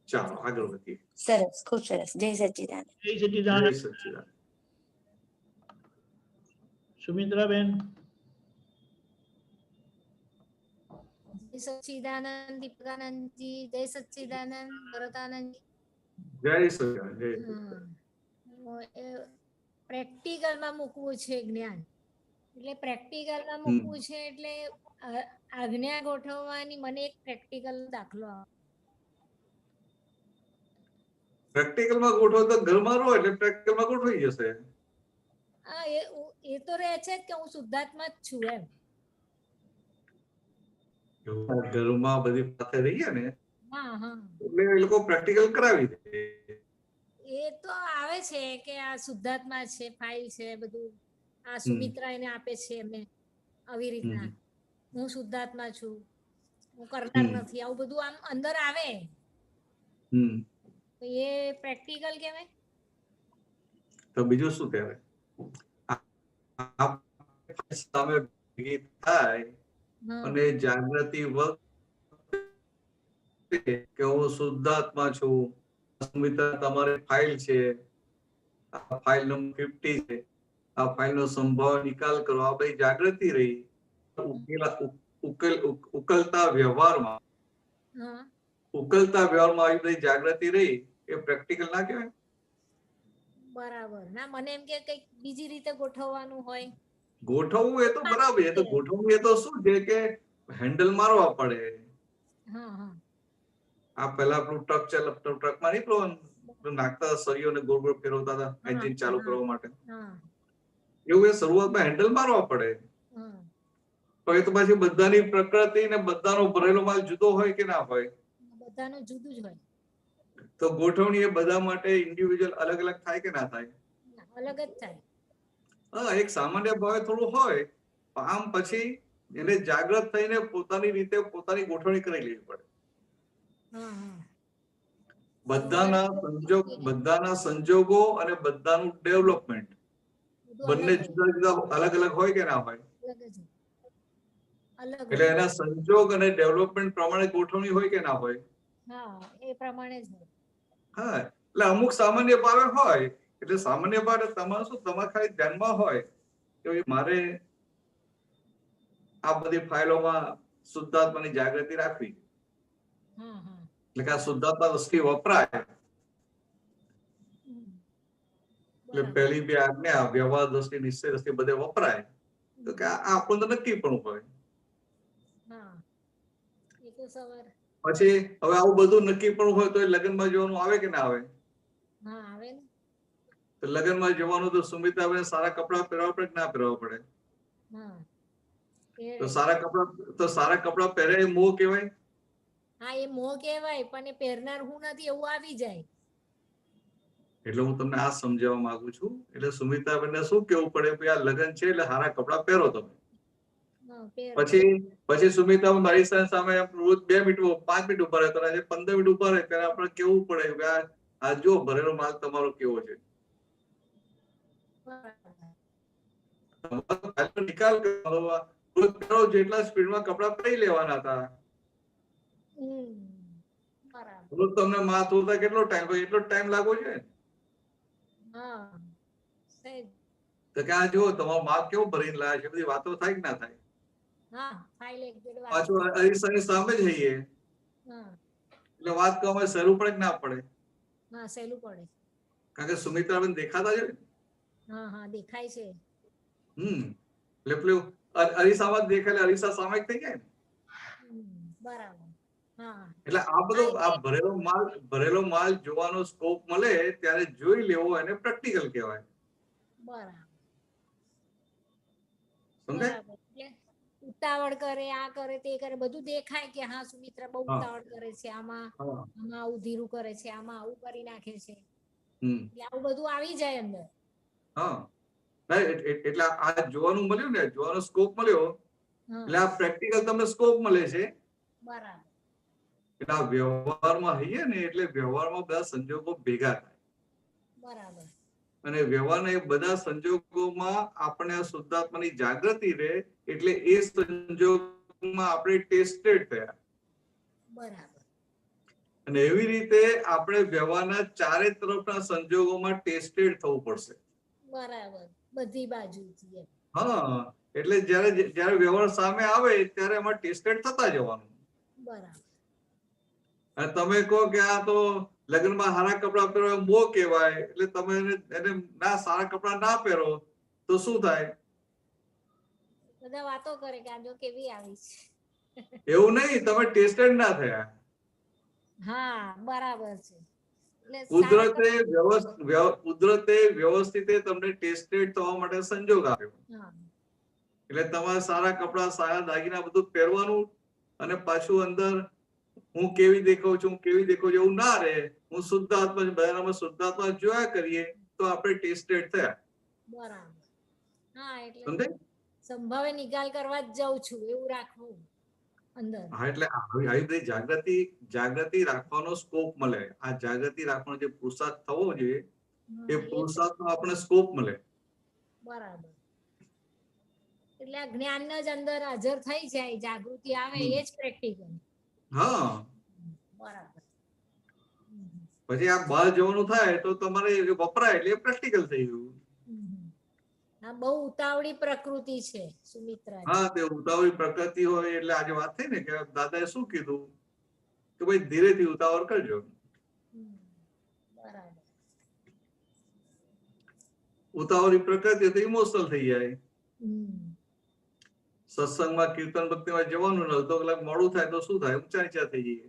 Speaker 2: ચાલો આગળ વધીએ.
Speaker 8: સરસ, ખૂબ સરસ. જય સચ્ચિદાનંદ.
Speaker 1: જય સચ્ચિદાનંદ.
Speaker 2: જય સચ્ચિદાનંદ.
Speaker 1: સુમિત્રાબેન.
Speaker 13: જય સચ્ચિદાનંદ. દીપકાનંદજી જય સચ્ચિદાનંદ. ભરતાનંદજી
Speaker 2: જય સચ્ચિદાનંદ.
Speaker 13: પ્રેક્ટિકલમાં મૂકવું છે જ્ઞાન, એટલે પ્રેક્ટિકલમાં મૂકવું છે એટલે આજ્ઞા ગોઠવવાની મને એક પ્રેક્ટિકલ દાખલો આવે.
Speaker 2: પ્રેક્ટિકલમાં ગોઠવો તો ઘરમાં રહો એટલે પ્રેક્ટિકલમાં ગોઠવાઈ જશે.
Speaker 13: હા, એ તો રહે છે કે હું શુદ્ધાત્મા જ છું એમ.
Speaker 2: ઘરમાં બધી સાથે રહીએ ને
Speaker 13: હા
Speaker 2: એટલે એ લોકો પ્રેક્ટિકલ કરાવી દે.
Speaker 13: એ તો આવે છે કે આ શુદ્ધાત્મા છે, ફાઇલ છે, બધું આ સુમિત્રા એને આપે છે એમને આવી રીતના હું શુદ્ધાત્મા છું, હું કરનાર નથી, આવું બધું આમ અંદર આવે તો એ પ્રેક્ટિકલ કહેવાય.
Speaker 2: તો બીજું શું કહેવાય? સામે ભેગી થાય અને જાગૃતિ વખતે કે હું શુદ્ધાત્મા છું, સુમિત્રા તમારી ફાઇલ છે, આ ફાઇલ નંબર 50 છે, આ ફાઇલનો સંભાવ નિકાલ કરો, આ બધી જાગૃતિ રહી ઉકલતા વ્યવહારમાં આવી બધી જાગૃતિ રહી, એ પ્રેક્ટિકલ ના કહેવાય?
Speaker 13: બરાબર. ના, મને એમ કે કઈક બીજી રીતે ગોઠવવાનું હોય.
Speaker 2: ગોઠવવું એ તો બરાબર, એ તો ગોઠવવું એ તો શું છે કે હેન્ડલ મારવા પડે. આ પેલા આપણું ટ્રક ચાલે, ટ્રકમાં નહીં પેલો નાખતા સળીઓને ગોળ ગોળ ફેરવતા હતા એન્જિન ચાલુ કરવા માટે, એવું એ શરૂઆતમાં હેન્ડલ મારવા પડે. તો એ તો પછી બધાની પ્રકૃતિ ને બધાનો ભરેલો માલ જુદો હોય કે ના હોય?
Speaker 13: બધાનું જુદું જ હોય.
Speaker 2: તો ગોઠવણી એ બધા માટે ઇન્ડિવિડ્યુઅલ અલગ અલગ થાય કે ના થાય?
Speaker 13: અલગ જ થાય.
Speaker 2: હા, એક સામાન્ય ભાવે થોડું હોય, આમ પછી એને જાગૃત થઈને પોતાની રીતે પોતાની ગોઠવણી કરી લેવી પડે. બધાના સંજોગો અને બધાનું ડેવલપમેન્ટ બંને જુદા જુદા અલગ અલગ હોય કે ના હોય? એટલે એના સંજોગ અને ડેવલપમેન્ટ પ્રમાણે ગોઠવણી હોય કે ના હોય?
Speaker 13: એ પ્રમાણે જ હોય.
Speaker 2: હા, એટલે અમુક સામાન્ય ભાવે હોય, એટલે સામાન્ય ભાવે તમારે શું, તમારે ખાલી ધ્યાનમાં હોય કે મારે આ બધી ફાઇલોમાં શુદ્ધાત્માની જાગૃતિ રાખવી, એટલે કે આ શુદ્ધાત્મા વસ્તી વપરાય. એટલે પહેલી બે આજ્ઞા વ્યવહાર દ્રષ્ટિ, નિશ્ચય દ્રષ્ટિ બધે વપરાય તો કે આ આપણને નક્કી પણ હોય. પછી હવે આવું બધું નક્કી પણ હોય તો લગ્નમાં જવાનું આવે કે ના આવે? તો લગ્નમાં જવાનું તો સુમિત્રાબેન સારા કપડા પહેરવા પડે કે ના પહેરવા પડે? તો સારા કપડા પહેરે એ મોહ કહેવાય?
Speaker 13: હા, એ મોહ કહેવાય, પણ એ પહેરનાર હું નથી એવું આવી જાય.
Speaker 2: એટલે હું તમને આ સમજાવવા માંગુ છું. એટલે સુમિત્રાબેનને શું કેવું પડે કે આ લગ્ન છે એટલે સારા કપડા પહેરો તમે. પછી સુમિત્રા મારી સામે રોજ 2 મિનિટ 5 મિનિટ ઉભા રહે, તો આજે 15 મિનિટ ઉભા રહે ત્યારે આપણે કેવું પડે કે આ જો ભરેલો માલ તમારો કેવો છે. નિકાલ કરો, જેટલા સ્પીડમાં કપડા પહેરી લેવાના હતા. રોજ તમને માથું થાય કેટલો ટાઈમ, એટલો ટાઈમ લાગવો છે. તો કે આ જો તમારો માલ કેવો ભરીને લાવે છે, બધી વાતો થાય કે ના થાય. પાછું અરીસાની સામે જ જઈએ એટલે વાત કરવામાં સહેલું પડે કે ના પડે. કારણ કે સુમિત્રાબેન દેખાતા છે.
Speaker 13: દેખાય છે.
Speaker 2: એટલે પેલું અરીસામાં જ દેખાય, અરીસા સામે જ થઈ જાય.
Speaker 13: બરાબર.
Speaker 2: એટલે આ બધો આ ભરેલો માલ જોવાનો સ્કોપ મળે ત્યારે જોઈ લેવો, એને પ્રેક્ટિકલ કહેવાય.
Speaker 13: બરાબર. ઉતાવળ કરે, આ કરે, તે કરે, બધું દેખાય કે હા સુમિત્રા બહુ ઉતાવળ કરે છે, આમાં આવું ધીરું કરે છે, આમાં આવું કરી નાખે છે. એટલે આવું બધું આવી જાય અંદર.
Speaker 2: એટલે આ જોવાનું મળ્યું ને, જોવાનો સ્કોપ મળ્યો એટલે આ પ્રેક્ટિકલ તમને સ્કોપ મળે છે.
Speaker 13: બરાબર.
Speaker 2: એટલે આ વ્યવહારમાં હઈએ ને એટલે વ્યવહારમાં બધા સંજોગો ભેગા થાય.
Speaker 13: બરાબર.
Speaker 2: અને વ્યવહારના એ બધા સંજોગોમાં આપણે આ શુદ્ધાત્માની જાગૃતિ રહે એટલે એ સંજોગોમાં આપણે ટેસ્ટેડ થયા.
Speaker 13: બરાબર.
Speaker 2: અને એવી રીતે આપણે વ્યવહારના ચારે તરફના સંજોગોમાં ટેસ્ટેડ થવું પડશે.
Speaker 13: બરાબર. બધી બાજુથી.
Speaker 2: એટલે જ્યારે વ્યવહાર સામે આવે ત્યારે એમાં ટેસ્ટેડ થતા જવાનું.
Speaker 13: બરાબર.
Speaker 2: અને તમે કહો કે આ તો લગ્નમાં સારા કપડા પહેરો મોહ કહેવાય, એટલે તમે એને ના સારા કપડા ના પહેરો તો શું થાય?
Speaker 13: બધા વાતો કરે કે આ જો કેવી આવી છે.
Speaker 2: એવું નહીં, તમે ટેસ્ટેડ ના થયા.
Speaker 13: બરાબર છે.
Speaker 2: કુદરતે વ્યવસ્થિત તમને ટેસ્ટેડ થવા માટે સંજોગ આપ્યો. એટલે તમારે સારા કપડા, સારા દાગીના બધું પહેરવાનું, અને પાછું અંદર હું કેવી દેખાઉં છું, એવું ના રહે. હું શુદ્ધ આત્મા છું, બધામાં શુદ્ધ આત્મા જોયા કરીએ તો આપણે ટેસ્ટેડ થયા.
Speaker 13: બરાબર. એટલે સંભાવે નિકાલ કરવા જ જાઉં છું એવું રાખવું અંદર.
Speaker 2: એટલે આવી બધી જાગૃતિ રાખવાનો સ્કોપ મળે. આ જાગૃતિ રાખવાનો જે પુરુષાર્થ થવો જોઈએ એ પુરુષાર્થનો આપણે સ્કોપ મળે.
Speaker 13: બરાબર. એટલે આ જ્ઞાન જ અંદર હાજર થઈ જાય, જાગૃતિ આવે, એ જ પ્રેક્ટિકલ. બરાબર.
Speaker 2: પછી આ બહાર જવાનું થાય તો તમારે વપરાય એટલે પ્રેક્ટિકલ થઈ ગયું.
Speaker 13: બહુ ઉતાવળી પ્રકૃતિ છે સુમિત્રા.
Speaker 2: તે ઉતાવળી પ્રકૃતિ હોય એટલે આજે વાત થઈ ને કે દાદાએ શું કીધું કે ભાઈ ધીરેથી ઉતાવળ કરજો.
Speaker 13: બરાબર.
Speaker 2: ઉતાવળી પ્રકૃતિ તો ઇમોશનલ થઈ જાય. સત્સંગમાં કીર્તન ભક્તિમાં જવાનું ને અડધો કલાક મોડું થાય તો શું થાય? ઊંચા નીચા થઈ જઈએ.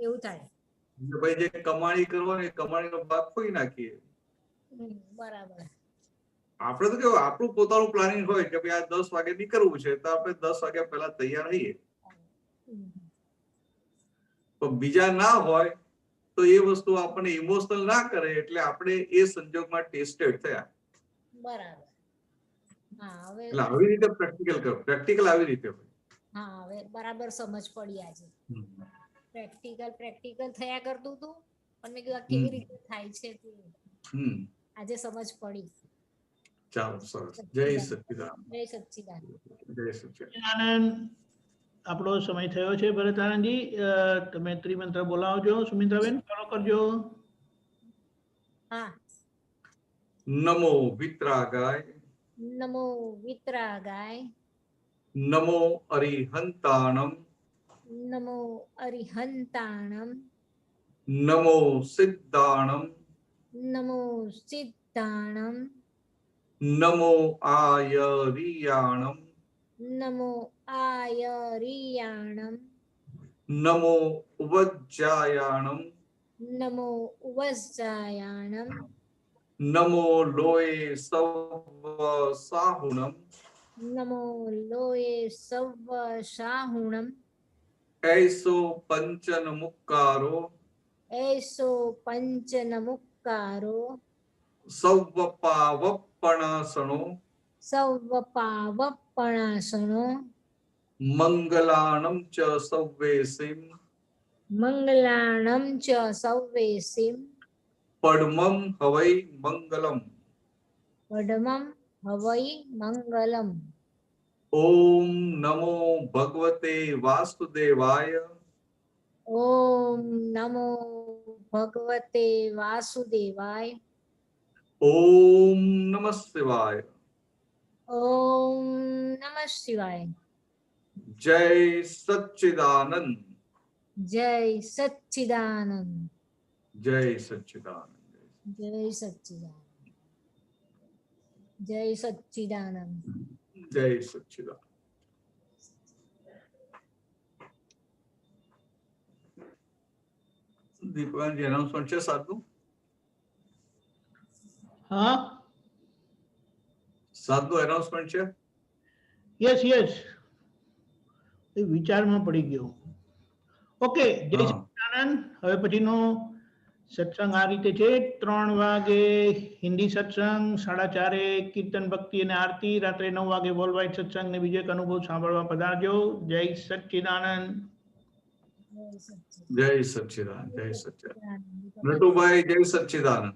Speaker 13: એવું થાય.
Speaker 2: ભાઈ જે કમાણી કરવાની કમાણીનો ભાગ ખોઈ નાખીએ.
Speaker 13: બરાબર.
Speaker 2: આપણે તો કેવું આપણું પોતાનું પ્લાનિંગ હોય કે ભાઈ આ 10 વાગે નીકળવું છે તો આપણે 10 વાગ્યા પહેલા તૈયાર રહીએ. પણ બીજા ના હોય તો એ વસ્તુ આપણને ઇમોશનલ ના કરે એટલે આપણે એ સંજોગમાં ટેસ્ટેડ થયા.
Speaker 13: બરાબર.
Speaker 2: એટલે આવી રીતે પ્રેક્ટિકલ આવી રીતે હોય.
Speaker 13: હવે બરાબર સમજ પડી આજે. પ્રેક્ટિકલ થયા કરતું હતું પણ મેં કીધું કેવી રીતે થાય છે તે આજે સમજ પડી.
Speaker 2: ચાલો, સરસ. જય સચ્ચિદાનંદ.
Speaker 13: જય સચ્ચિદાનંદ.
Speaker 2: જય સચ્ચિદાનંદ.
Speaker 1: આનંદ. આપણો સમય થયો છે ભરત આનંદજી. તમે ત્રિમંત્ર બોલાવજો. સુમિત્રાબેન ફોલો કરજો.
Speaker 2: નમો વિતરાગાય.
Speaker 13: નમો વિતરાગાય.
Speaker 2: નમો અરિહંતાણમ.
Speaker 13: નમો અરિહંતાણમ.
Speaker 2: નમો સિદ્ધાણમ.
Speaker 13: નમો સિદ્ધાણમ.
Speaker 2: નમો આયરિયાણમ.
Speaker 13: નમો આયરિયાણમ.
Speaker 2: નમો ઉવજ્જાયાણમ.
Speaker 13: નમો ઉવજ્જાયાણમ.
Speaker 2: નમો લોય સવ સાહુણમ.
Speaker 13: નમો લોય સવ સાહુણમ.
Speaker 2: એસો પંચન મુક્કારો.
Speaker 13: એસો પંચન મુક્કારો. નમસ્કારો
Speaker 2: સૌવપાવપણાસનો
Speaker 13: સૌવપાવપણાસનો
Speaker 2: મંગલાણમ ચ સૌવેસીમ
Speaker 13: મંગલાણમ ચ સૌવેસીમ
Speaker 2: પડમમ હવૈ મંગલમ
Speaker 13: પડમમ હવૈ મંગલમ.
Speaker 2: ઓમ નમો ભગવતે વાસુદેવાય
Speaker 13: ઓમ નમો ભગવતે વાસુદેવાય.
Speaker 2: ઓમ નમઃ શિવાય.
Speaker 13: ઓમ નમઃ શિવાય.
Speaker 2: જય સચ્ચિદાનંદ.
Speaker 13: જય સચ્ચિદાનંદ.
Speaker 2: જય સચ્ચિદાનંદ.
Speaker 13: જય સચ્ચિદાનંદ. જય સચ્ચિદાનંદ.
Speaker 2: જય સચ્ચિદાનંદ. દીપકાજી એનાઉન્સમેન્ટ છે સાધુ?
Speaker 1: હા
Speaker 2: સાધુ એનાઉન્સમેન્ટ છે?
Speaker 1: યસ યસ, એ વિચારમાં પડી ગયો. ઓકે, જય સચ્ચિદાનંદ. હવે પછીનો સત્સંગ આ રીતે છે. 3 વાગે હિન્દી સત્સંગ, 4:30 કીર્તન ભક્તિ અને આરતી, રાત્રે 9 વાગે વર્લ્ડ વાઇડ સત્સંગ ને બીજો એક અનુભવ સાંભળવા પધારજો. જય સચ્ચિદાનંદ.
Speaker 2: જય સચ્ચિદાનંદ. જય સચ્ચિદાનંદ. નટુભાઈ જય સચ્ચિદાનંદ.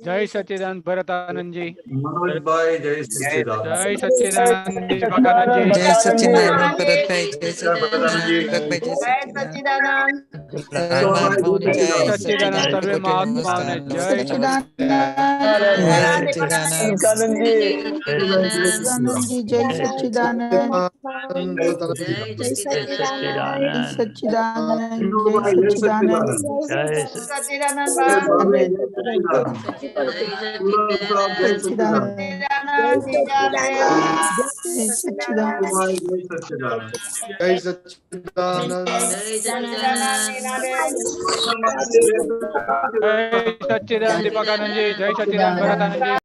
Speaker 14: જય સચ્ચિદાનંદ ભરતાનંદજી.
Speaker 2: મનોજભાઈ જય સચ્ચિદાનંદ.
Speaker 14: જય સચ્ચિદાનંદ દીપકાનંદજી.
Speaker 15: જય સચ્ચિદાનંદ ભરતભાઈ. જય સચ્ચિદાનંદ દીપકભાઈ. જય સચ્ચિદાનંદ
Speaker 14: સચ્ચિદાનંદ સર્વે મહાત્માઓને જય સચ્ચિદાનંદ.
Speaker 15: જય સચ્ચિદાનંદ.
Speaker 16: જય સચ્ચિદાનંદ.
Speaker 14: સચ્ચિદાનંદ દીપકાનંદજી. જય સચ્ચિદાનંદ ભરતાનંદજી.